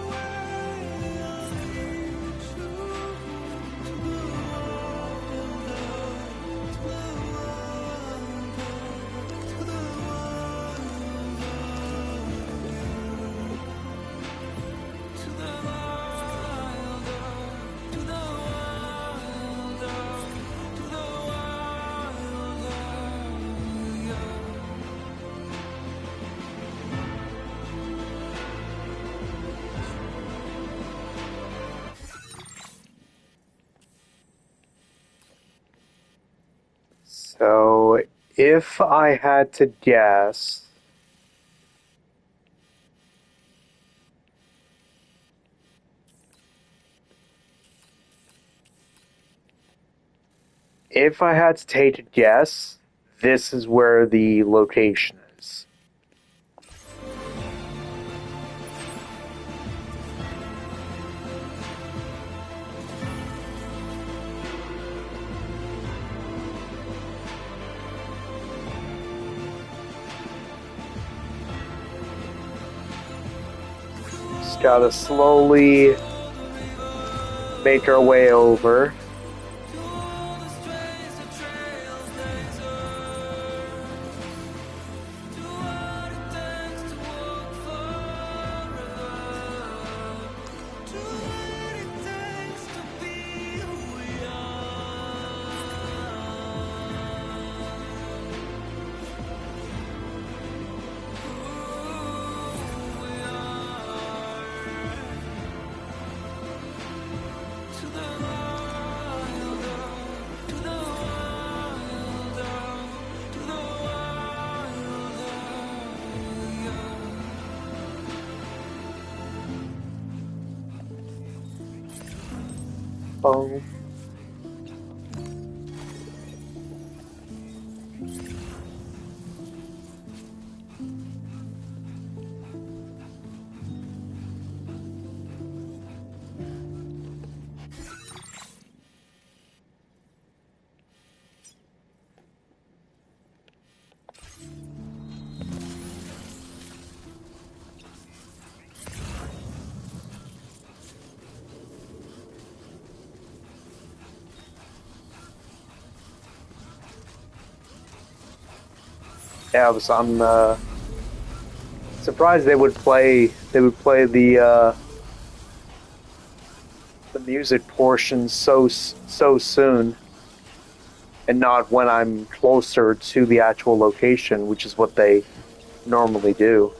away. So, if I had to guess, take a guess, this is where the location is. Just gotta slowly make our way over. Boom. Yeah, I'm surprised they would play the music portion so soon, and not when I'm closer to the actual location, which is what they normally do.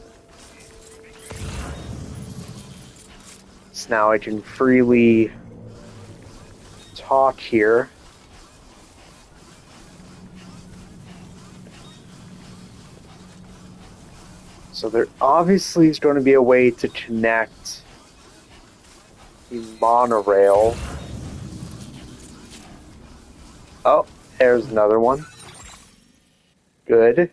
So now I can freely talk here. So there obviously is going to be a way to connect the monorail. Oh, there's another one. Good.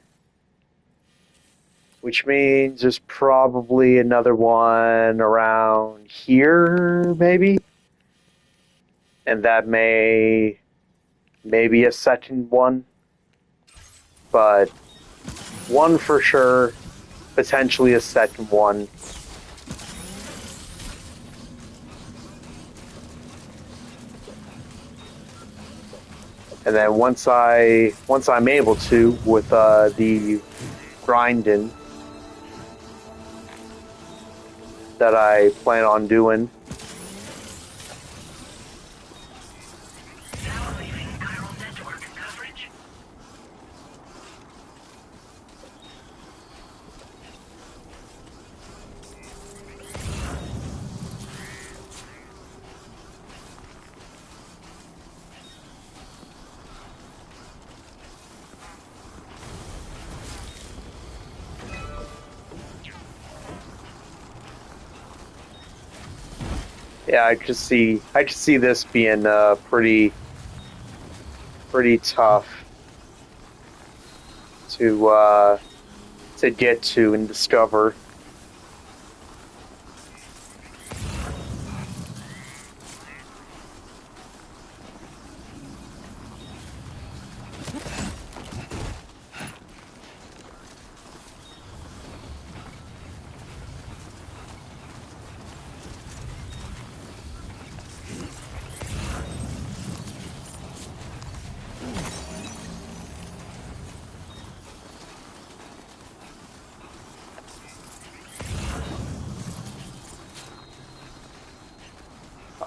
Which means there's probably another one around here, maybe? And that maybe a second one. But one for sure, potentially a second one. And then once I'm able to, with the grinding that I plan on doing. Yeah, I just see this being pretty tough to get to and discover.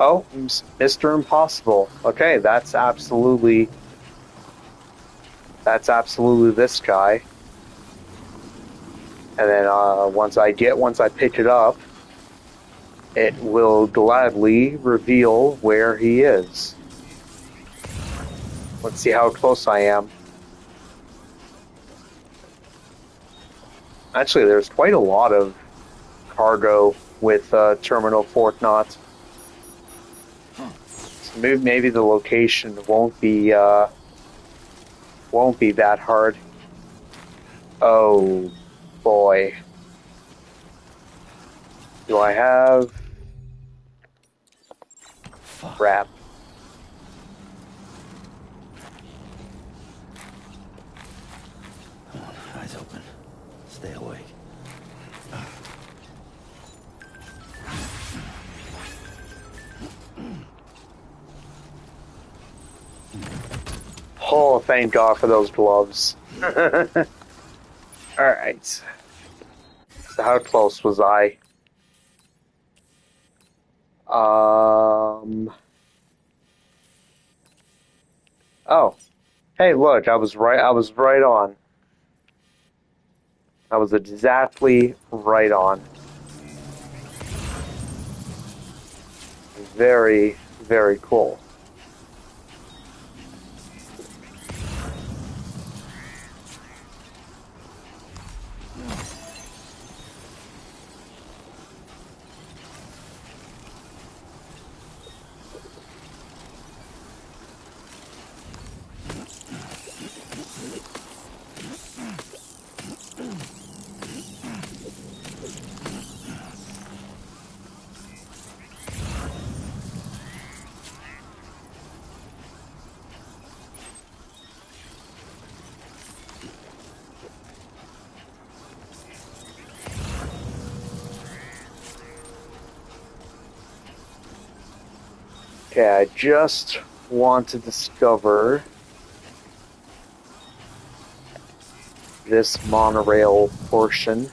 Oh, Mr. Impossible. Okay, that's absolutely this guy. And then once I pick it up, it will gladly reveal where he is. Let's see how close I am. Actually, there's quite a lot of cargo with Terminal Fort Knott. So maybe the location won't be that hard. Oh boy. Do I have crap? Come on, eyes open. Stay awake. Oh, thank God for those gloves. Alright. So how close was I? Oh. Hey, look, I was right on. I was exactly right on. Very, very cool. Okay, I just want to discover this monorail portion.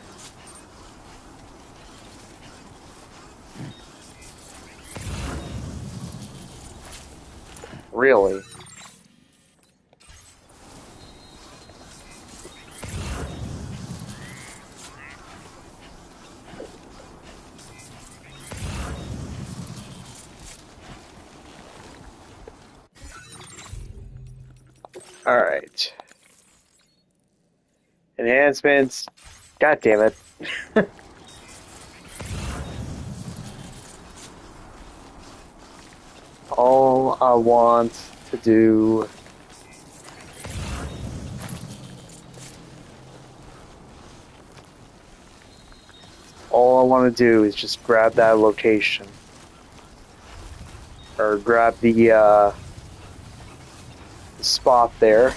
Really? Alright. Enhancements. God damn it. All I want to do... All I want to do is just grab that location. Or grab the spot there.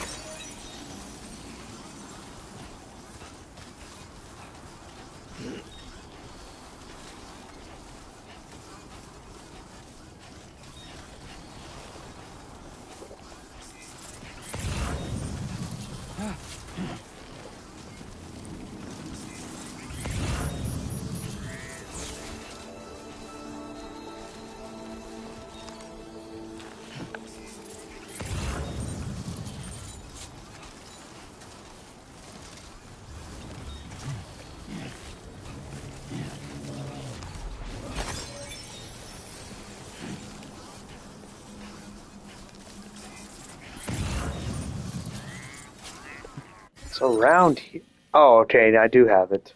So around here... Oh, okay, I do have it.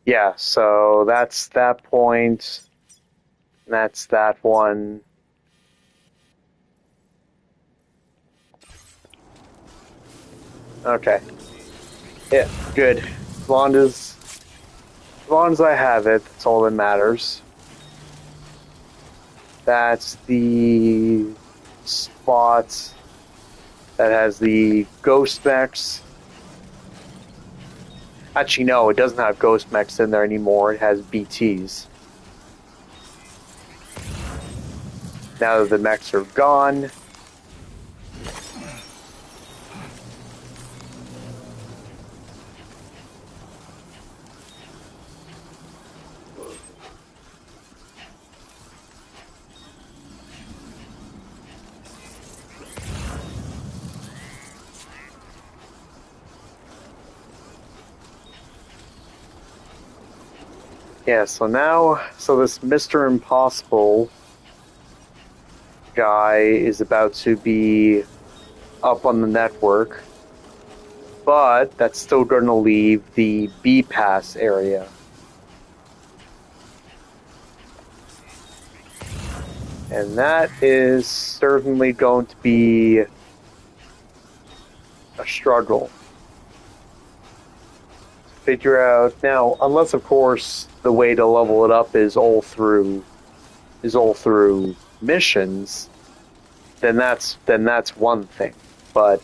Yeah, so that's that point. That's that one. Okay. Yeah, good. As long as I have it, that's all that matters. That's the spot that has the ghost mechs. Actually, no, it doesn't have ghost mechs in there anymore. It has BTs. Now that the mechs are gone, yeah, so this Mr. Impossible guy is about to be up on the network, but that's still going to leave the B pass area. And that is certainly going to be a struggle to figure out now, unless of course the way to level it up is all through missions, then that's one thing. But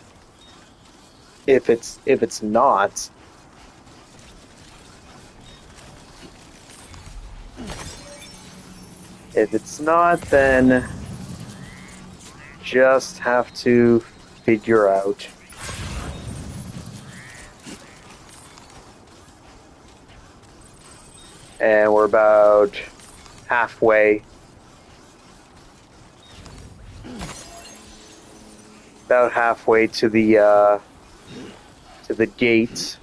if it's not, then just have to figure out. And we're about halfway. About halfway to the gate.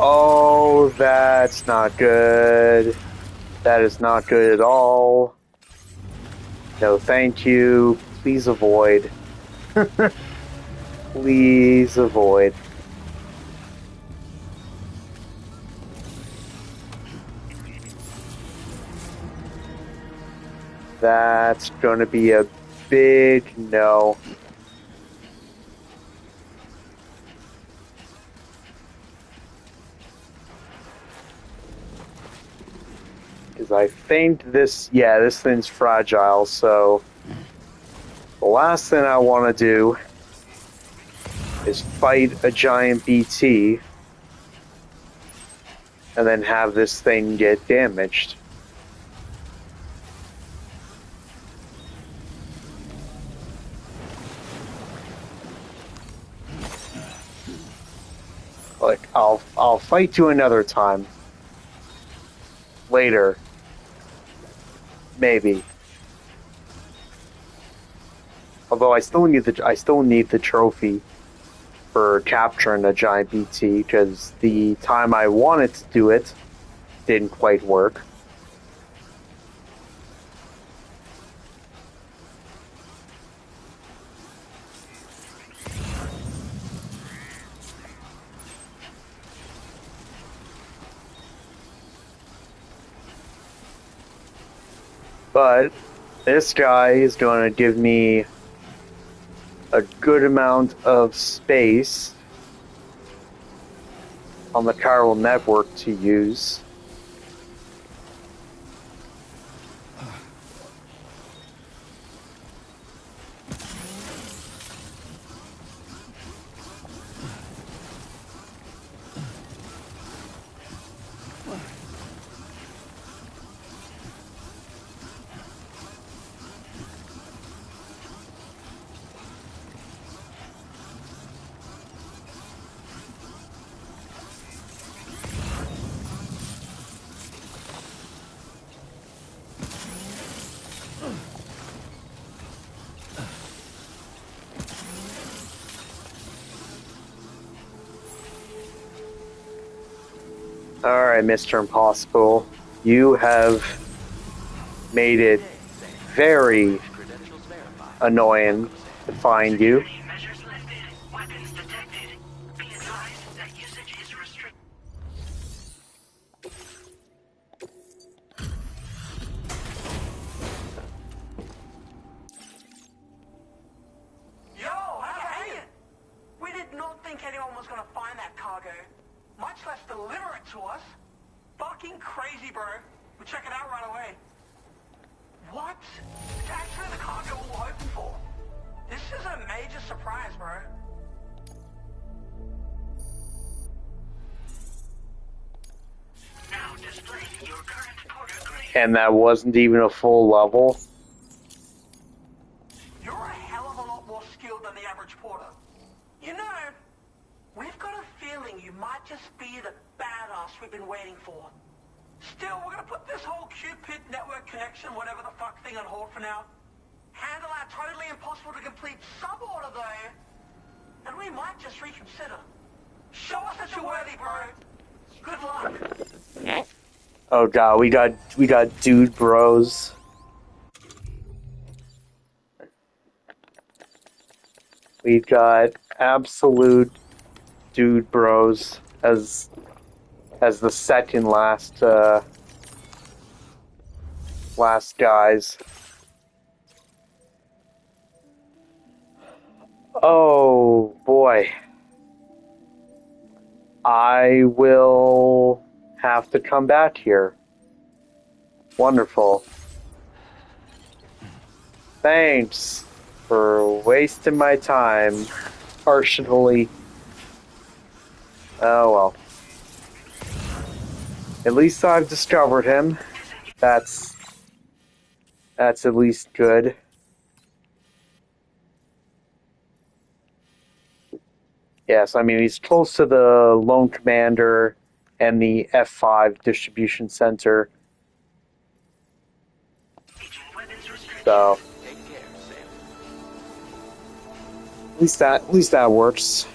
Oh, that's not good. That is not good at all. No, thank you. Please avoid. Please avoid. That's going to be a big no. Because I think this thing's fragile, so the last thing I want to do is fight a giant BT and then have this thing get damaged. Like, I'll fight you another time. Later. Maybe. Although I still need the trophy for capturing a giant BT, because the time I wanted to do it didn't quite work. But this guy is going to give me a good amount of space on the chiral network to use. Alright, Mr. Impossible. You have made it very annoying to find you. Yo, how you? We did not think anyone was gonna find that cargo, much less deliver it to us. Fucking crazy, bro. We'll check it out right away. What? It's actually the cargo we were hoping for. This is a major surprise, bro. Now displaying your current porter grade. And that wasn't even a full level. You're a hell of a lot more skilled than the average porter. You know, we've got a feeling you might just be the badass we've been waiting for. Still, we're gonna put this whole Cupid network connection, whatever the fuck thing, on hold for now. Handle our totally impossible to complete sub-order, though. And we might just reconsider. Show us that you're worthy, bro. Good luck. Oh god, we got dude bros. We've got absolute dude bros as the second last last guys. Oh boy. I will have to come back here. Wonderful. Thanks for wasting my time, partially. Oh well. At least I've discovered him. That's at least good. Yes, I mean, he's close to the Lone Commander and the F5 distribution center. So, at least that works.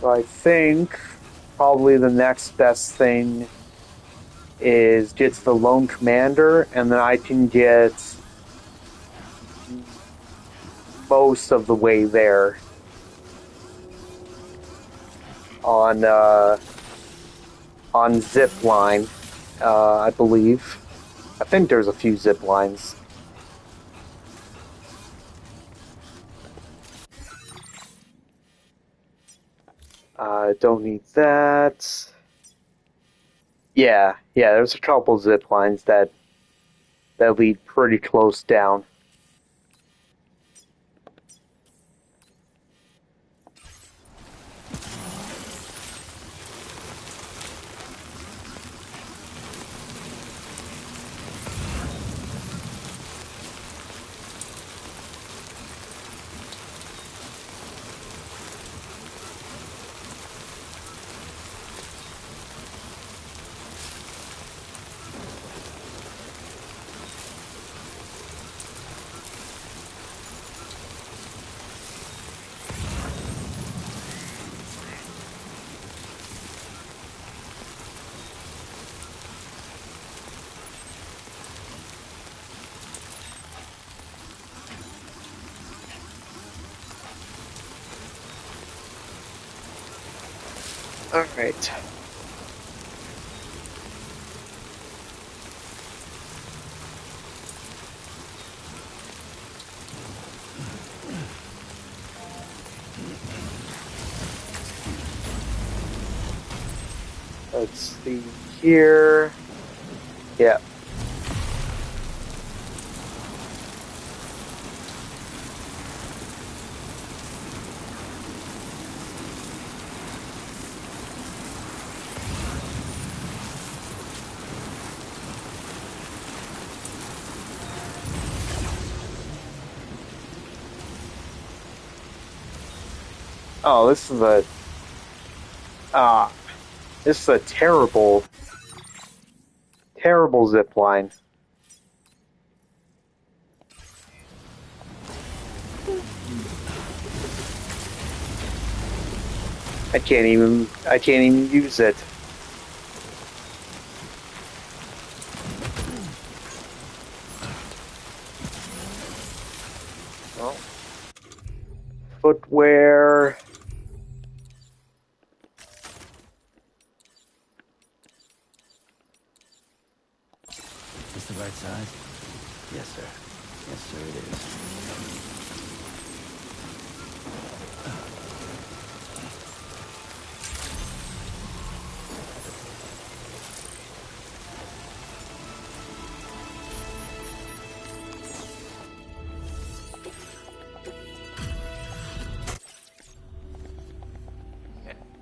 So I think probably the next best thing is get to the Lone Commander, and then I can get most of the way there on zip line, I believe. I think there's a few zip lines. Don't need that. Yeah, there's a couple zip lines that lead pretty close down. All right. Let's see here. Yeah. Oh, this is a terrible, terrible zip line. I can't even use it. Well, footwear. Is this the right size? Yes, sir. Yes, sir, it is.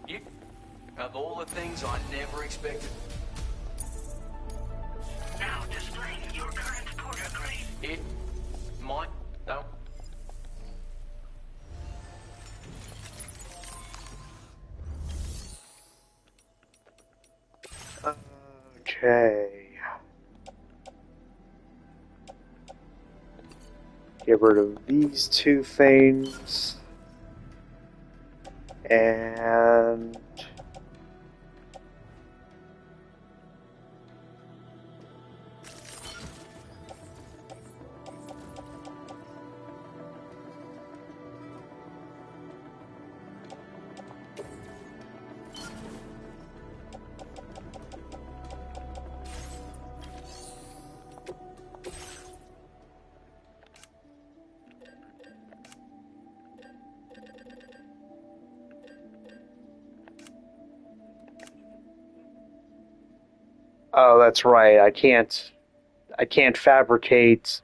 You, of all the things I never expected. Now displaying your current porter grade. It might, though. Okay. Get rid of these two things. And oh, that's right. I can't fabricate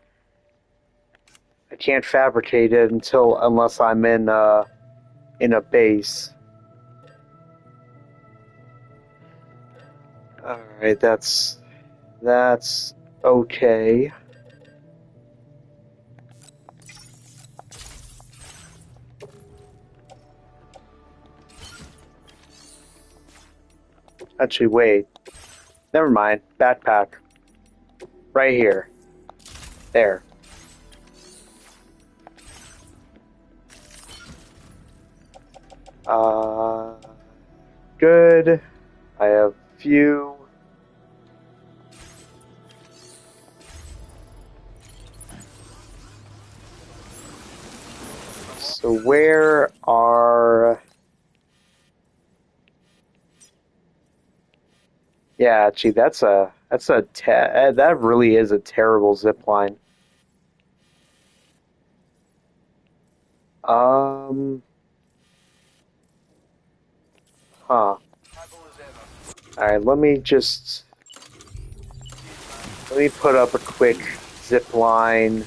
it unless I'm in a base. All right, that's okay. Actually, wait. Never mind. Backpack. Right here. There. good. I have few. So where are... Yeah, actually, that really is a terrible zip line. Huh. Alright, let me put up a quick zip line.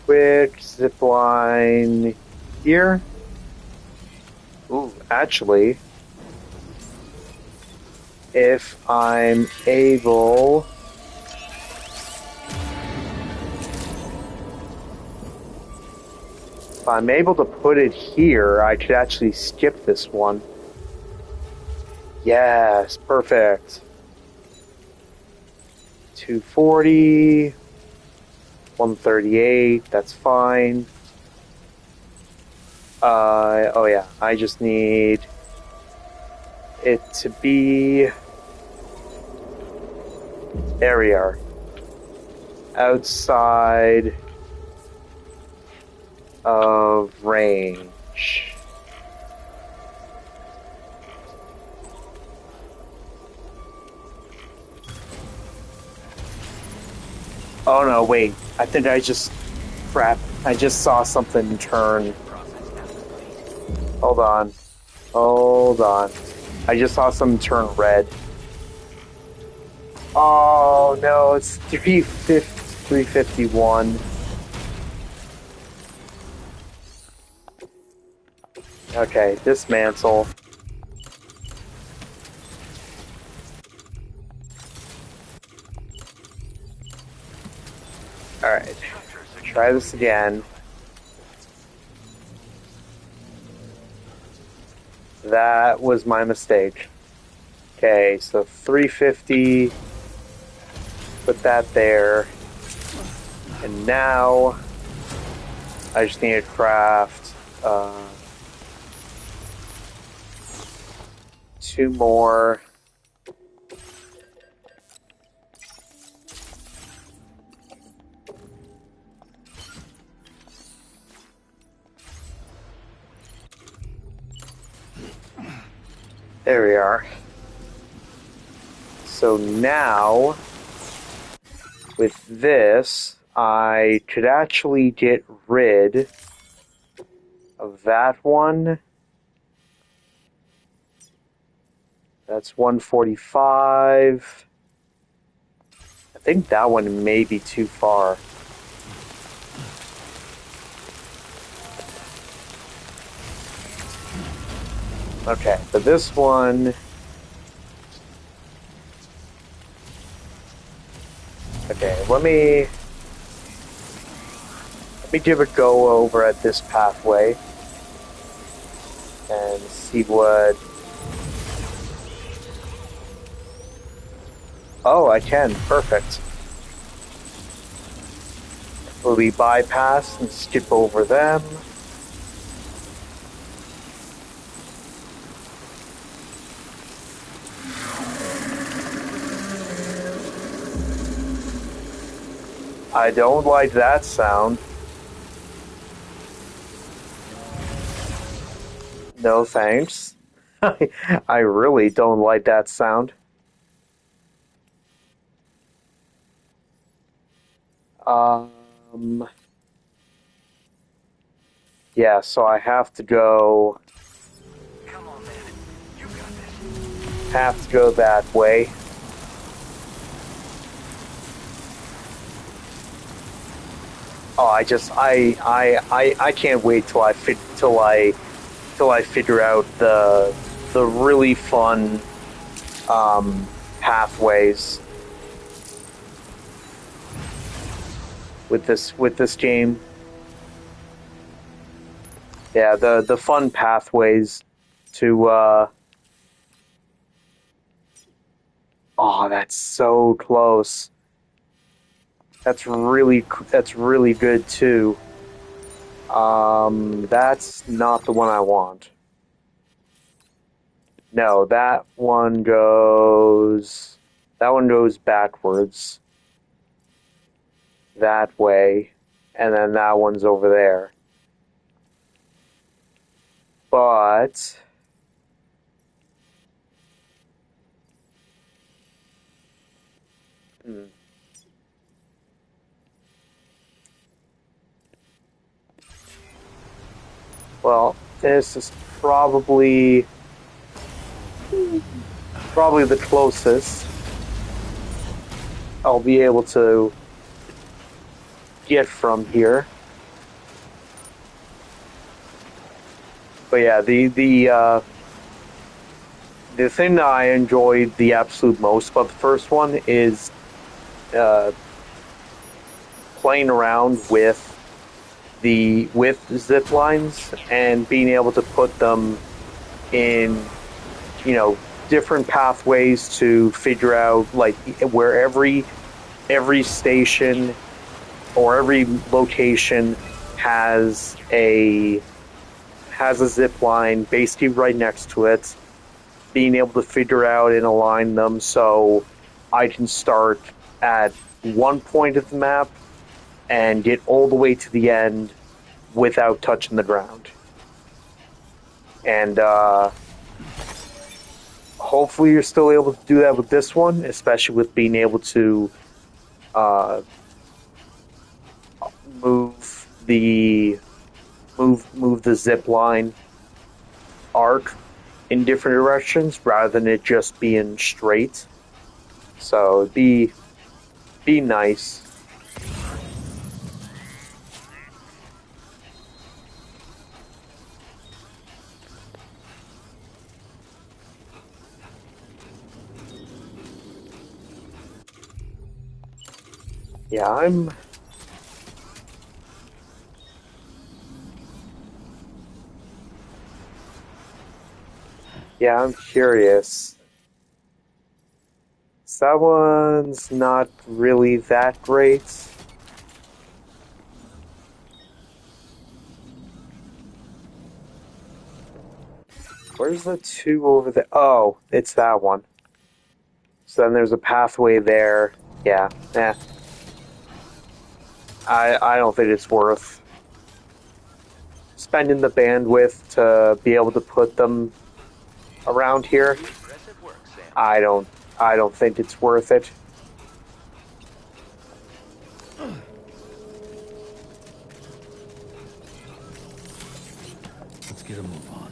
Quick zip line here. Ooh, actually, if I'm able... If I'm able to put it here, I could actually skip this one. Yes, perfect. 240, 138, that's fine. Oh yeah, I just need it to be... There we are. Outside of range. Oh no, wait. I think I just... Crap. I just saw something turn. Hold on. Hold on. I just saw something turn red. Oh no, it's 351. Okay, dismantle. Alright, try this again. That was my mistake. Okay, so 350. Put that there. And now I just need to craft 2 more. There we are. So now, with this, I could actually get rid of that one. That's 145. I think that one may be too far. Okay, but this one... Okay, let me give a go over at this pathway and see what... Oh, I can. Perfect. Will we bypass and skip over them? I don't like that sound. No thanks. I really don't like that sound. Yeah, so I have to go... Have to go that way. Oh, I can't wait till I figure out the really fun pathways with this game. Yeah, the fun pathways to Oh, that's so close. That's really good too. That's not the one I want. No, that one goes backwards that way, and then that one's over there. But well, this is probably the closest I'll be able to get from here. But yeah, the thing that I enjoyed the absolute most about the first one is playing around with zip lines and being able to put them in, different pathways to figure out like where every station or every location has a zip line basically right next to it, being able to figure out and align them so I can start at one point of the map and get all the way to the end without touching the ground. And hopefully you're still able to do that with this one, especially with being able to move the zip line arc in different directions rather than it just being straight. So it'd be nice. Yeah, I'm curious. So that one's not really that great. Where's the two over there? Oh, it's that one. So then there's a pathway there. Yeah, I don't think it's worth spending the bandwidth to be able to put them around here. I don't think it's worth it. Let's get a move on.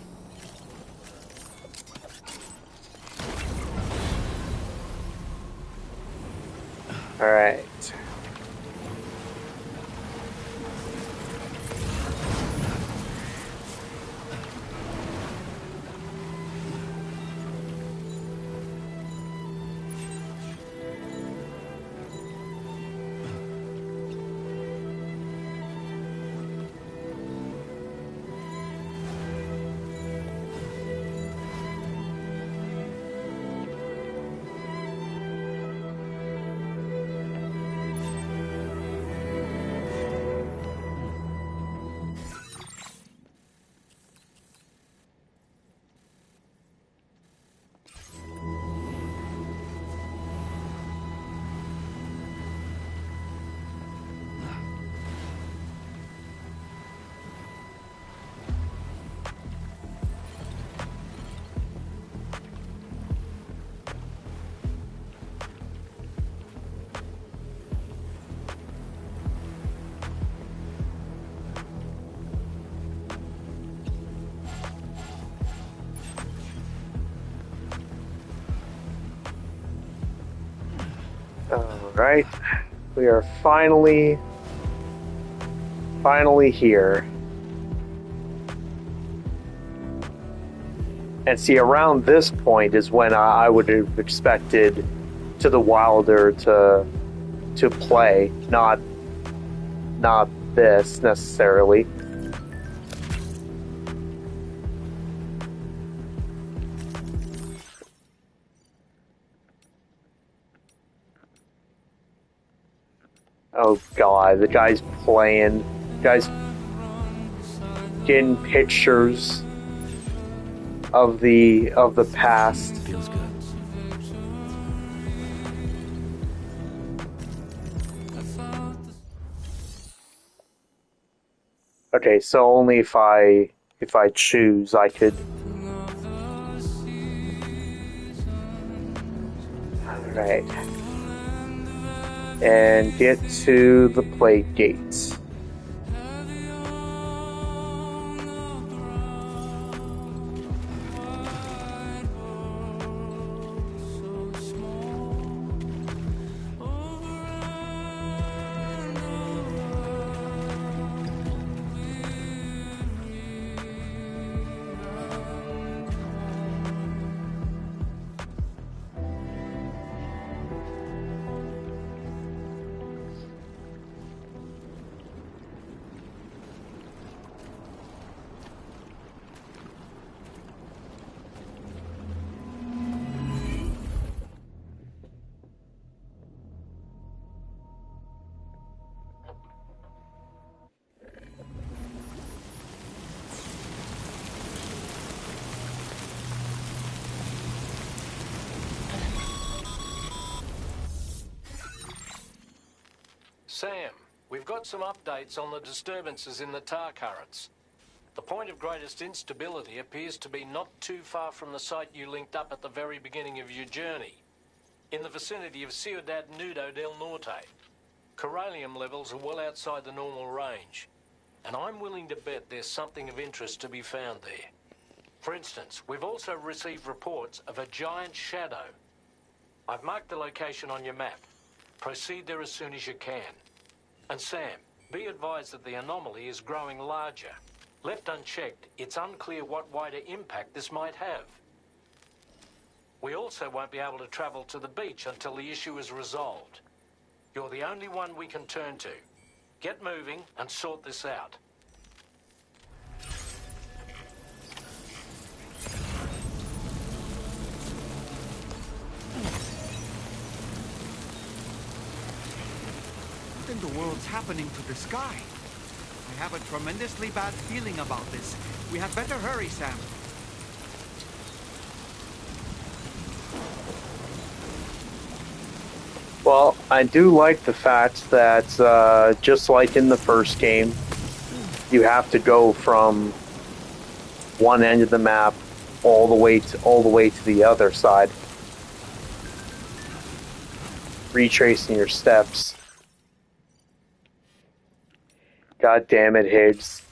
All right. Alright, we are finally here. And see, around this point is when I would have expected To the Wilder to play, not this necessarily. Oh god, the guy's playing. The guy's getting pictures of the past. Feels good. Okay, so only if I choose I could. Alright. And get to the plague gates. Sam, we've got some updates on the disturbances in the tar currents. The point of greatest instability appears to be not too far from the site you linked up at the very beginning of your journey, in the vicinity of Ciudad Nudo del Norte. Corallium levels are well outside the normal range, and I'm willing to bet there's something of interest to be found there. For instance, we've also received reports of a giant shadow. I've marked the location on your map. Proceed there as soon as you can. And Sam, be advised that the anomaly is growing larger. Left unchecked, it's unclear what wider impact this might have. We also won't be able to travel to the beach until the issue is resolved. You're the only one we can turn to. Get moving and sort this out. What in the world's happening to the sky? I have a tremendously bad feeling about this. We had better hurry, Sam. Well, I do like the fact that, just like in the first game, you have to go from one end of the map all the way to the other side, retracing your steps. God damn it, Higgs.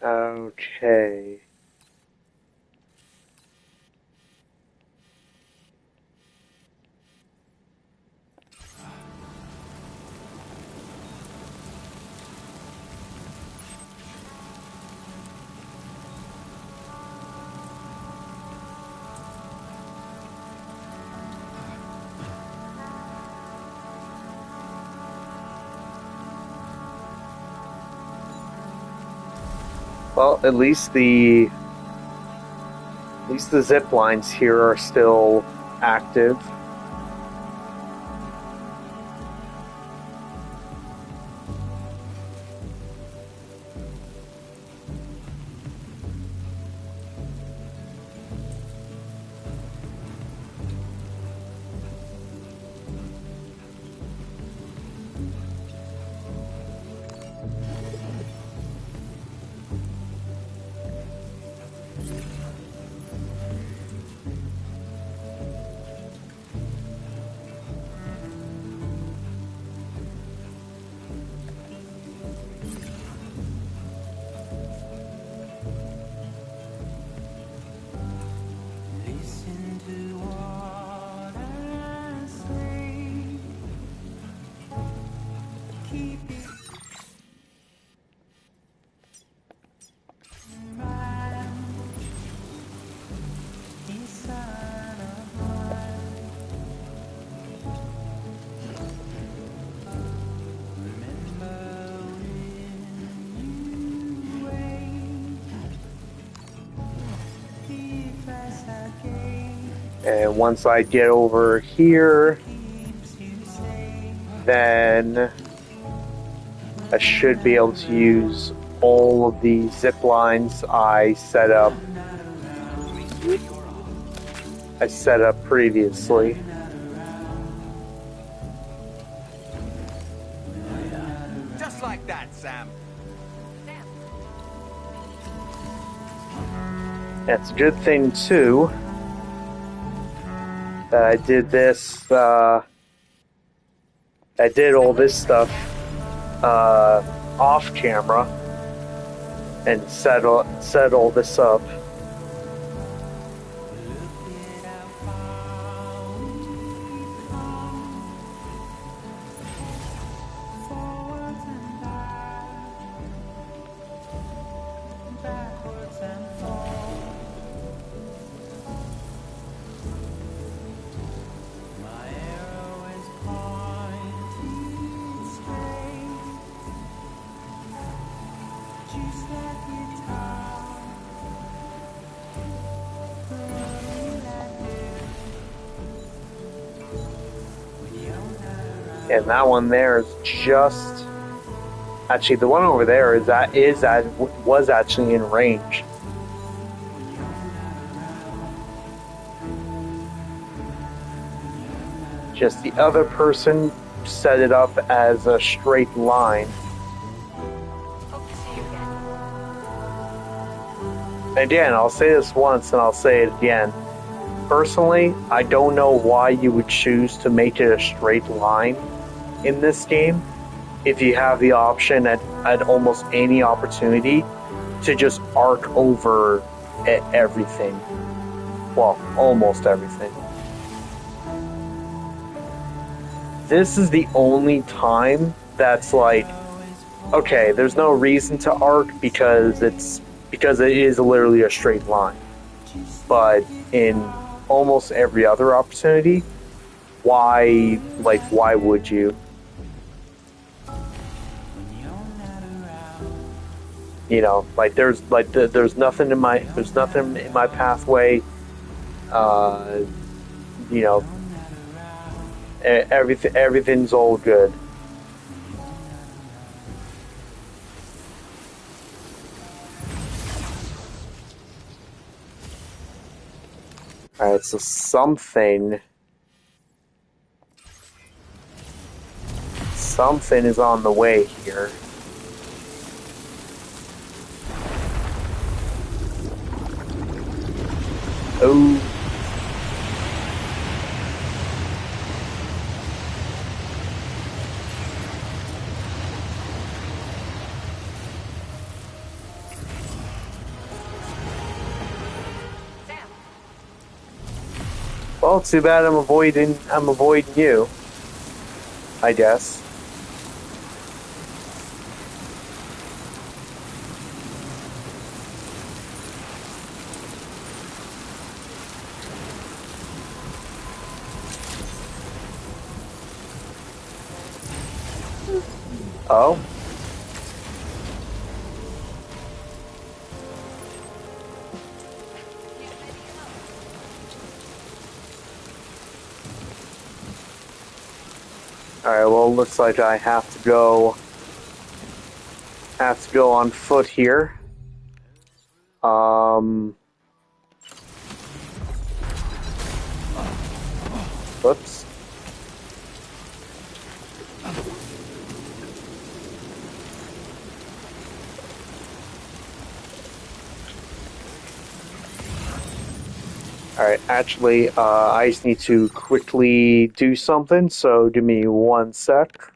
Okay. Well, at least the zip lines here are still active. And once I get over here, then I should be able to use all of the zip lines I set up previously. Just like that, Sam. That's a good thing too that I did this. I did all this stuff off camera and set all this up. And that one there is just actually the one over there was actually in range. Just the other person set it up as a straight line. Again, I'll say this once and I'll say it again. Personally, I don't know why you would choose to make it a straight line in this game if you have the option at almost any opportunity to just arc over everything. Well, almost everything. This is the only time that's like, okay, there's no reason to arc because it is literally a straight line. But in almost every other opportunity, why would you? You know, there's nothing in my pathway. You know, everything's all good. All right, so something is on the way here. Oh. Well, too bad I'm avoiding you, I guess. Oh. Alright, well, it looks like I have to go on foot here. Whoops. Alright, actually, I just need to quickly do something, so give me 1 sec.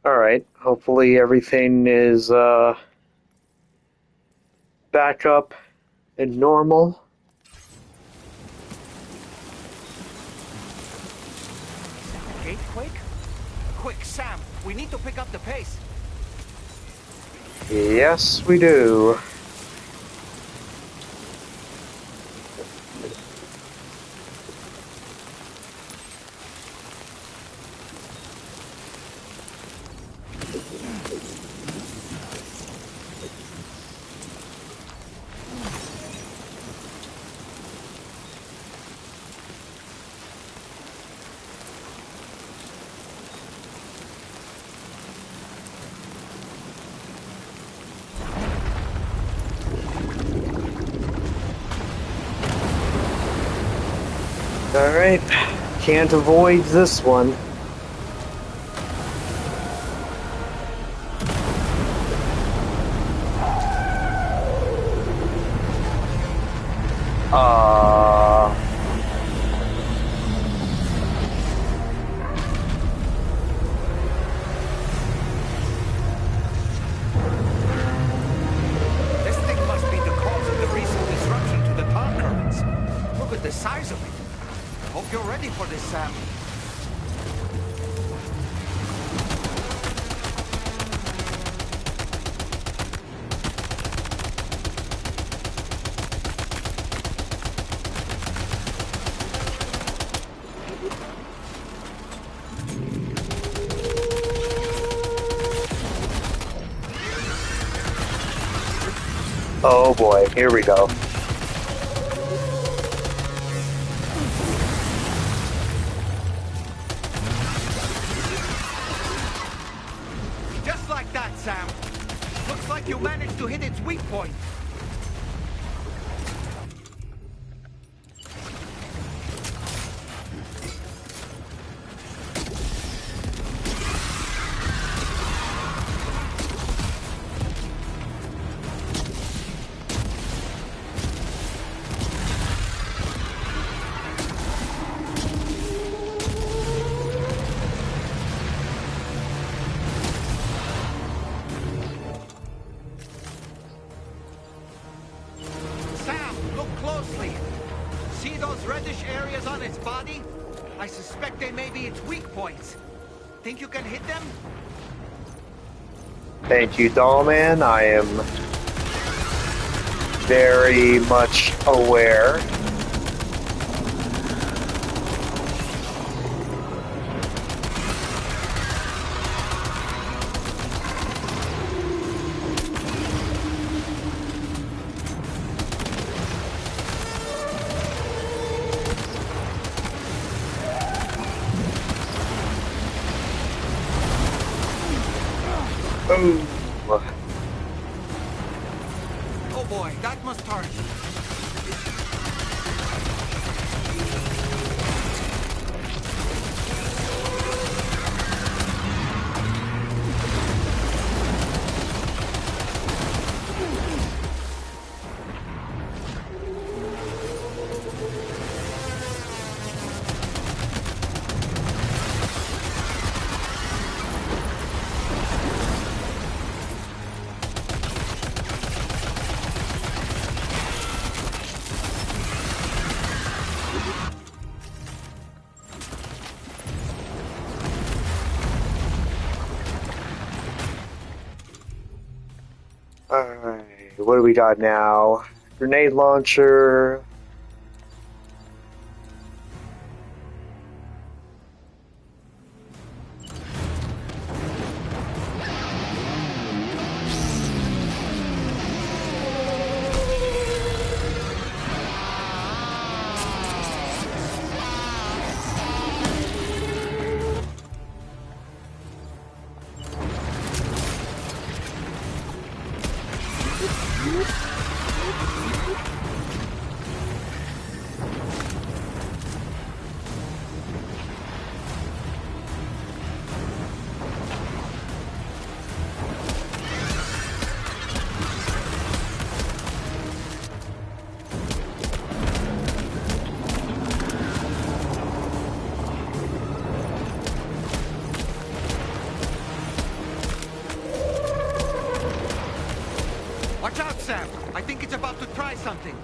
Alright, hopefully everything is back up and normal. Gatequake? Quick, Sam, we need to pick up the pace. Yes, we do. Alright, can't avoid this one. This thing must be the cause of the recent disruption to the tar currents. Look at the size of it. Hope you're ready for this, Sam. Oh boy, here we go. Just like that, Sam. Looks like you managed to hit its weak point. Sam, look closely. See those reddish areas on its body? I suspect they may be its weak points. Think you can hit them? Thank you, Dollman. I am very much aware. Ooh. Oh boy, that must hurt. Alright, what do we got now? Grenade launcher. Sam. I think it's about to try something.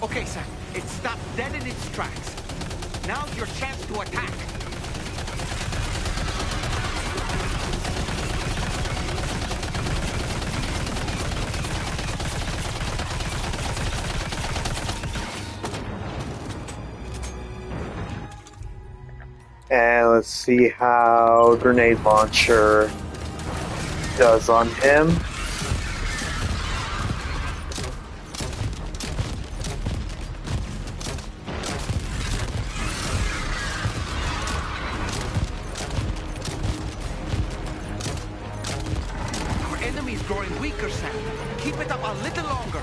Okay, Sam. It stopped dead in its tracks. Now's your chance to attack. And let's see how grenade launcher does on him. Our enemy's growing weaker, Sam. Keep it up a little longer.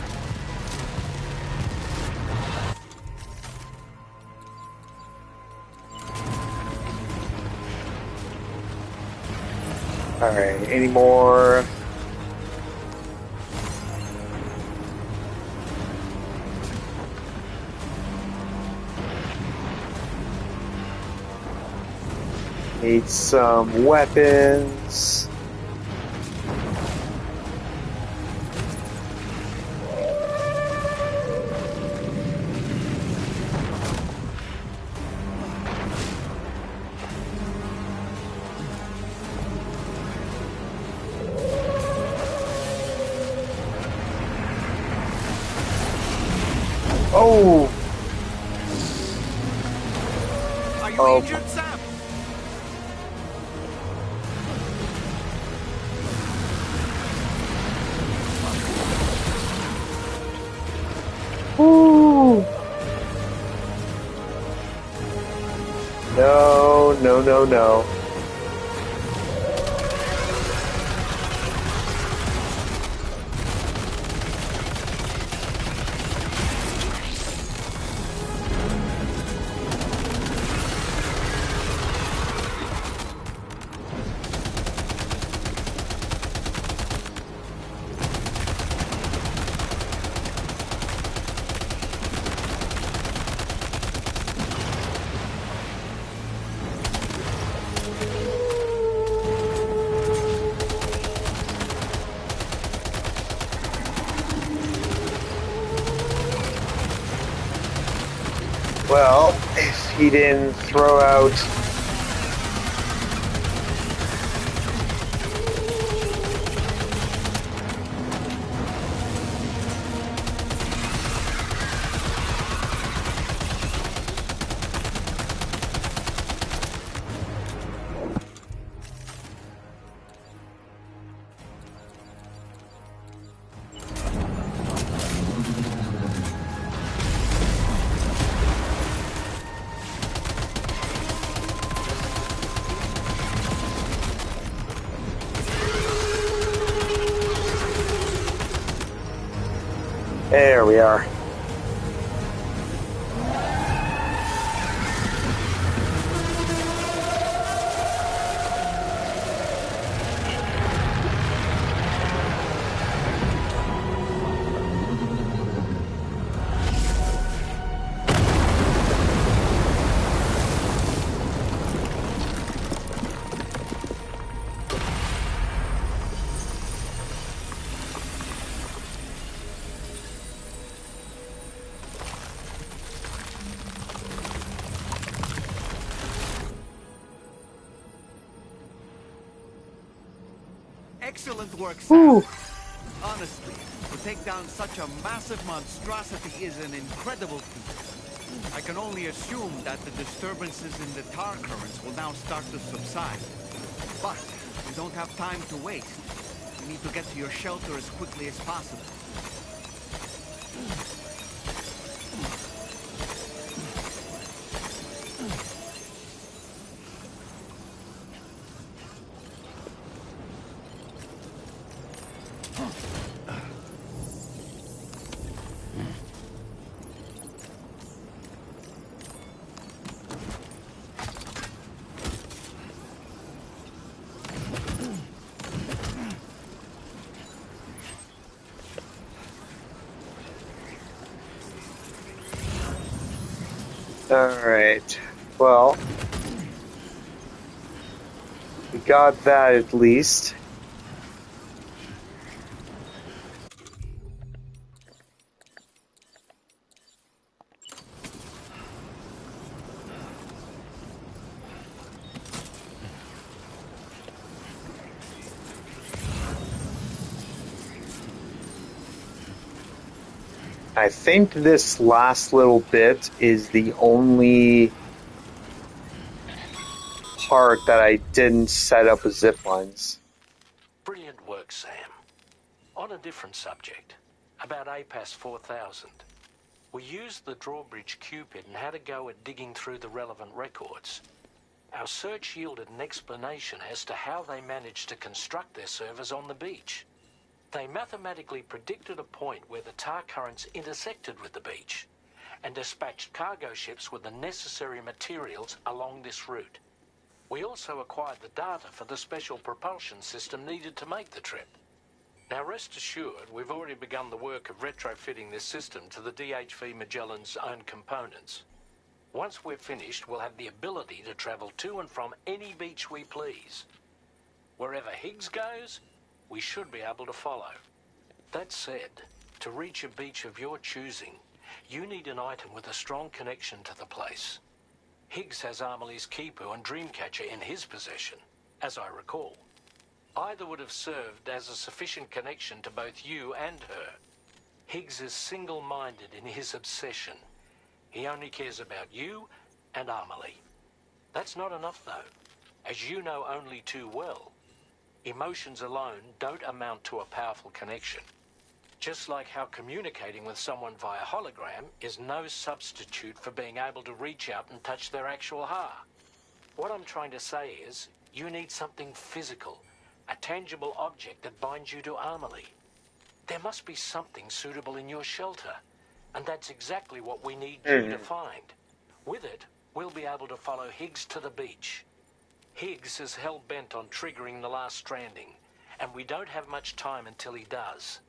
Alright, any more? Need some weapons. Oh! Are you injured, Sam? Ooh! No, no, no, no. Well, if he didn't throw out... There we are. Excellent work, Sam. Honestly, to take down such a massive monstrosity is an incredible feat. I can only assume that the disturbances in the tar currents will now start to subside. But we don't have time to wait. We need to get to your shelter as quickly as possible. Alright. Well, we got that at least. I think this last little bit is the only part that I didn't set up with zip lines. Brilliant work, Sam. On a different subject, about APAS 4000. We used the drawbridge Cupid and had a go at digging through the relevant records. Our search yielded an explanation as to how they managed to construct their servers on the beach. They mathematically predicted a point where the tar currents intersected with the beach and dispatched cargo ships with the necessary materials along this route. We also acquired the data for the special propulsion system needed to make the trip. Now rest assured, we've already begun the work of retrofitting this system to the DHV Magellan's own components. Once we're finished, we'll have the ability to travel to and from any beach we please. Wherever Higgs goes, we should be able to follow. That said, to reach a beach of your choosing, you need an item with a strong connection to the place. Higgs has Amelie's Kipu and Dreamcatcher in his possession, as I recall. Either would have served as a sufficient connection to both you and her. Higgs is single-minded in his obsession. He only cares about you and Amelie. That's not enough, though, as you know only too well. Emotions alone don't amount to a powerful connection. Just like how communicating with someone via hologram is no substitute for being able to reach out and touch their actual heart. What I'm trying to say is, you need something physical, a tangible object that binds you to Amelie. There must be something suitable in your shelter, and that's exactly what we need you to find. With it, we'll be able to follow Higgs to the beach. Higgs is hell-bent on triggering the last stranding, and we don't have much time until he does.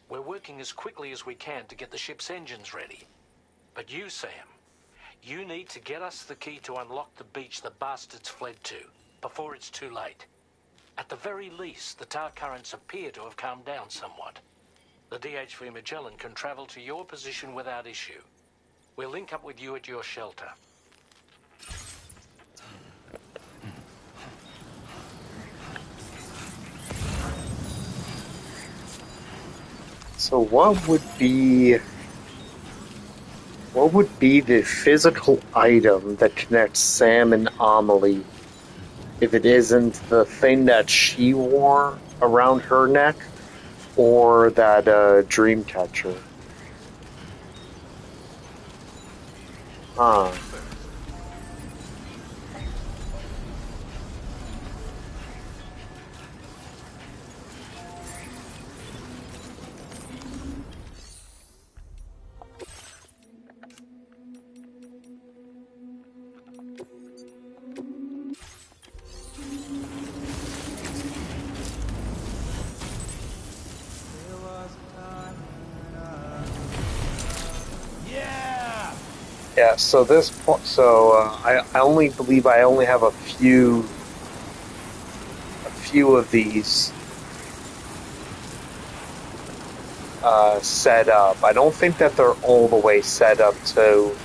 We're working as quickly as we can to get the ship's engines ready. But you, Sam, you need to get us the key to unlock the beach the bastards fled to, before it's too late. At the very least, the tar currents appear to have calmed down somewhat. The DHV Magellan can travel to your position without issue. We'll link up with you at your shelter. So what would be the physical item that connects Sam and Amelie if it isn't the thing that she wore around her neck or that dream catcher? Huh. Yeah, so I only believe I only have a few of these set up. I don't think that they're all the way set up to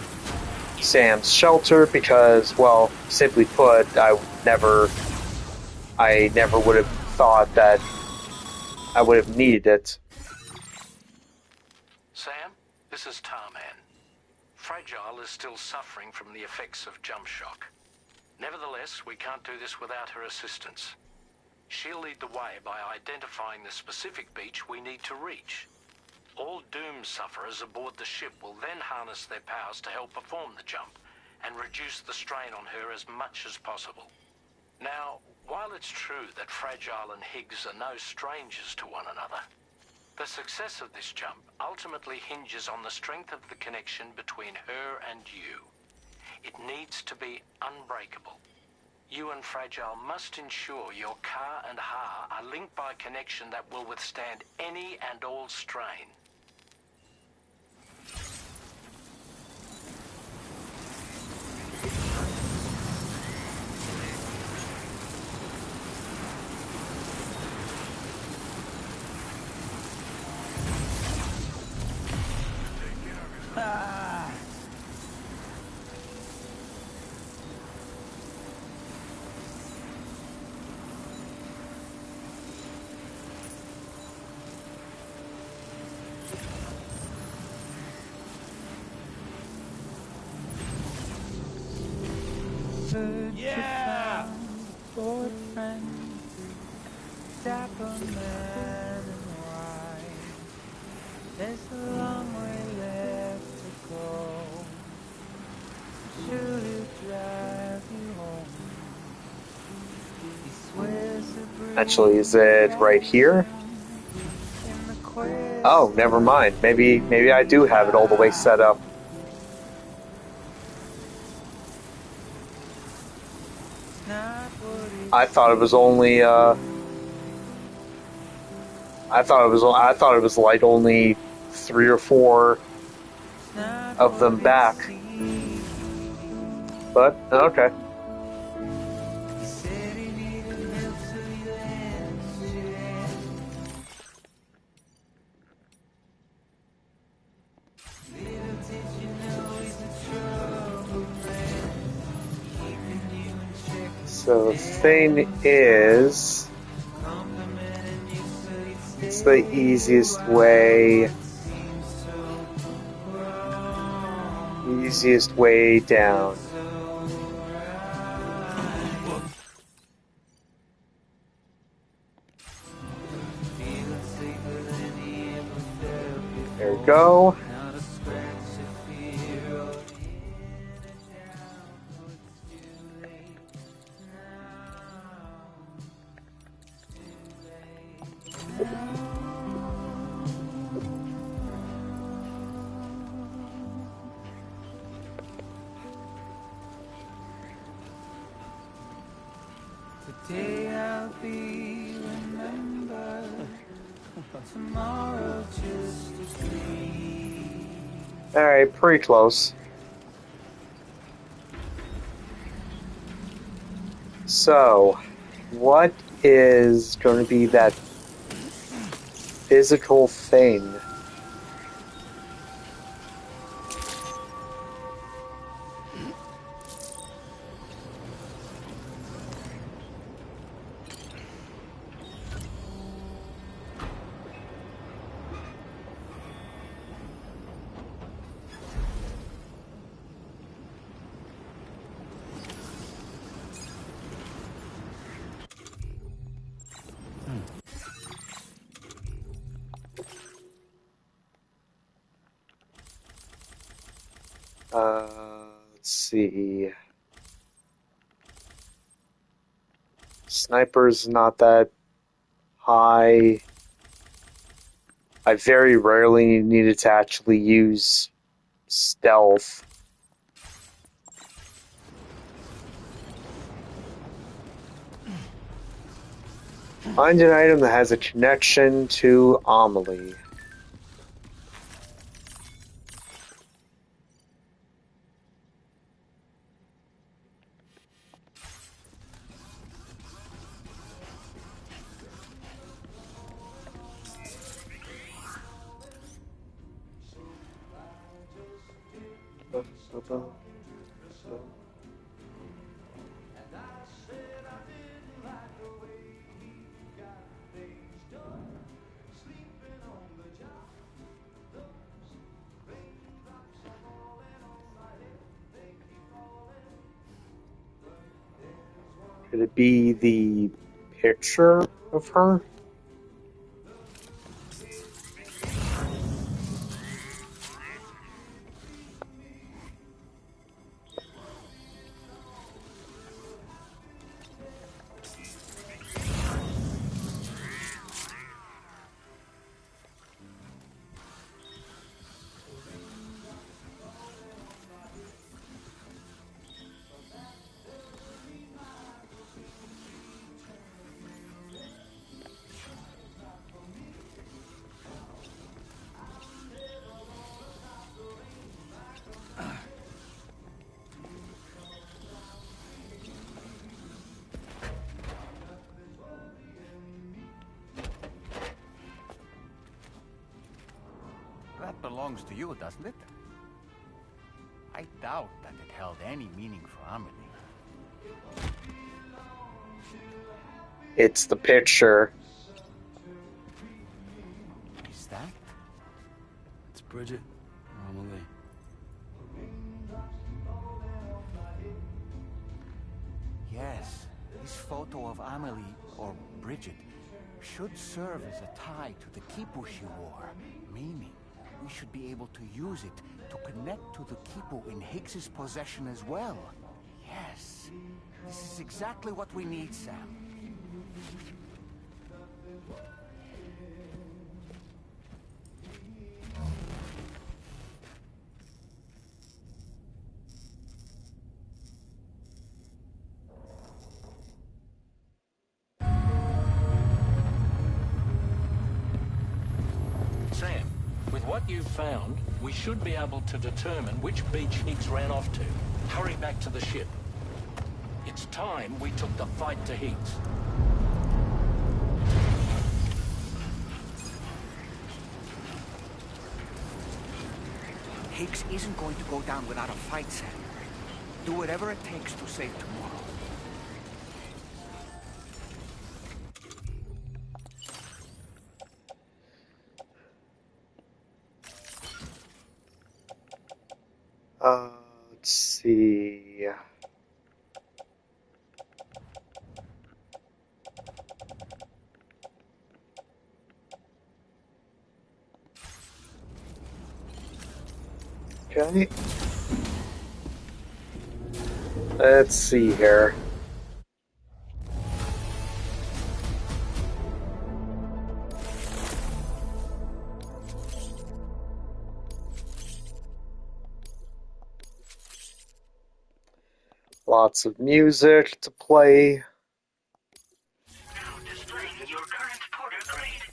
Sam's shelter because, well, simply put, I never would have thought that I would have needed it. Sam, this is Tarman. Fragile is still suffering from the effects of jump shock. Nevertheless, we can't do this without her assistance. She'll lead the way by identifying the specific beach we need to reach. All Doom sufferers aboard the ship will then harness their powers to help perform the jump and reduce the strain on her as much as possible. Now, while it's true that Fragile and Higgs are no strangers to one another, the success of this jump ultimately hinges on the strength of the connection between her and you. It needs to be unbreakable. You and Fragile must ensure your Ka and Ha are linked by a connection that will withstand any and all strain. Yeah! For friends, dapper man and white. There's a long way left to go. Should it drive you home? He swears the Actually, is breeze it right wants here? him in the quest. Oh, never mind. Maybe I do have it all the way set up. I thought it was only I thought it was like only 3 or 4 of them back. But okay. So the thing is, it's the easiest way down. There we go. Today I'll be remembered. Tomorrow just a dream. Alright, pretty close. So, what is going to be that physical thing? Let's see. Sniper's not that high. I very rarely needed to actually use stealth. Find an item that has a connection to Amelie. Could it be the picture of her? That belongs to you, doesn't it? I doubt that it held any meaning for Amelie. It's the picture. Is that? It's Bridget, Amelie. photo of Amelie, or Bridget, should serve as a tie to the quipu she wore, meaning we should be able to use it to connect to the quipu in Higgs's possession as well. Yes, this is exactly what we need, Sam. Sam, with what you've found, we should be able to determine which beach Higgs ran off to. Hurry back to the ship. It's time we took the fight to Higgs. Higgs isn't going to go down without a fight, Sam. Do whatever it takes to save tomorrow. Let's see. Okay. Let's see here. Lots of music to play. Now displaying your current porter grade.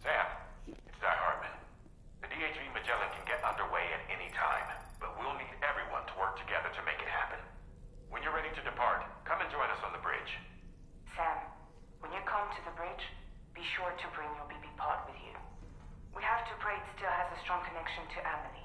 Sam, it's Doc Hartman. The DHV Magellan can get underway at any time, but we'll need everyone to work together to make it happen. When you're ready to depart, come and join us on the bridge. Sam, when you come to the bridge, be sure to bring your BB pod with you. We have to pray it still has a strong connection to Amelie.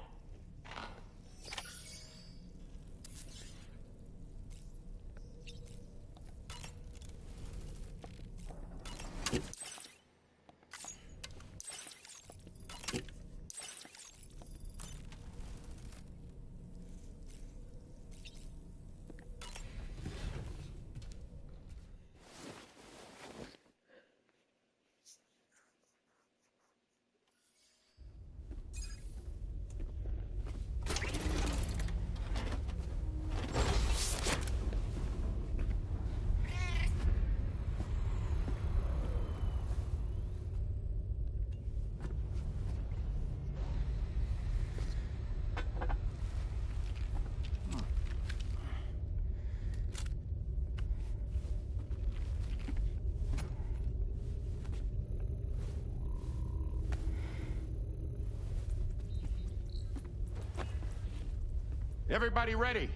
Everybody ready?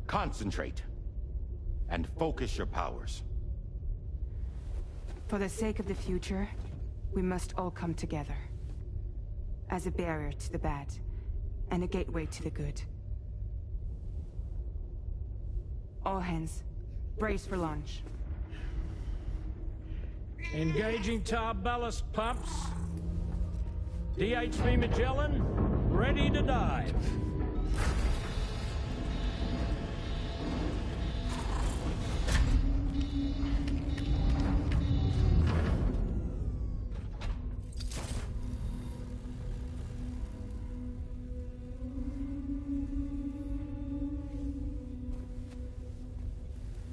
Concentrate. And focus your powers. For the sake of the future, we must all come together. As a barrier to the bad, and a gateway to the good. All hands, brace for launch. Engaging tar ballast pumps. DHV Magellan, ready to dive.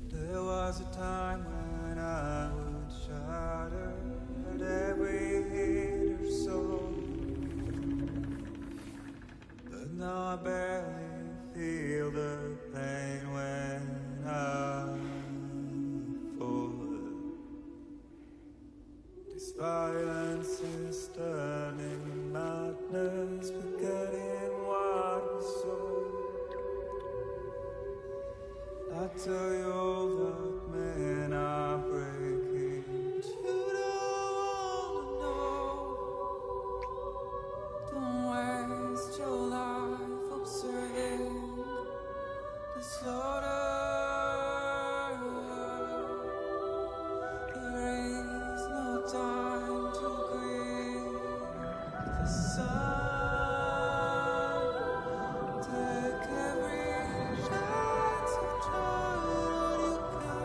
There was a time when I would shatter at every hater's soul, but now I barely feel the pain when I fall. This violence is turning madness, forgetting why I tell you all that men are breaking, but you don't wanna know. Don't waste your life observing the slaughter. There is no time to grieve the sun. Take every chance of trying you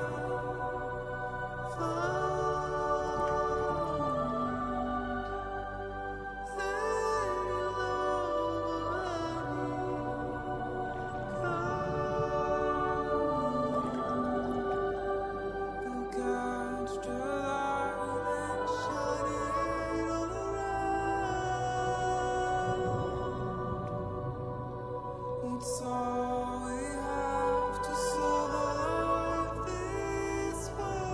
can catch the light and shine it all around. It's all we have to survive this world.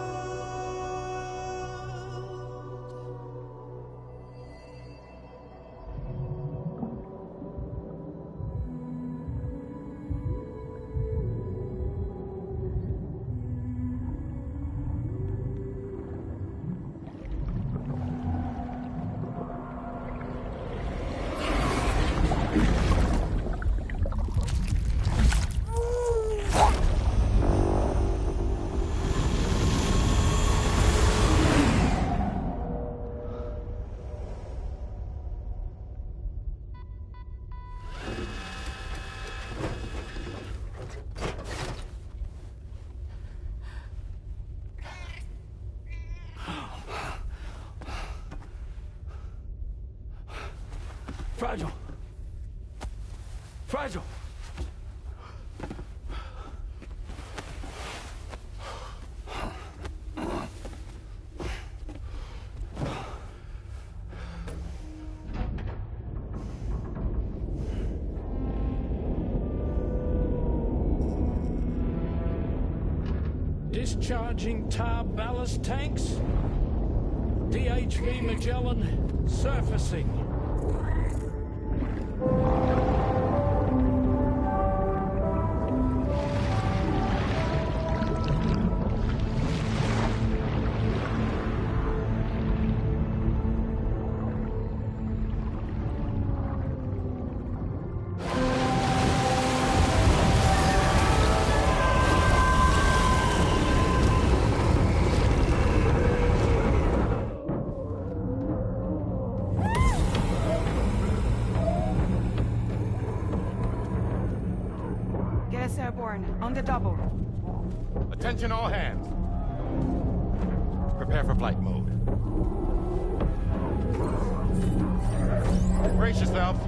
Fragile. Fragile. Discharging tar ballast tanks. DHV Magellan surfacing. Get us airborne, on the double. Attention all hands. Prepare for flight mode. Brace yourselves.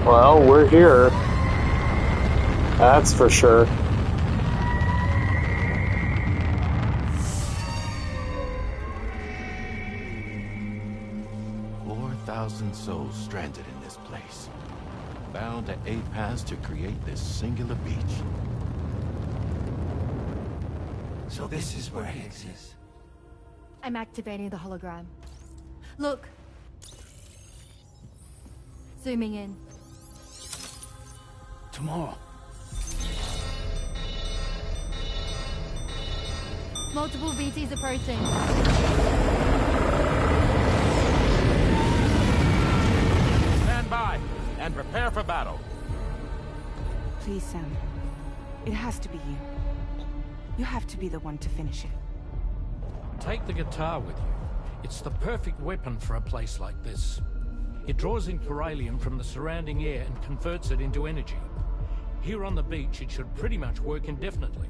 Well, we're here. That's for sure. Souls stranded in this place, bound to a paths to create this singular beach. So this is where Higgs is. I'm activating the hologram. Look. Zooming in. Tomorrow. Multiple BTs approaching. Stand by and prepare for battle. Please, Sam. It has to be you. You have to be the one to finish it. Take the guitar with you. It's the perfect weapon for a place like this. It draws in beryllium from the surrounding air and converts it into energy. Here on the beach, it should pretty much work indefinitely.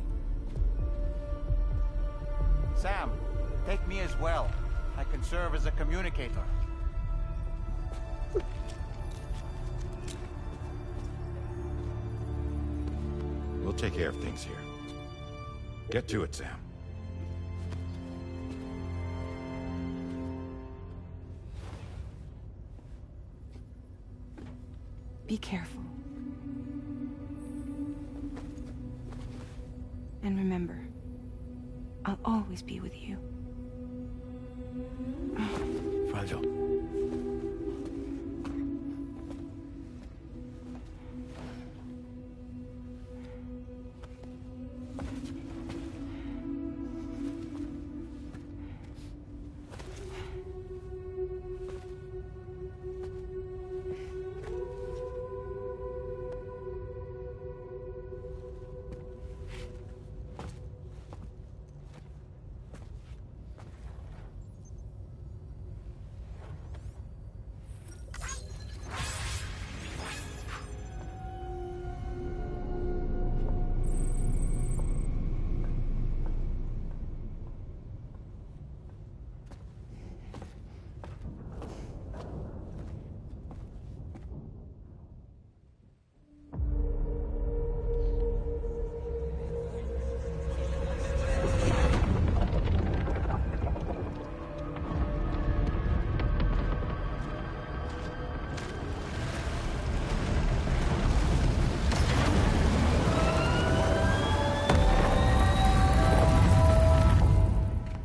Sam, take me as well. I can serve as a communicator. We'll take care of things here. Get to it, Sam. Be careful. And remember, I'll always be with you. Fragile.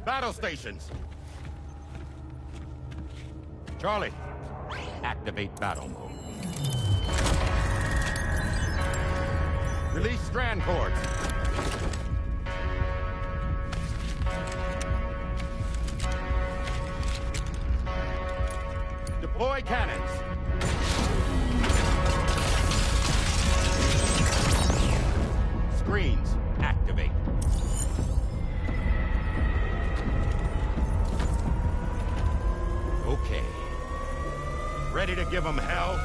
Battle stations! Charlie, activate battle mode. Release strand cords. Deploy cannons. Screens, activate. Okay. Ready to give them hell?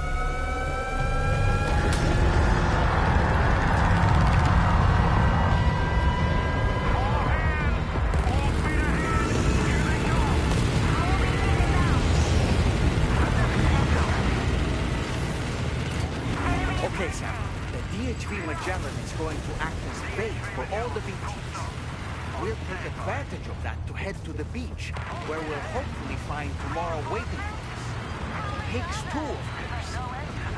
Okay, Sam. The DHV Magellan is going to act as bait for all the BTs. We'll take advantage of that to head to the beach, where we'll hopefully find tomorrow waiting for us. Higgs 2, of course.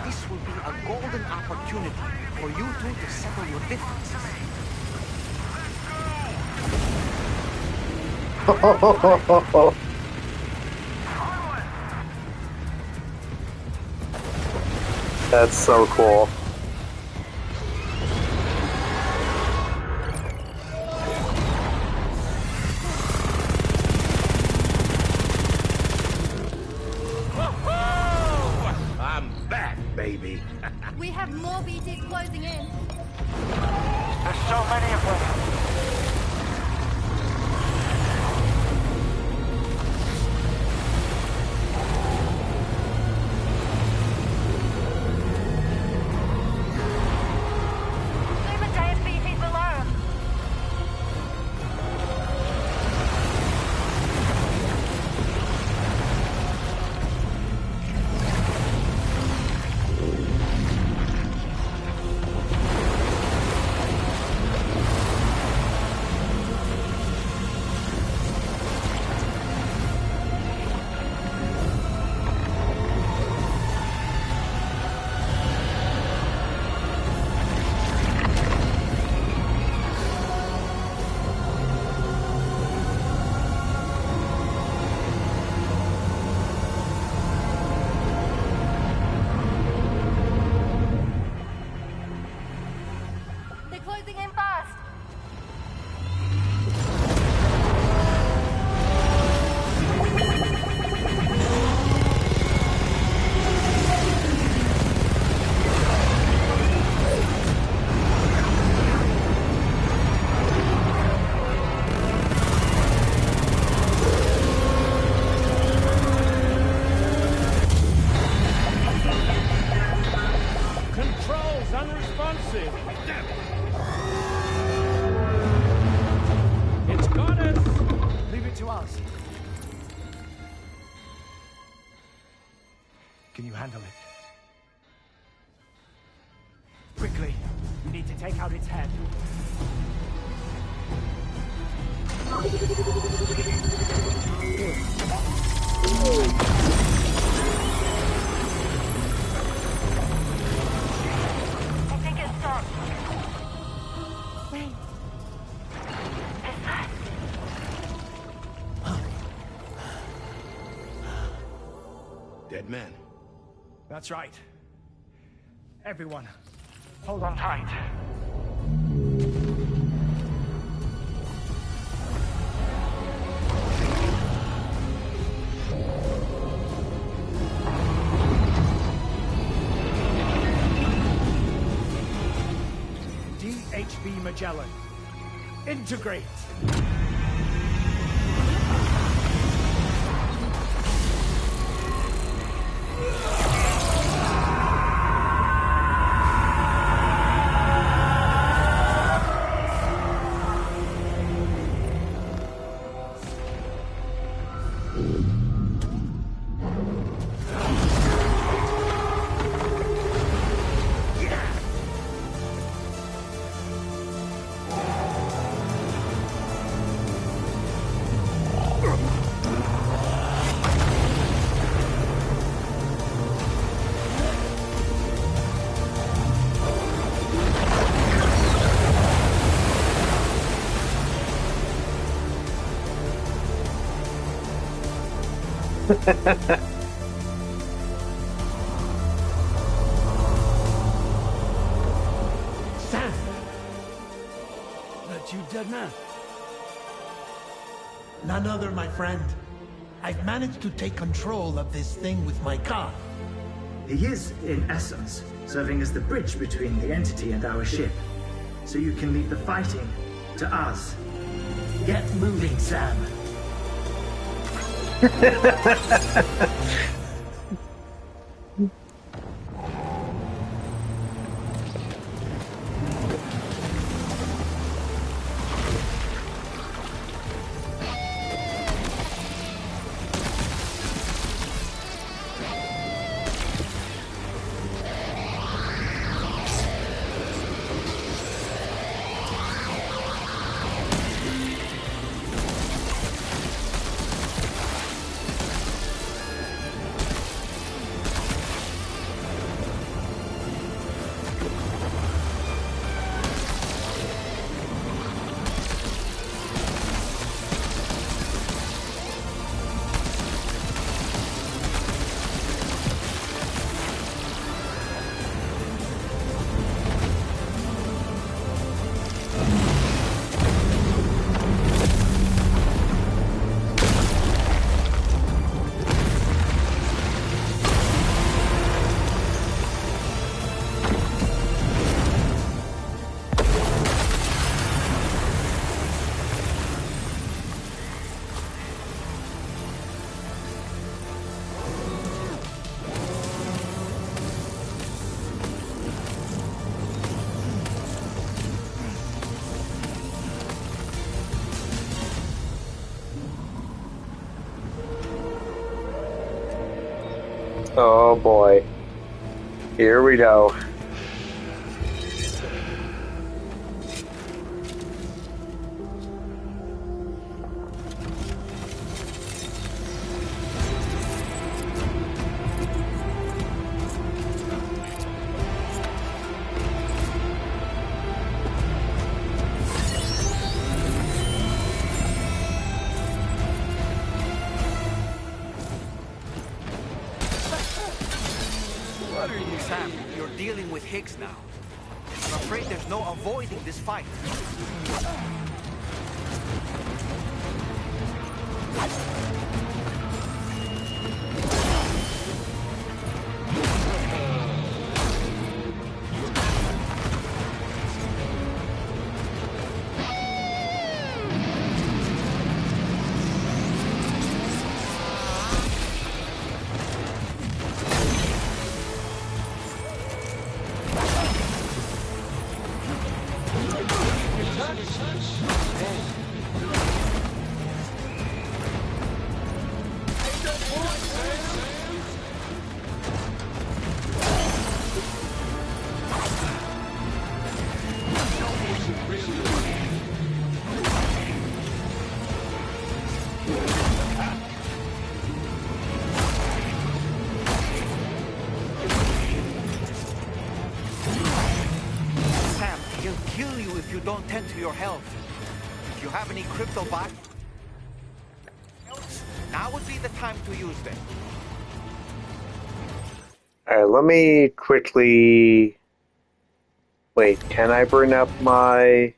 This will be a golden opportunity for you two to settle your differences. That's so cool. I'm back, baby. We have more BTs closing in. There's so many of them. Leave the giant BTs alone. They're closing in fast. Controls unresponsive. Damn it. It's got us. Leave it to us. Can you handle it? Quickly, we need to take out its head. I think it stopped. Wait. Is that... Dead man. That's right. Everyone, hold on tight. DHB Magellan, integrate! Sam! That you, dead man? None other, my friend. I've managed to take control of this thing with my car. He is, in essence, serving as the bridge between the entity and our ship. So you can leave the fighting to us. Get moving, Sam. Oh boy. Here we go. What are you, Sam? You're dealing with Higgs now. I'm afraid there's no avoiding this fight. don't tend to your health. If you have any crypto bot, now would be the time to use them. Alright, let me quickly... Wait, can I bring up my...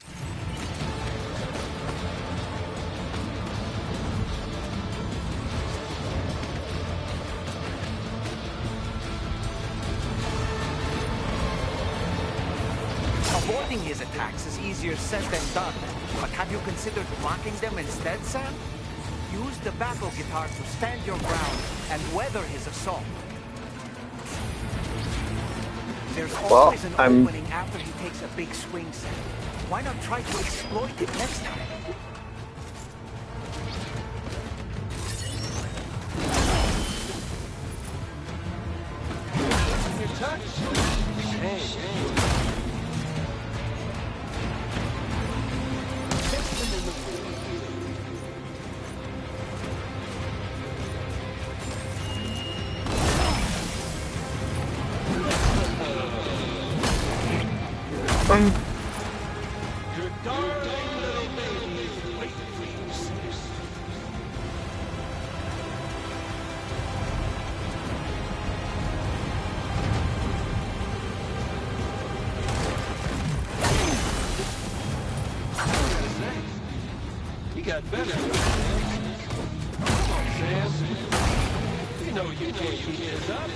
Avoiding his attacks is easier said than done. But have you considered blocking them instead, Sam? Use the battle guitar to stand your ground and weather his assault. There's always an opening after he takes a big swing, Sam. Why not try to exploit it next time? Your touch? Hey. Your darling little baby is waiting for you, sis. You got better. Come on, Sam. You know you can't keep this up.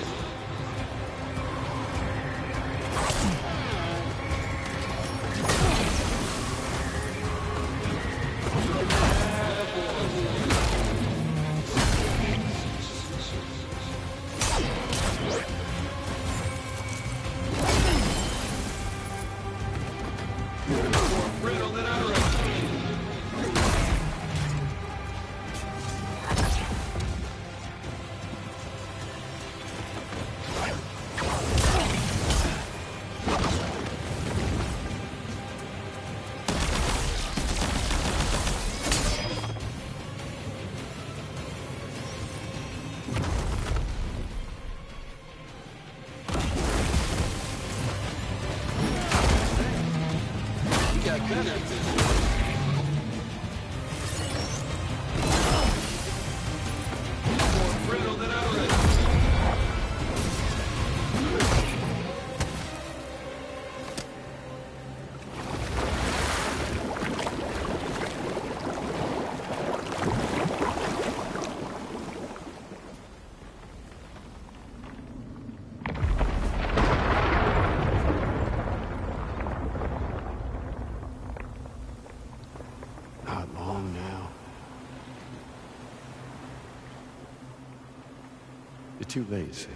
Too late, Sam.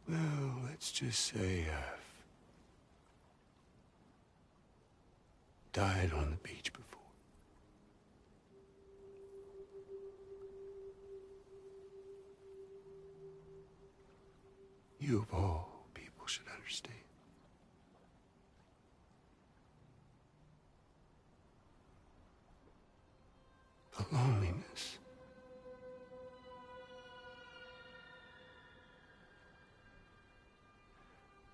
Well, let's just say I've died on the beach before. You of all people should understand. The loneliness.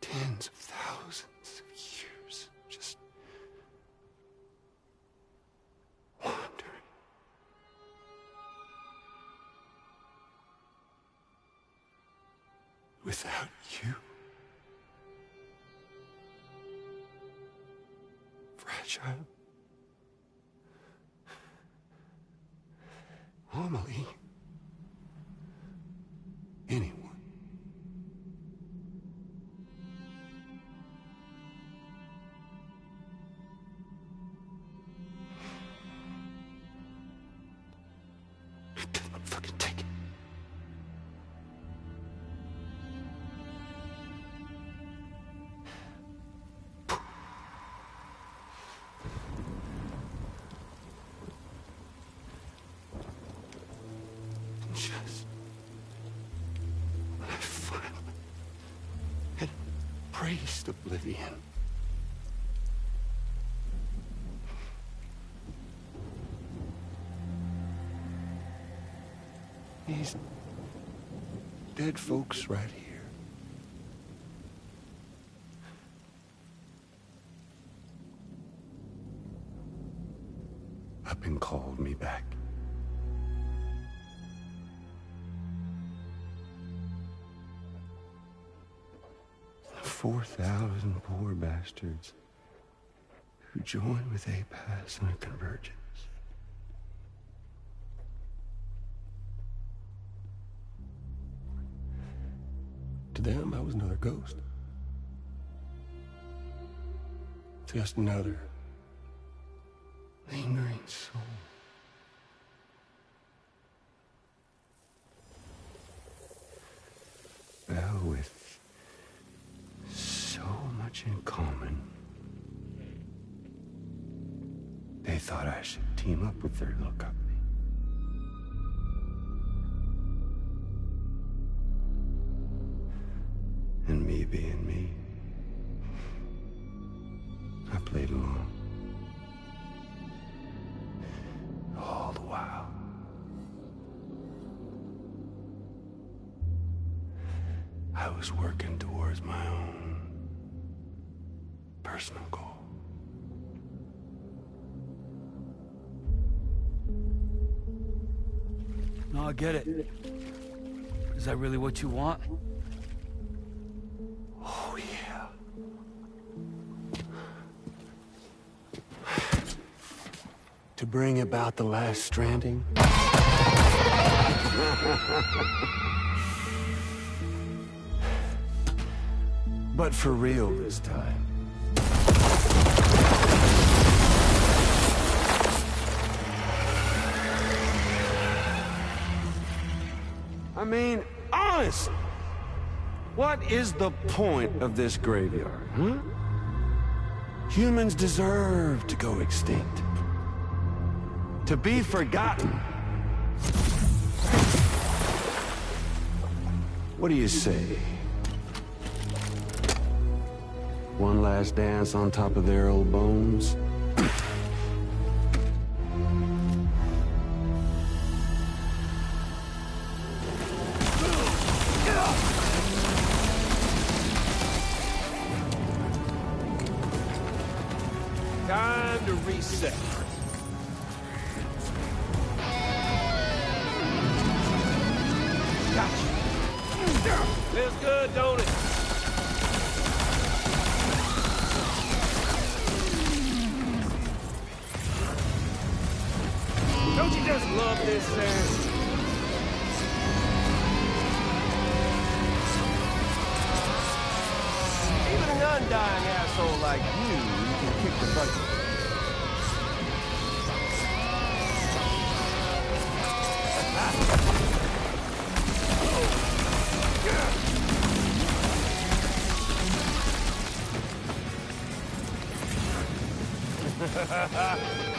Tens of thousands of years just wandering. Without you. Fragile. Amelie. Anyone. Fucking take it. embraced oblivion. These dead folks right here. Up and called me back. The 4,000 poor bastards who joined with APAS in a convergence. To them, I was another ghost. Just another lingering soul. Well, with so much in common, they thought I should team up with their little company. And me being me, I played along. All the while, I was working towards my own personal goal. No, I get it. Is that really what you want? Oh, yeah. To bring about the last stranding. But for real this time. I mean, honest. What is the point of this graveyard, huh? Humans deserve to go extinct. To be forgotten. What do you say? One last dance on top of their old bones? Time to reset. Gotcha. Feels good, don't it? Don't you just love this, Sam? Even an undying asshole like you can kick the bucket.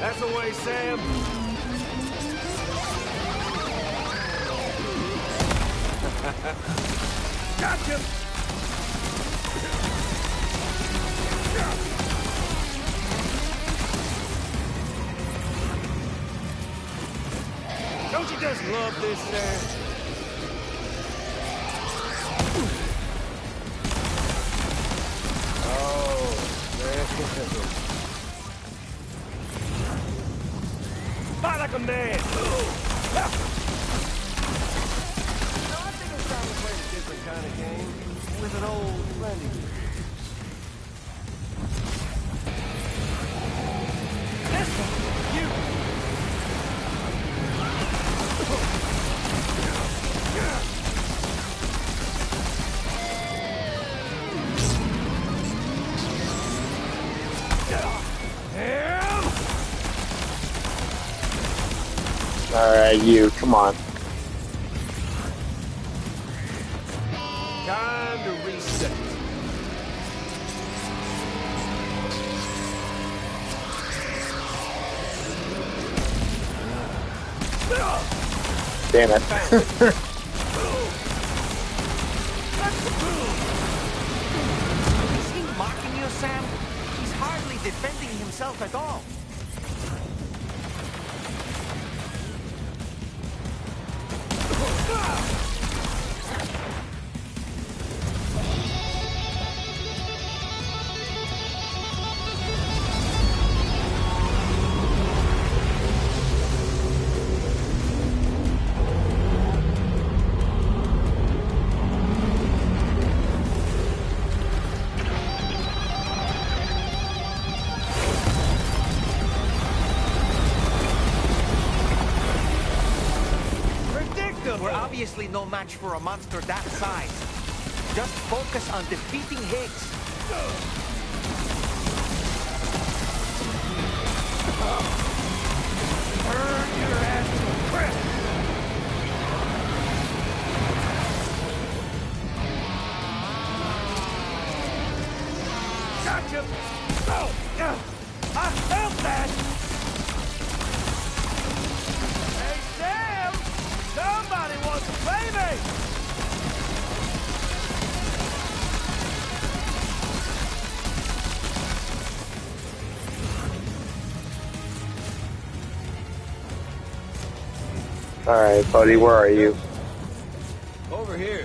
That's the way, Sam. Gotcha! Don't you just love this, Sam? Oh, man. Fight like a man! I think it's time to play a different kind of game with an old friend of yours. This one, you! Alright, you, come on. Time to reset. Damn it. mocking you, Sam? He's hardly defending himself at all. We're obviously no match for a monster that size. Just focus on defeating Higgs. Burn your ass to a crisp! Gotcha! Oh, I felt that! Hey, Sam! Somebody wants to play me! Alright, buddy, where are you? Over here.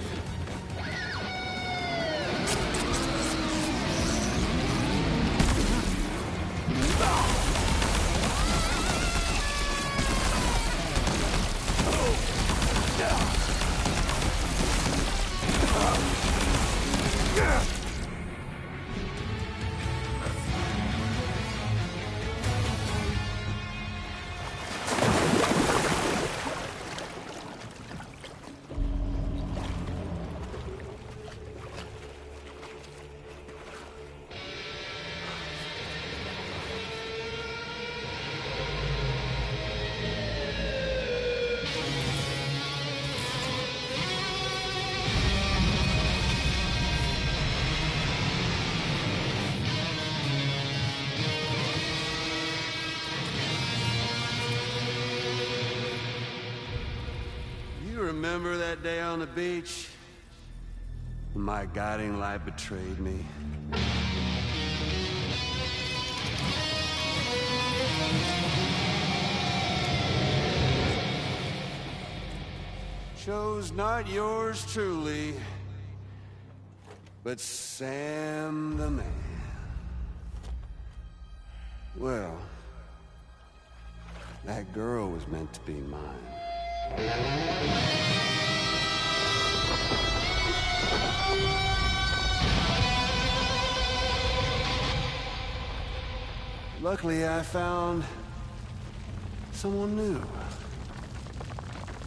Remember that day on the beach? When my guiding light betrayed me? Chose not yours truly, but Sam the man. Well, that girl was meant to be mine. Luckily, I found someone new.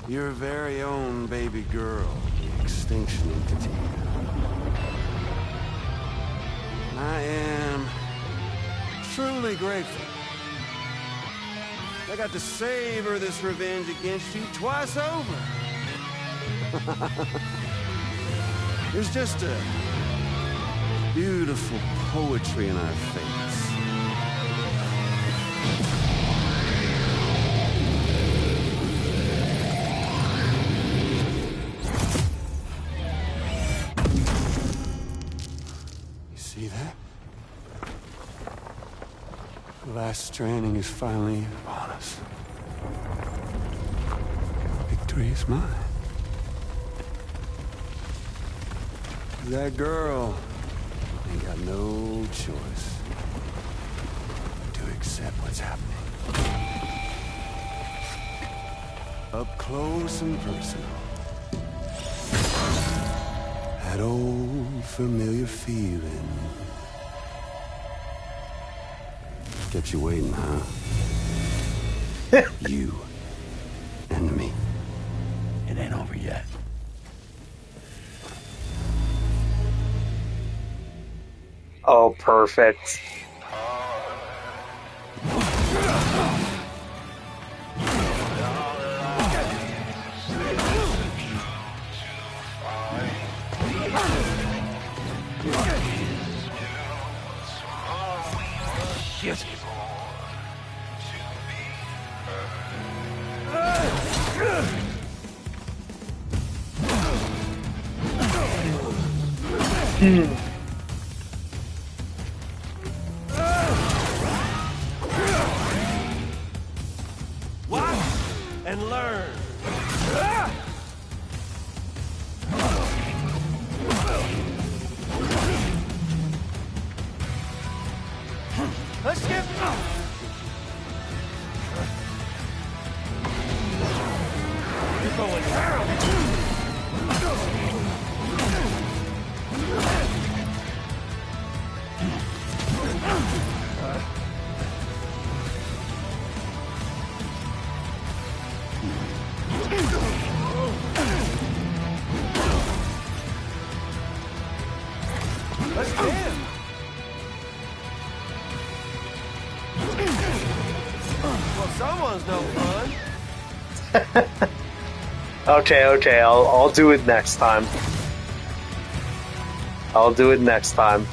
Your very own baby girl, the extinction entity. I am truly grateful. I got to savor this revenge against you twice over. There's just a beautiful poetry in our fates. You see that? The last stranding is finally upon us. Victory is mine. That girl ain't got no choice to accept what's happening. Up close and personal. That old familiar feeling. Kept you waiting, huh? You and me. It ain't over yet. Oh, perfect. Shit. Well, someone's no fun. Okay, I'll do it next time. I'll do it next time.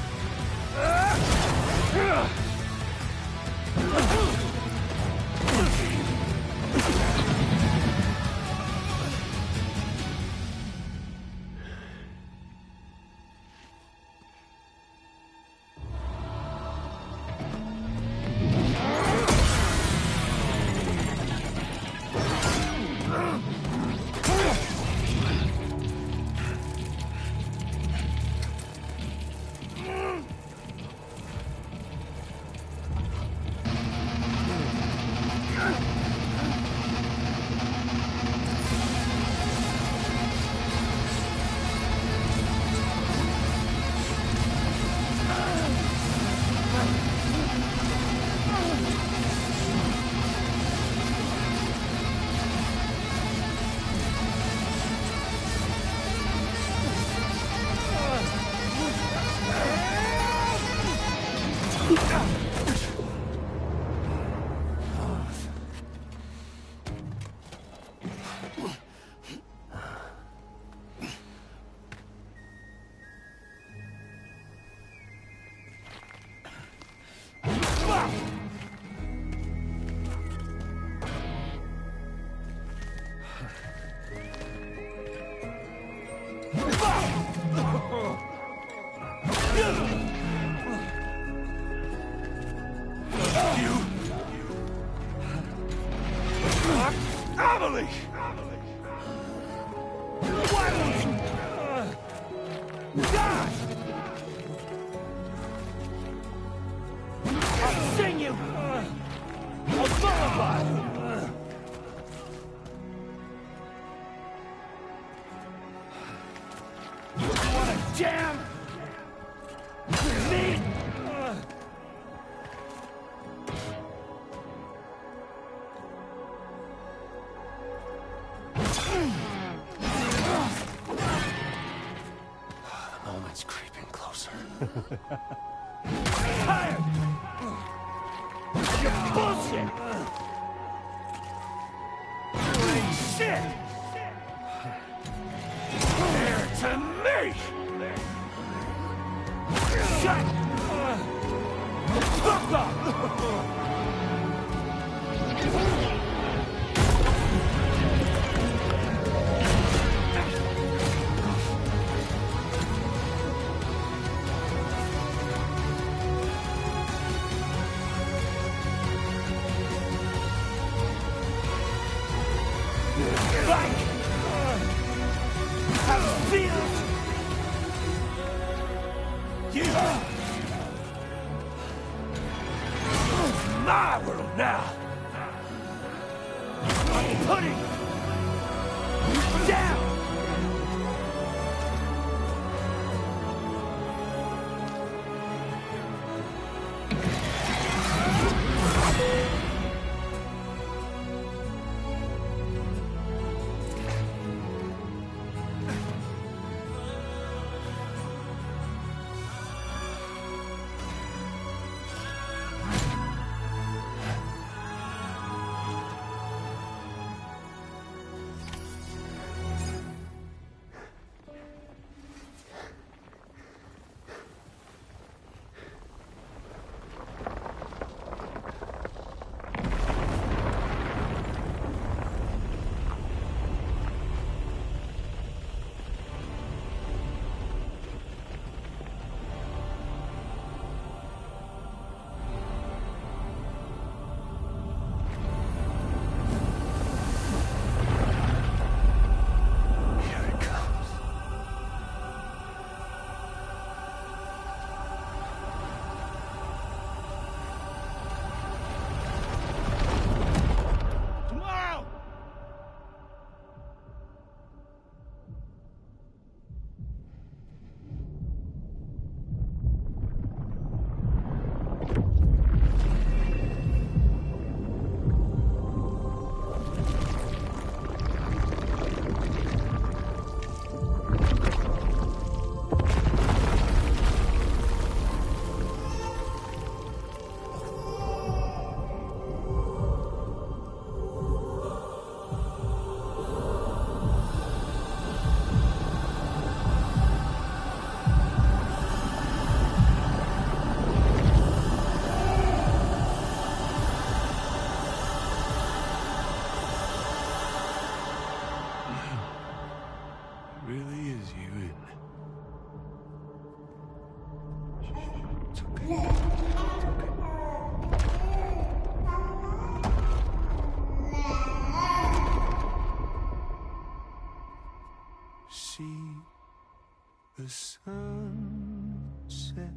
sunset.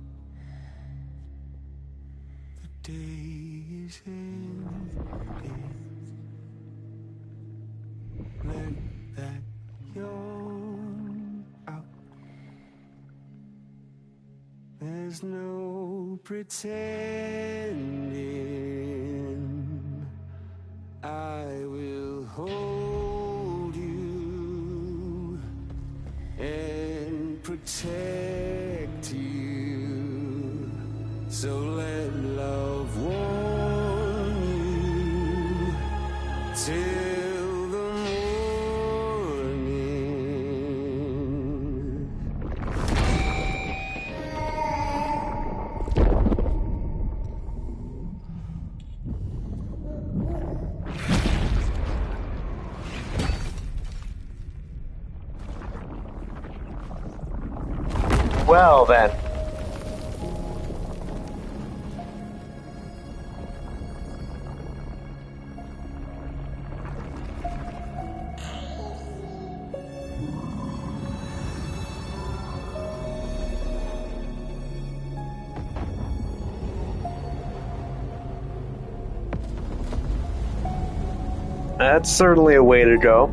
The day is ending. Let that yawn out. There's no pretending. I will hold you and protect you. So let love warm you till the morning. Well then. That's certainly a way to go.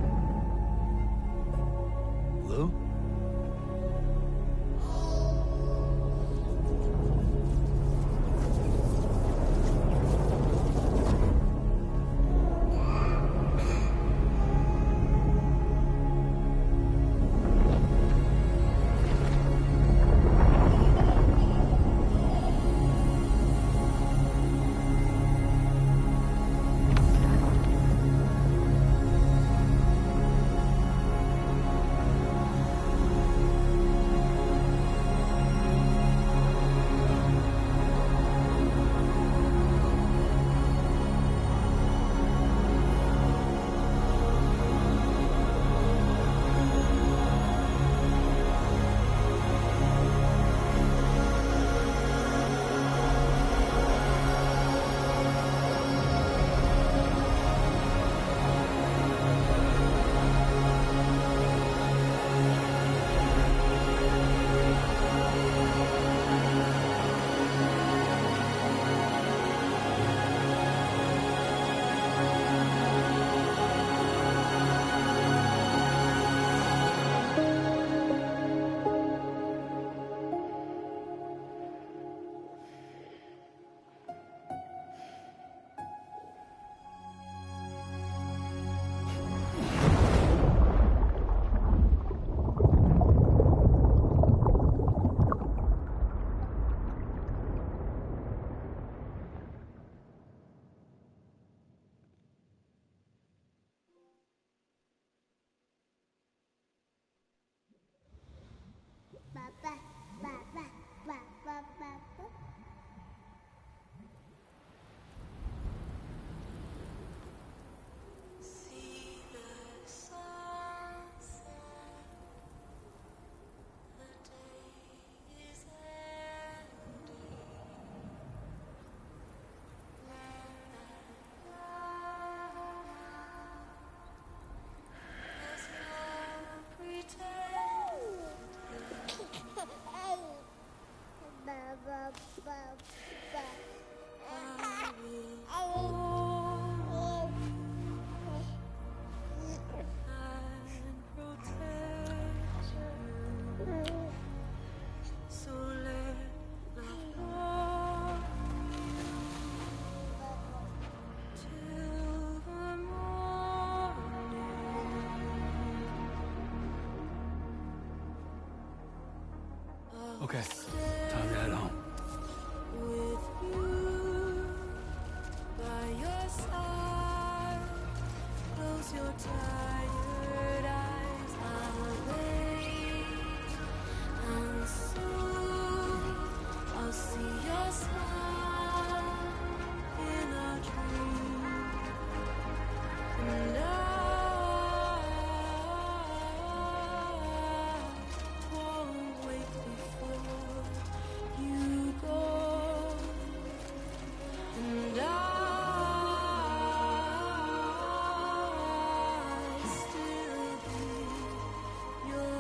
Lou? Okay, time to head home. Your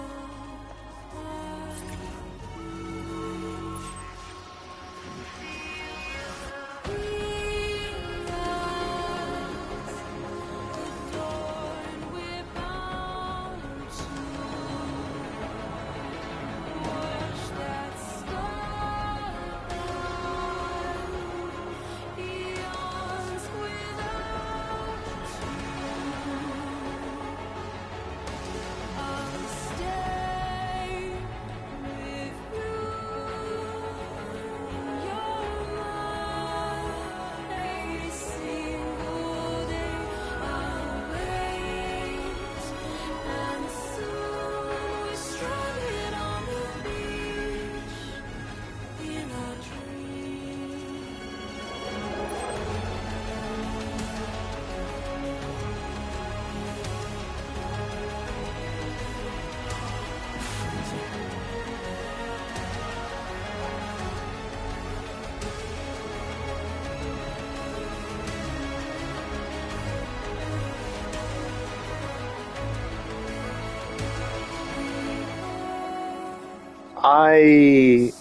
I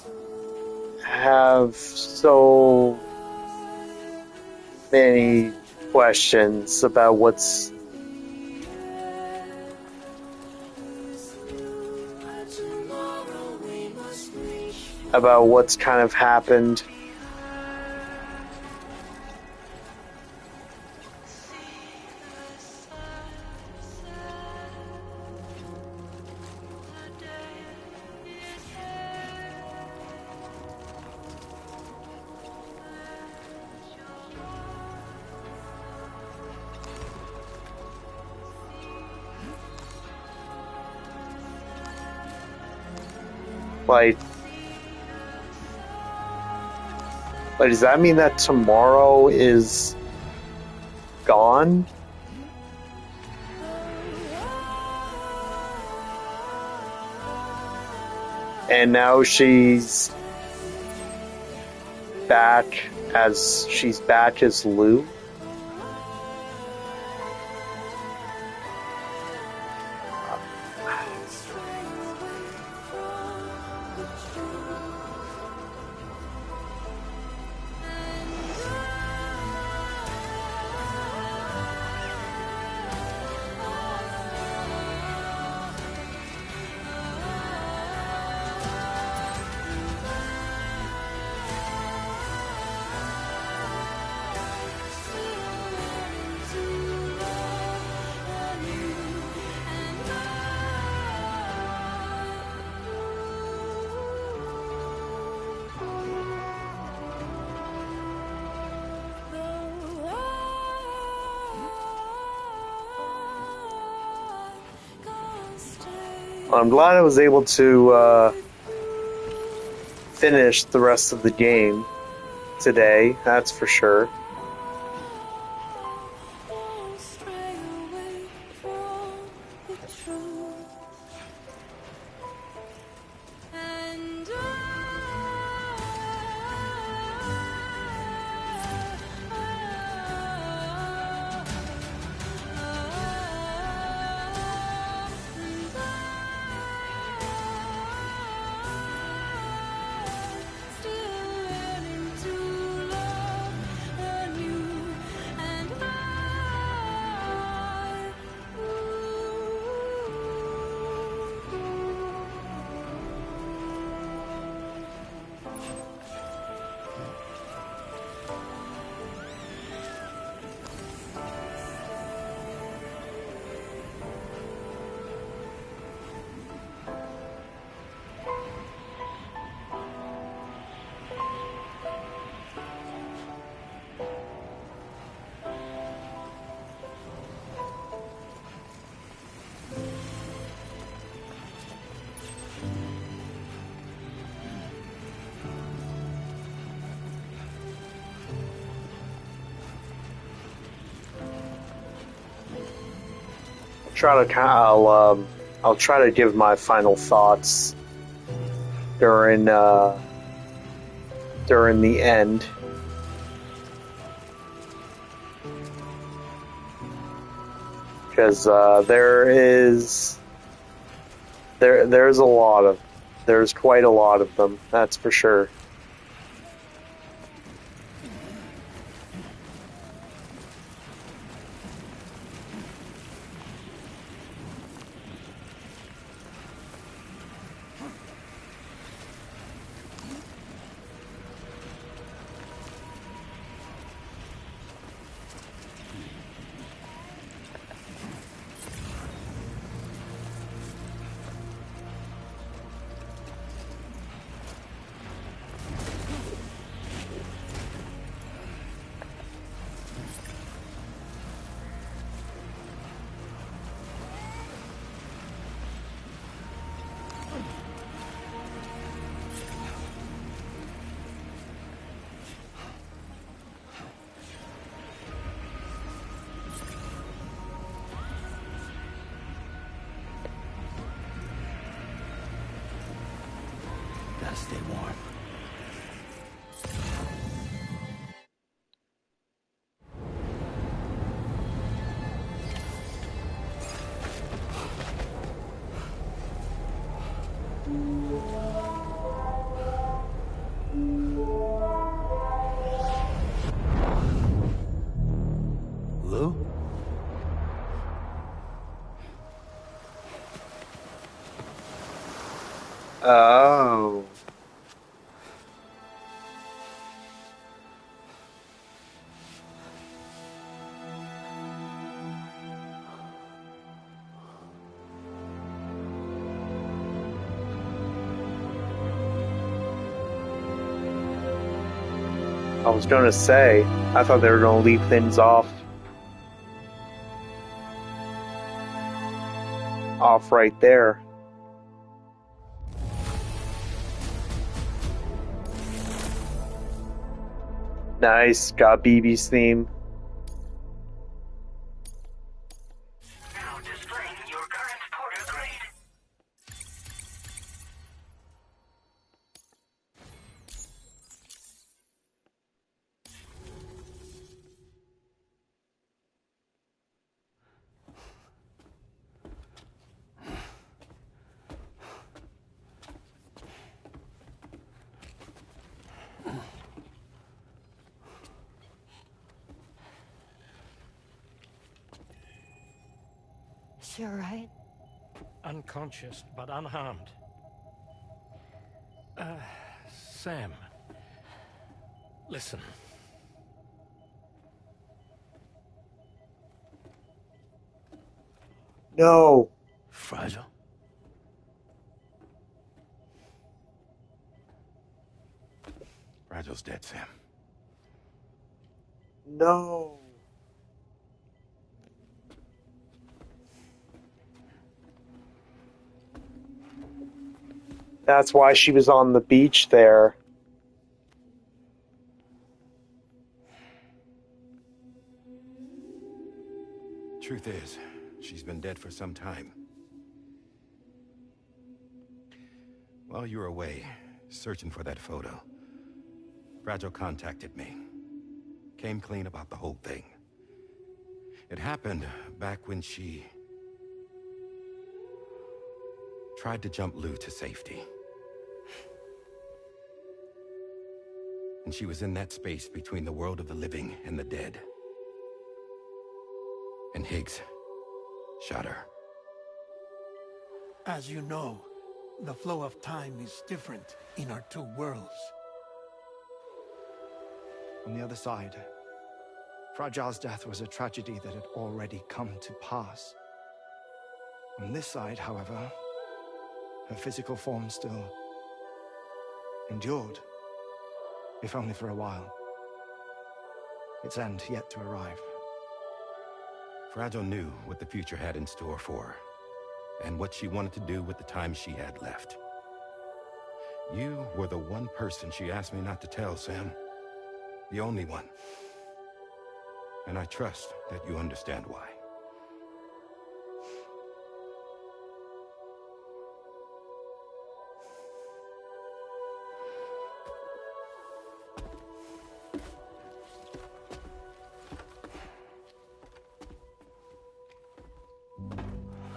have so many questions about what's kind of happened. Like, does that mean that tomorrow is gone? And now she's back as Lou? I'm glad I was able to finish the rest of the game today, that's for sure. I'll try to give my final thoughts during the end. Because there's quite a lot of them, that's for sure. Gotta stay warm. Oh. I was gonna say, I thought they were gonna leave things off right there. Nice, got BB's theme. Now displaying your current porter grade. She alright? Unconscious, but unharmed. Sam. Listen. No. Fragile? Fragile's dead, Sam. No. That's why she was on the beach there. Truth is, she's been dead for some time. While you were away, searching for that photo, Fragile contacted me. Came clean about the whole thing. It happened back when she tried to jump Lou to safety. And she was in that space between the world of the living and the dead. And Higgs shot her. As you know, the flow of time is different in our two worlds. On the other side, Fragile's death was a tragedy that had already come to pass. On this side, however, her physical form still endured, if only for a while. Its end yet to arrive. Fragile knew what the future had in store for her, and what she wanted to do with the time she had left. You were the one person she asked me not to tell, Sam. The only one. And I trust that you understand why.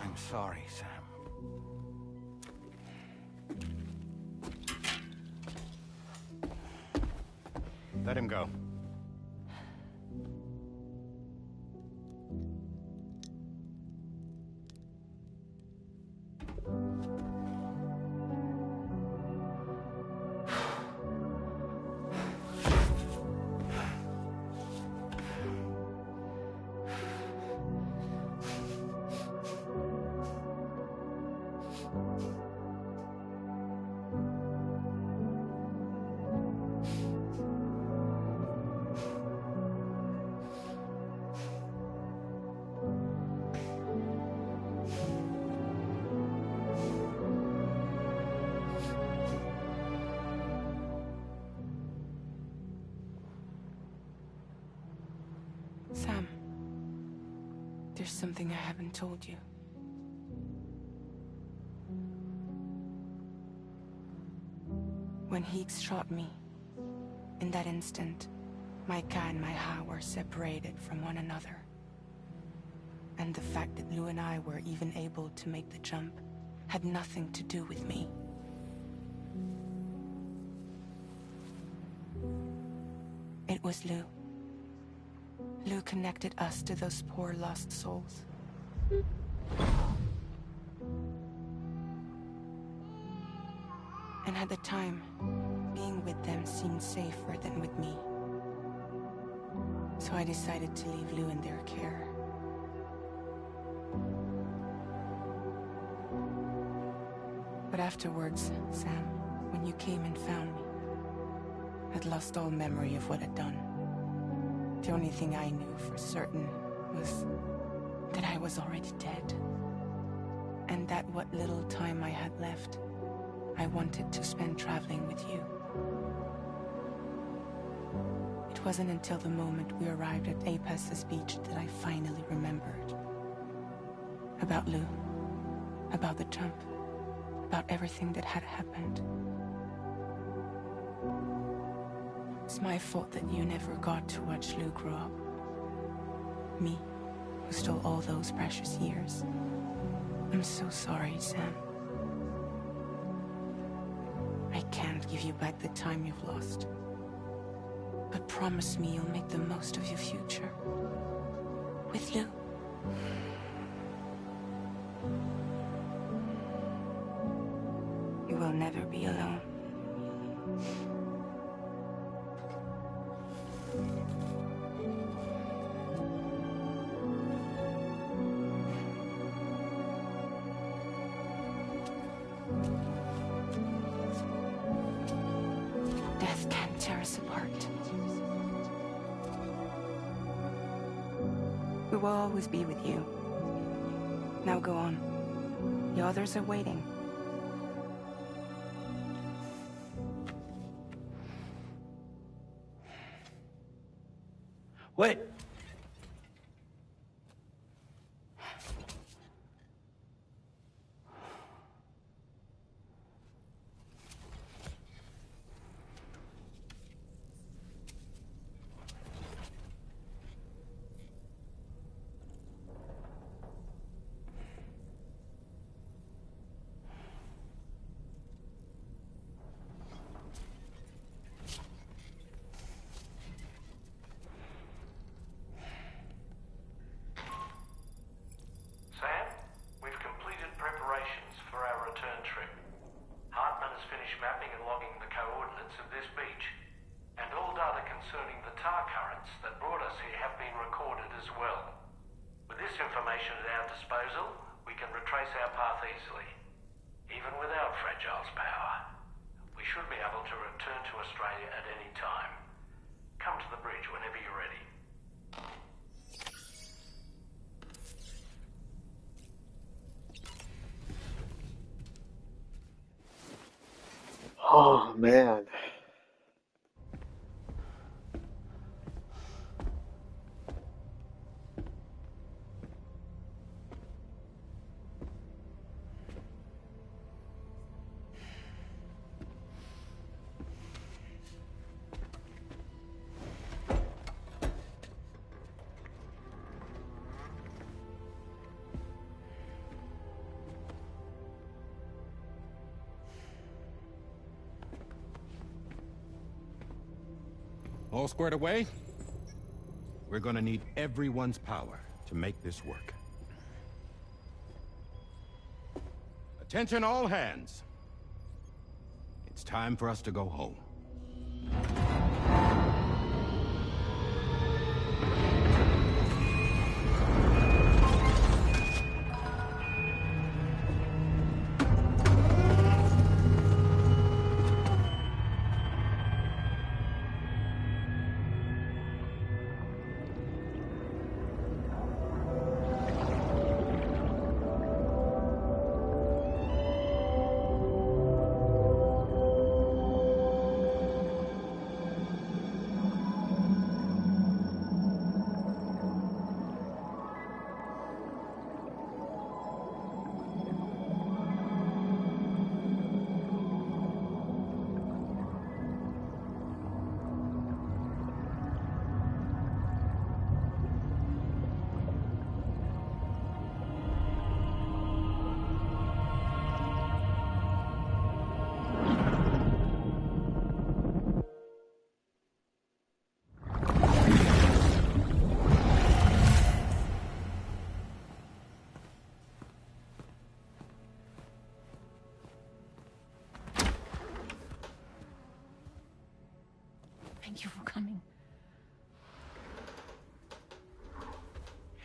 I'm sorry, Sam. Let him go. Sam, there's something I haven't told you. When Higgs shot me, in that instant, my Ka and my Ha were separated from one another. And the fact that Lou and I were even able to make the jump had nothing to do with me. It was Lou. Lou connected us to those poor lost souls. And At the time, being with them seemed safer than with me. So I decided to leave Lou in their care. But afterwards, Sam, when you came and found me, I'd lost all memory of what I'd done. The only thing I knew for certain was that I was already dead. And that what little time I had left, I wanted to spend traveling with you. It wasn't until the moment we arrived at Apas's beach that I finally remembered. About Lou, about the jump, about everything that had happened. It's my fault that you never got to watch Lou grow up. Me, who stole all those precious years. I'm so sorry, Sam. I can't give you back the time you've lost. But promise me you'll make the most of your future. With Lou. You will never be alone. Death can't tear us apart. We will always be with you. Now go on. The others are waiting. Wait! Sam, we've completed preparations for our return trip. Hartman has finished mapping and logging the coordinates of this beach, and all data concerning the tar currents that brought us here have been recorded as well. With this information at our disposal, we can retrace our path easily. Even without Fragile's power, we should be able to return to Australia at any time. Come to the bridge whenever you're ready. Oh, man. All squared away? We're gonna need everyone's power to make this work. Attention all hands. It's time for us to go home. Thank you for coming.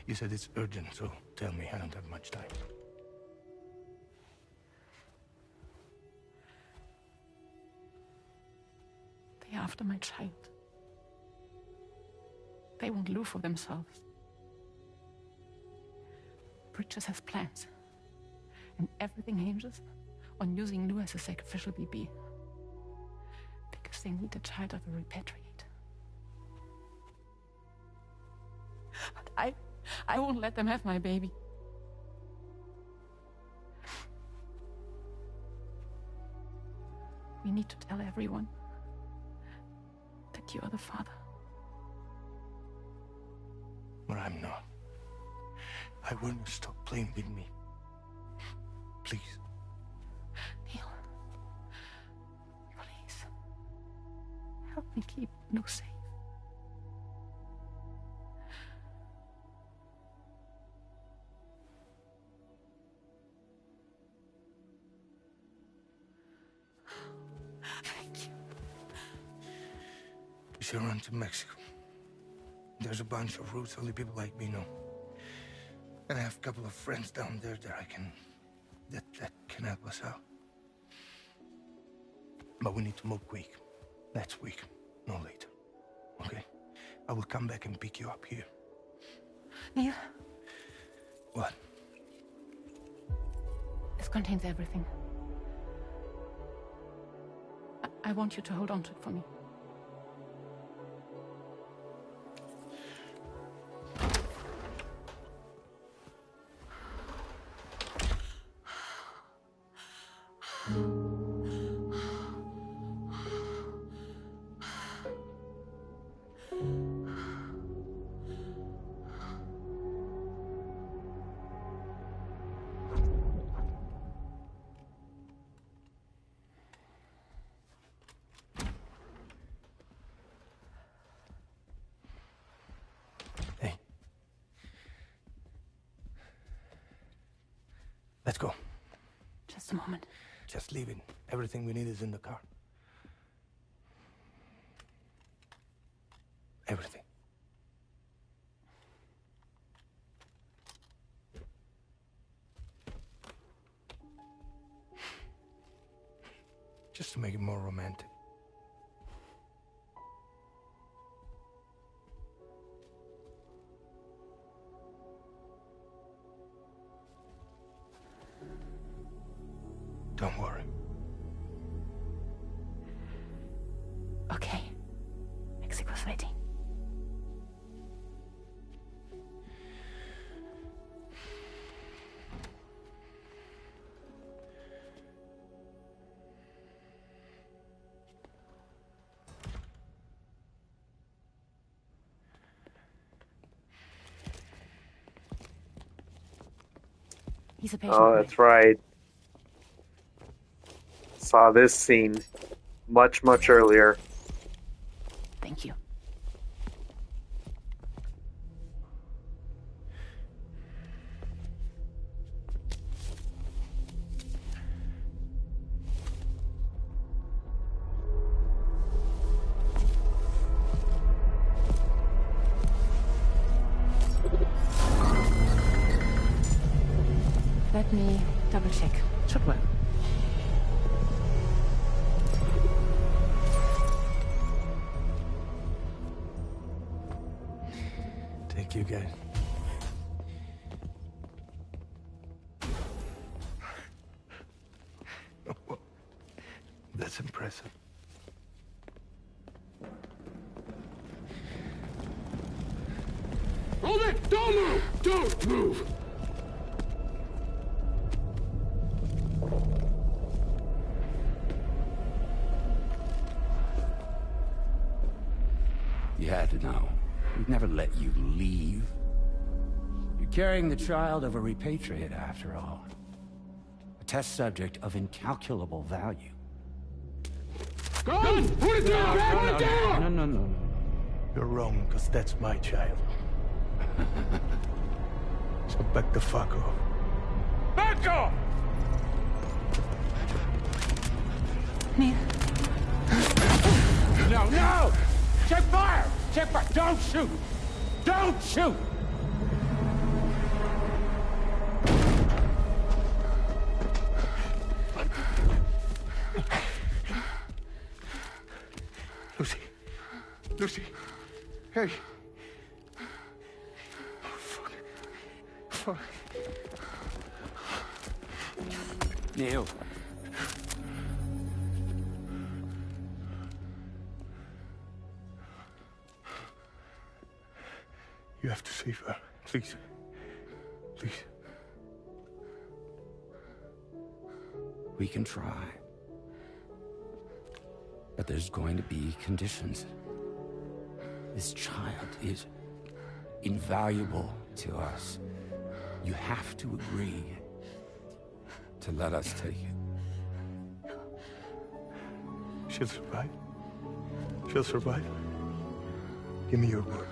You said it's urgent, so tell me. I don't have much time. They're after my child. They won't live for themselves. Bridges has plans. And everything hinges on using Lou as a sacrificial BB. Because they need the child of a repatriate. But I won't let them have my baby. We need to tell everyone that you are the father. But I'm not. I want you to stop playing with me. Please. Neil. Please. Help me keep Lou safe. Thank you. You should run to Mexico. There's a bunch of routes only people like me know. And I have a couple of friends down there that can help us out. But we need to move quick. Next week, no later. Okay? I will come back and pick you up here. Neil. What? This contains everything. I want you to hold on to it for me. Let's go. Just a moment. Just leave it. Everything we need is in the car. Everything. Just to make it more romantic. Don't worry. Okay. Mexico's waiting. He's a patient. Oh, that's right. Saw this scene much earlier. Thank you. Let me double check. Should work. Thank you, guys. That's impressive. Hold it! Don't move! Don't move! You had to know. We'd never let you leave. You're carrying the child of a repatriate, after all. A test subject of incalculable value. Gun! Put it down! Put it down! No. You're wrong, because that's my child. So back the fuck off. Back off! Neil. No! Check fire! Check fire! Don't shoot! Don't shoot! Lucy. Lucy. Hey. Oh, fuck. Fuck. Neil. You have to save her. Please. Please. We can try. But there's going to be conditions. This child is invaluable to us. You have to agree to let us take it. She'll survive. She'll survive. Give me your word.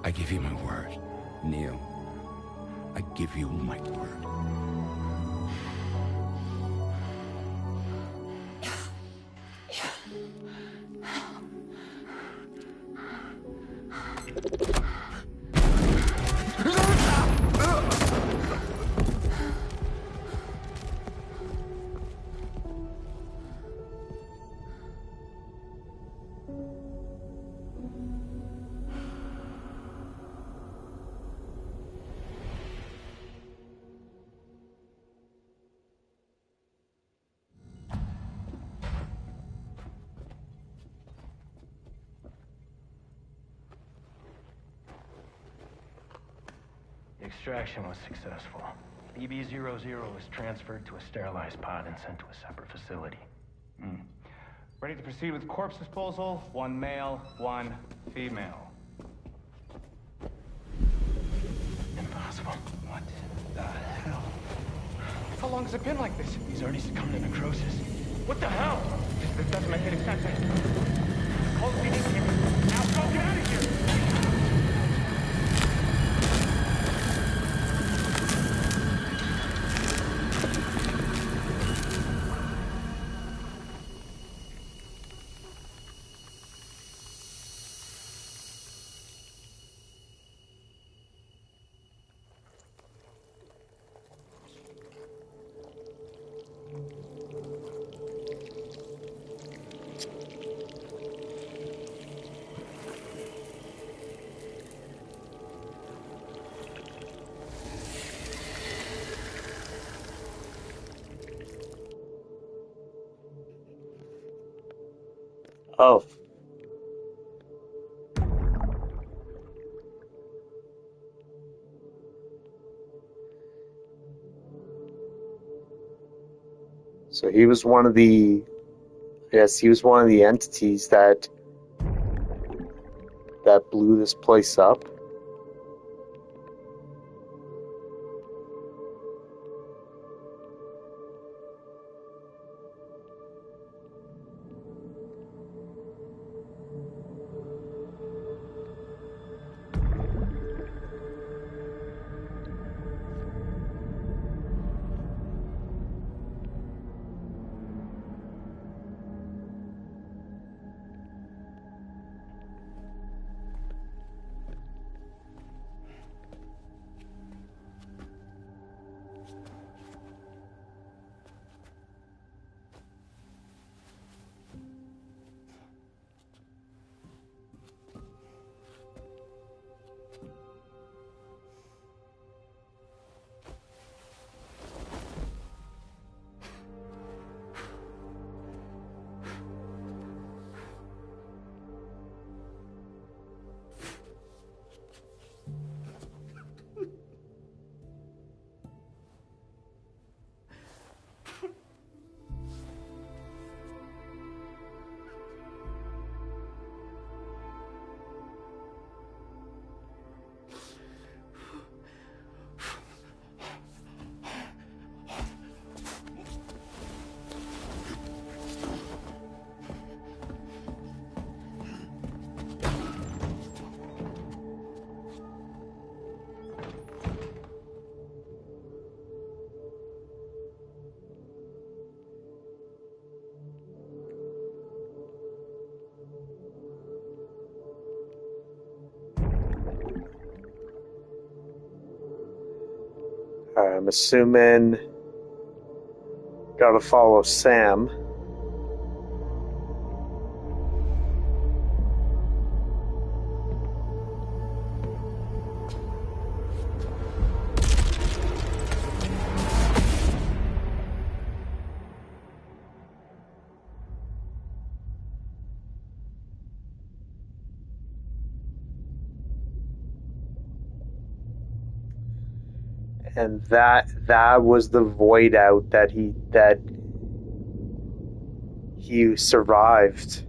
I give you my word, Neil. I give you my word. The extraction was successful. BB-00 was transferred to a sterilized pod and sent to a separate facility. Ready to proceed with corpse disposal. 1 male, 1 female. Impossible. What the hell? How long has it been like this? He's already succumbed to necrosis. What the hell? This doesn't make any sense. Call the PD team. Now go, get out of here! Oh. So he was one of the, yes, he was one of the entities that blew this place up. Alright, I'm assuming gotta follow Sam. And that was the void out that he survived.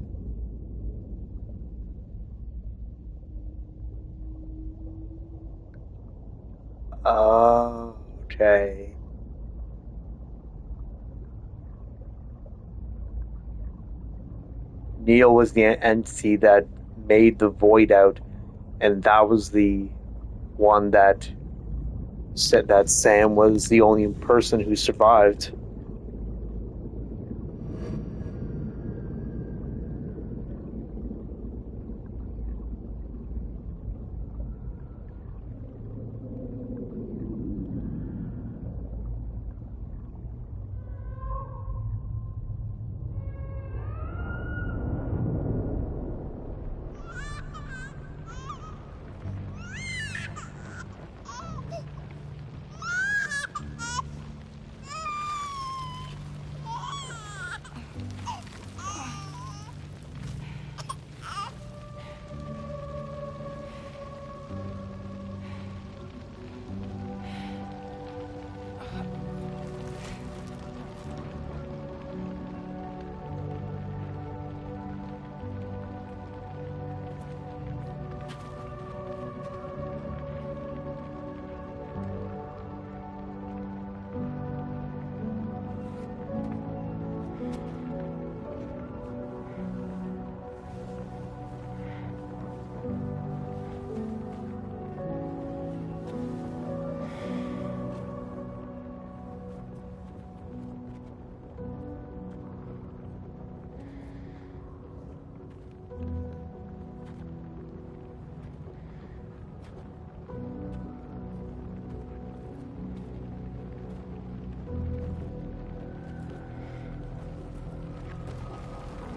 Oh, okay. Neil was the entity that made the void out, and that was the one that said that Sam was the only person who survived.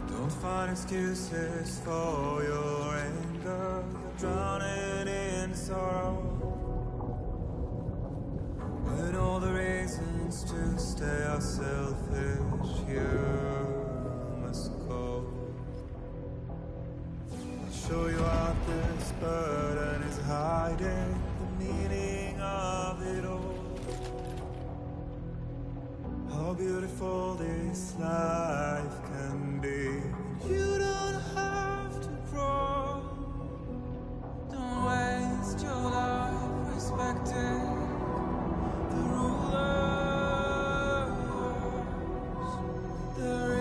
Don't find excuses for your anger. You're drowning in sorrow. When all the reasons to stay are selfish, you must go. I'll show you out this burden is hiding the meaning of it all. How beautiful this life can be. You don't have to grow. Don't waste your life respecting the rulers. There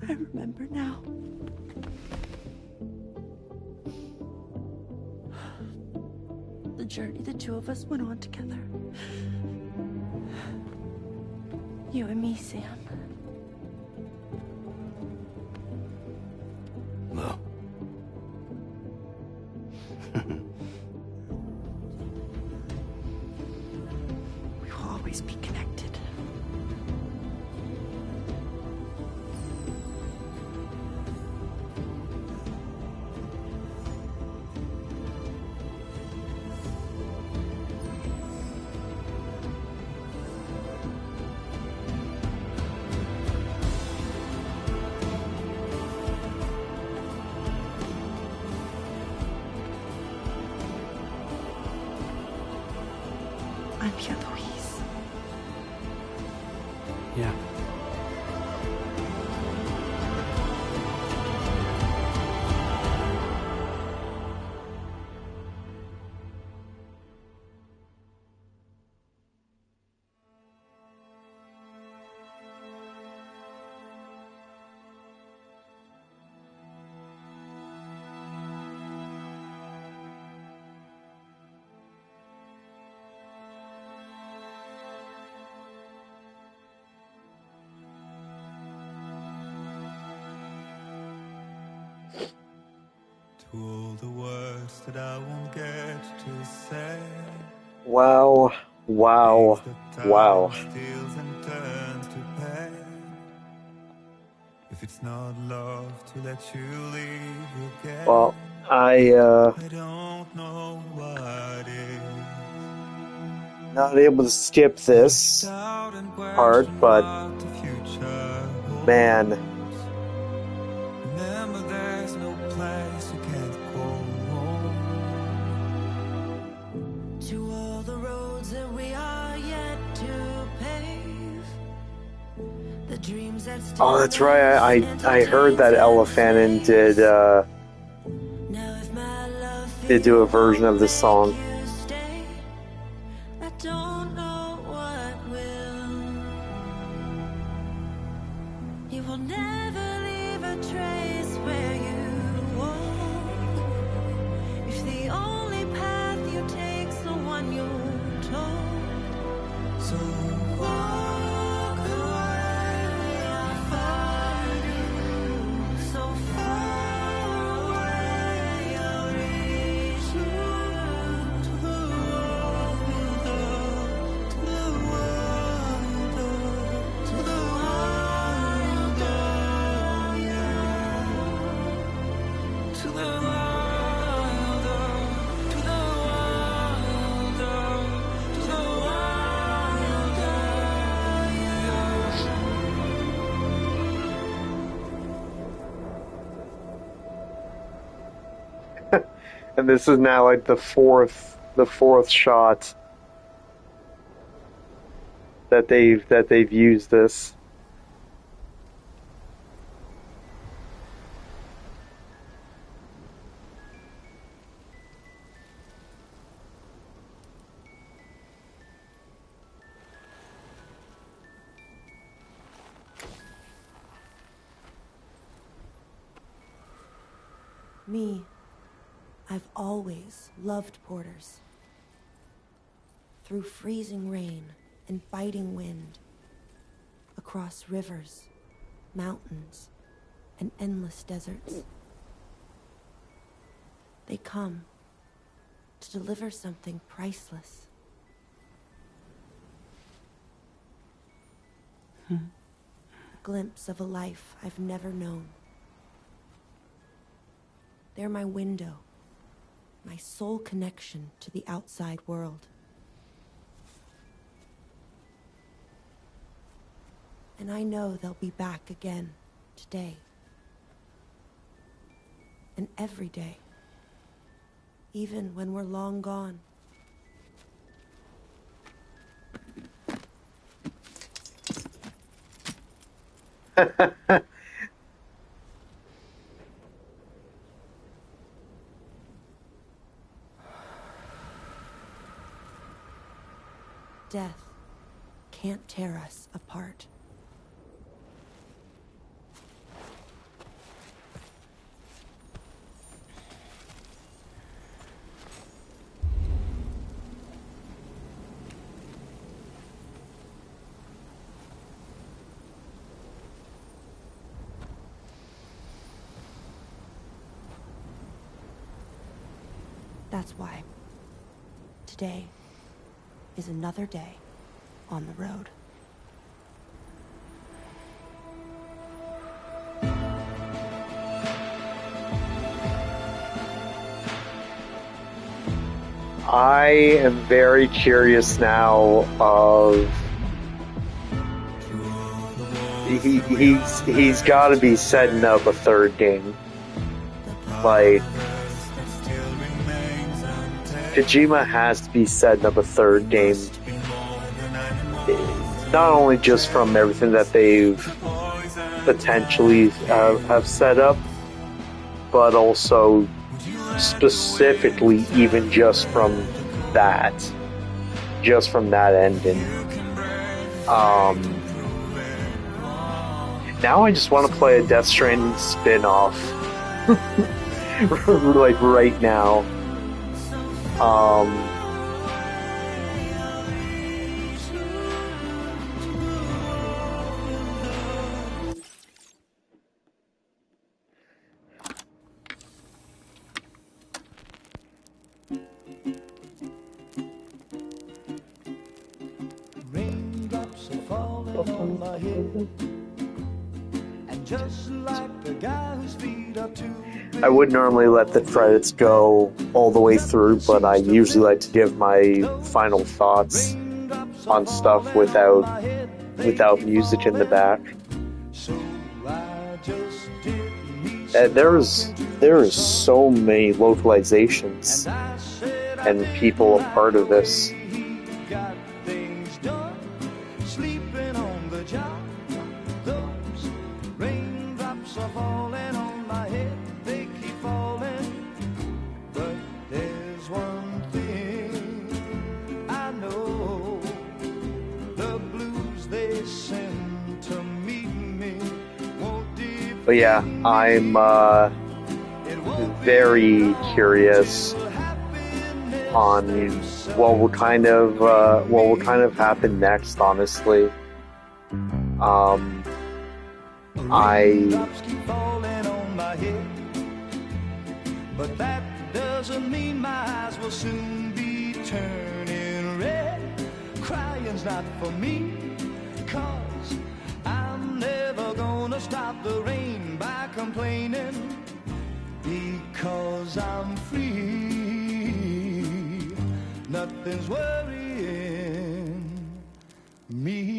I remember now. The journey the two of us went on together. You and me, Sam. No. We will always be connected. I'm here, Louise. Yeah. To all the words that I won't get to say. Wow, wow, wow. Steals and turns to pain. If it's not love to let you leave again. Well, I don't know what is. Not able to skip this part, but man, Remember, there's no place you can't call home. To all the roads that we are yet to pave. The dreams that still oh, that's right. I heard that Elefantin did do a version of this song. I don't know what will. You will never leave a trace where you walk. If the only path you take's the one you're told. So walk away, I'll find you. So far away, I'll reach you. To the wild, to the wild, to the wild, yeah. To the wild, to the wild, to the wild, And this is now like the fourth shot that they've used this. Me, I've always loved porters. Through freezing rain and biting wind, across rivers, mountains, and endless deserts. They come to deliver something priceless. A glimpse of a life I've never known. They're my window, my sole connection to the outside world. And I know they'll be back again today. And every day. Even when we're long gone. Death can't tear us apart. That's why today is another day on the road. I am very curious now of he's got to be setting up a third game. Like Kojima has to be setting up a third game. Not only just from everything that they've potentially have set up, but also specifically even just from that ending. Now I just want to play a Death Stranding spin-off. Like right now. Raindrops are falling on my head, and just like the guy whose feet are too I would normally let the credits go all the way through, but I usually like to give my final thoughts on stuff without music in the back. There is so many localizations and people a part of this. sleeping on the job. Those raindrops are falling on my head, they keep falling. But there's one thing I know, the blues they send to meet me won't defeat. But yeah, I'm very curious on what will kind of happen next. Honestly, Raindrops keep falling on my head, but that doesn't mean my eyes will soon be turning red. Crying's not for me, 'cause I'm never gonna stop the rain by complaining, because I'm free. Nothing's worrying me.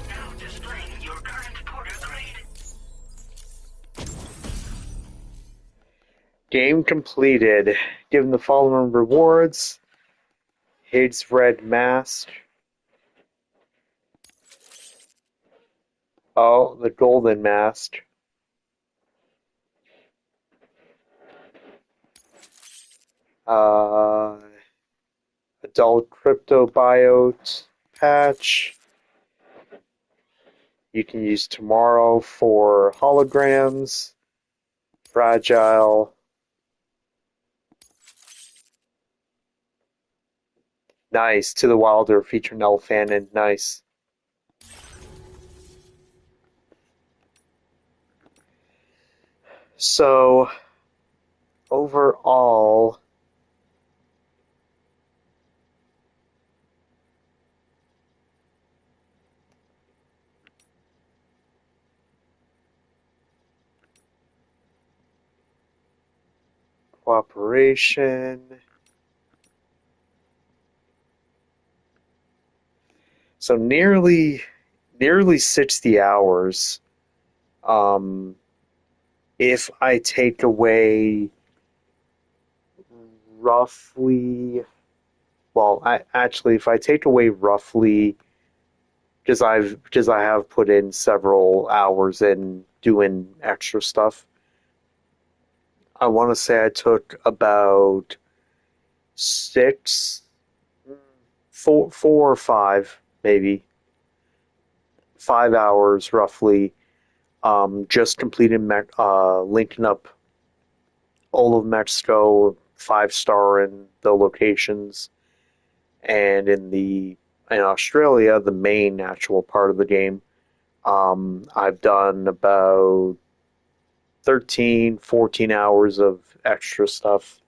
Now displaying your current porter grade. Game completed. Given the following rewards: Higgs Red Mask. Oh, the Golden Mask. Adult Cryptobiote patch. You can use tomorrow for holograms. Fragile. Nice. To the Wilder featuring Elfannon. Nice. So, overall, cooperation. So nearly 60 hours. If I take away roughly, well, if I take away roughly, because I have put in several hours in doing extra stuff. I want to say I took about 4 or 5, maybe 5 hours roughly Just completed linking up all of Mexico, 5-star in the locations, and in Australia, the main actual part of the game. I've done about 13, 14 hours of extra stuff.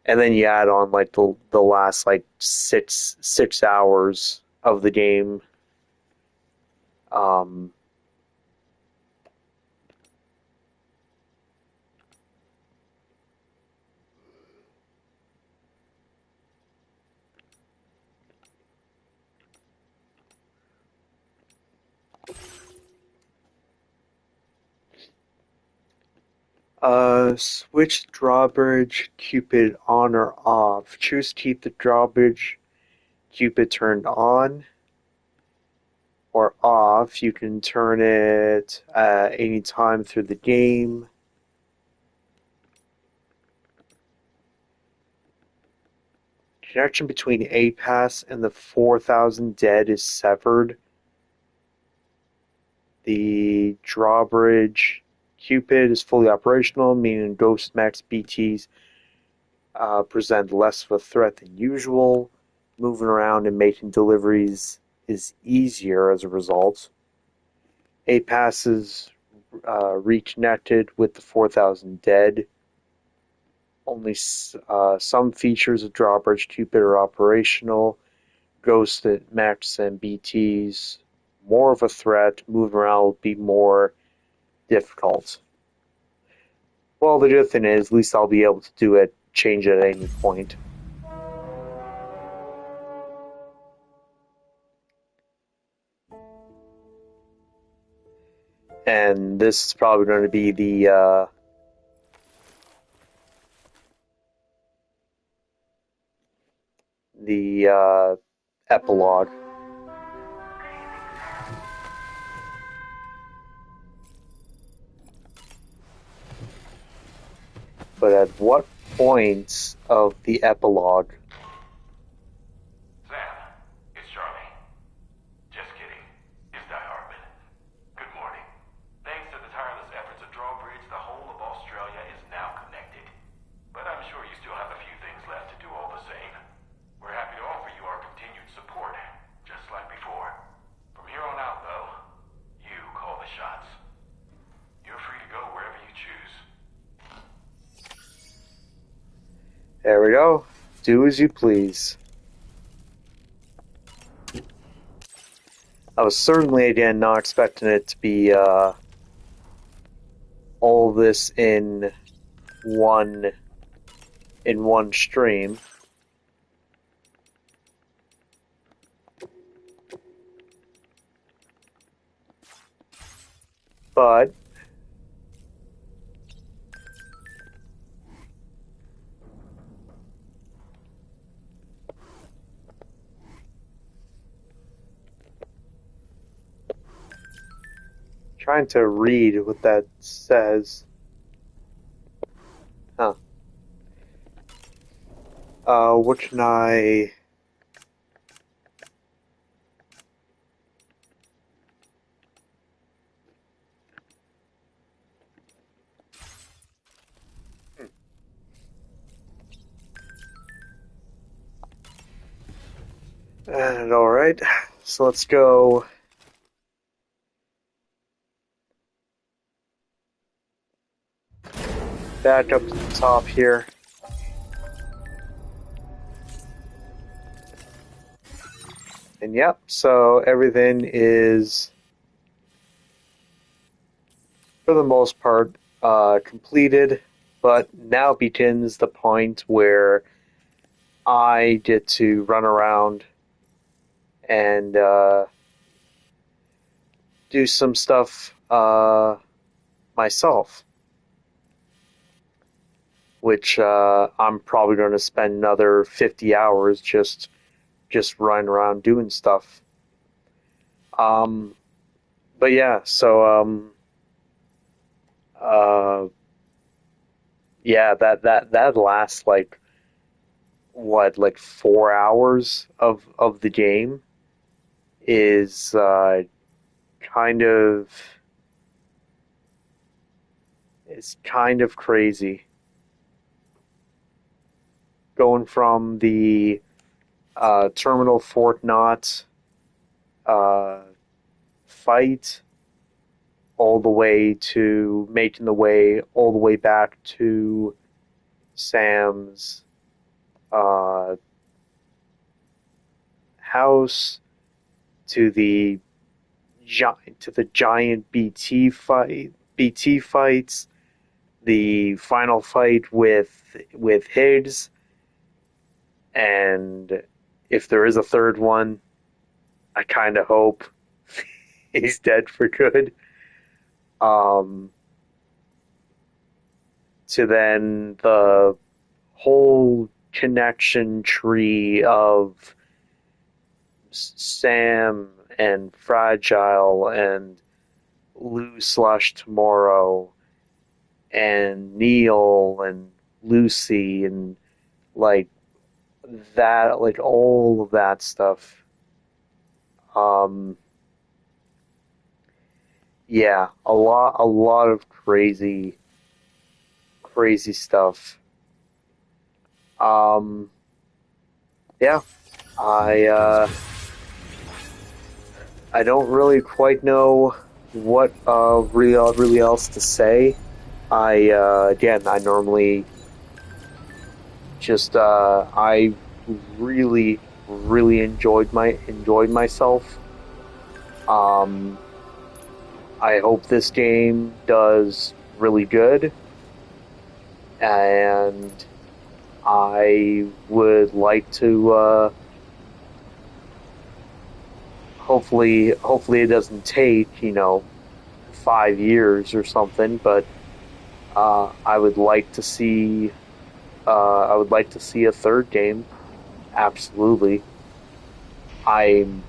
And then you add on like the last like six hours of the game. Um, Switch drawbridge Cupid on or off. Choose to keep the drawbridge Cupid turned on or off. You can turn it any time through the game. Connection between A Pass and the 4,000 Dead is severed. The drawbridge Cupid is fully operational, meaning Ghost Max BTs present less of a threat than usual. Moving around and making deliveries is easier as a result. A Pass is reconnected with the 4,000 Dead. Only some features of Drawbridge Cupid are operational. Ghost Max and BTs more of a threat. Moving around will be more difficult. Well, the good thing is, at least I'll be able to do it, change it at any point. And this is probably going to be the epilogue. But at what point of the epilogue? Sam, it's Charlie. Just kidding. It's Die Hardman. Good morning. Thanks to the tireless efforts of Drawbridge, the whole of Australia is now connected. But I'm sure you still have a few things left to do all the same. We're happy to offer you our continued support, just like before. From here on out, though, you call the shots. You're free to go wherever you choose. There we go. Do as you please. I was certainly, again, not expecting it to be all this in one stream. But trying to read what that says. Huh. What can I... And alright, so let's go... back up to the top here. And yep, so everything is, for the most part, completed, but now begins the point where I get to run around and do some stuff myself, which I'm probably going to spend another 50 hours just running around doing stuff. But yeah, so yeah, that lasts like what, like 4 hours of the game is kind of it's kind of crazy going from the Terminal Fort Knott uh, fight all the way to making the way all the way back to Sam's house to the giant BT fights, the final fight with Higgs, and if there is a third one, I kind of hope he's dead for good. Um, to then the whole connection tree of Sam and Fragile and Lou/Tomorrow and Neil and Lucy and like that, like all of that stuff. Yeah, a lot of crazy stuff. Yeah, I I don't really quite know what really else to say. Again, I normally just I really enjoyed myself. I hope this game does really good, and I would like to hopefully it doesn't take 5 years or something, but I would like to see a third game. Absolutely. I'm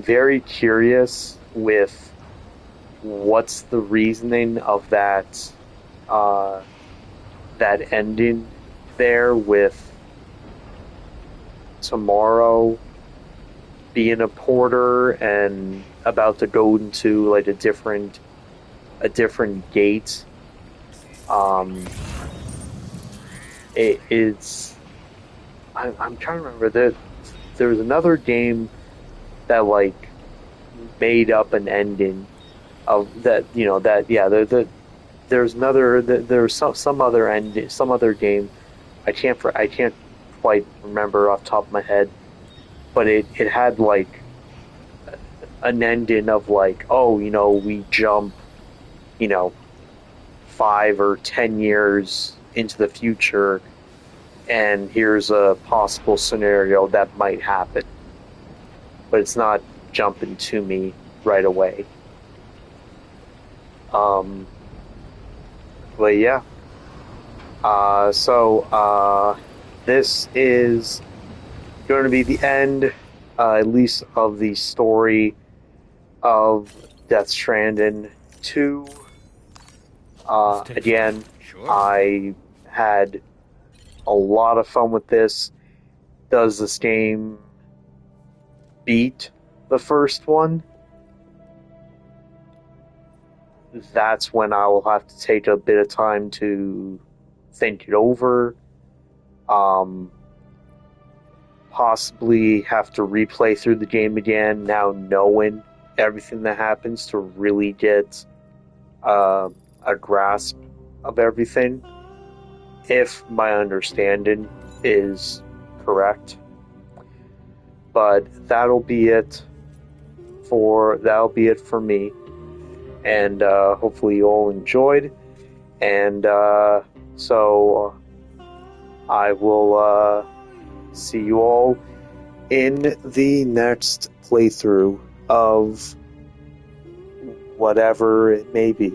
very curious with what's the reasoning of that that ending there with Tomorrow being a porter and about to go into like a different gate. I'm trying to remember that there was another game that like made up an ending of that. There's another there's some other game. I can't quite remember off the top of my head, but it had like an ending of like, oh, we jump 5 or 10 years into the future, and here's a possible scenario that might happen, but it's not jumping to me right away. But yeah. So this is going to be the end, at least of the story of Death Stranding 2. Again, I had a lot of fun with this. Does this game beat the first one? That's when I will have to take a bit of time to think it over. Possibly have to replay through the game again, now knowing everything that happens, to really get a grasp of everything, if my understanding is correct. But that'll be it for me, and hopefully you all enjoyed, and so I will see you all in the next playthrough of whatever it may be.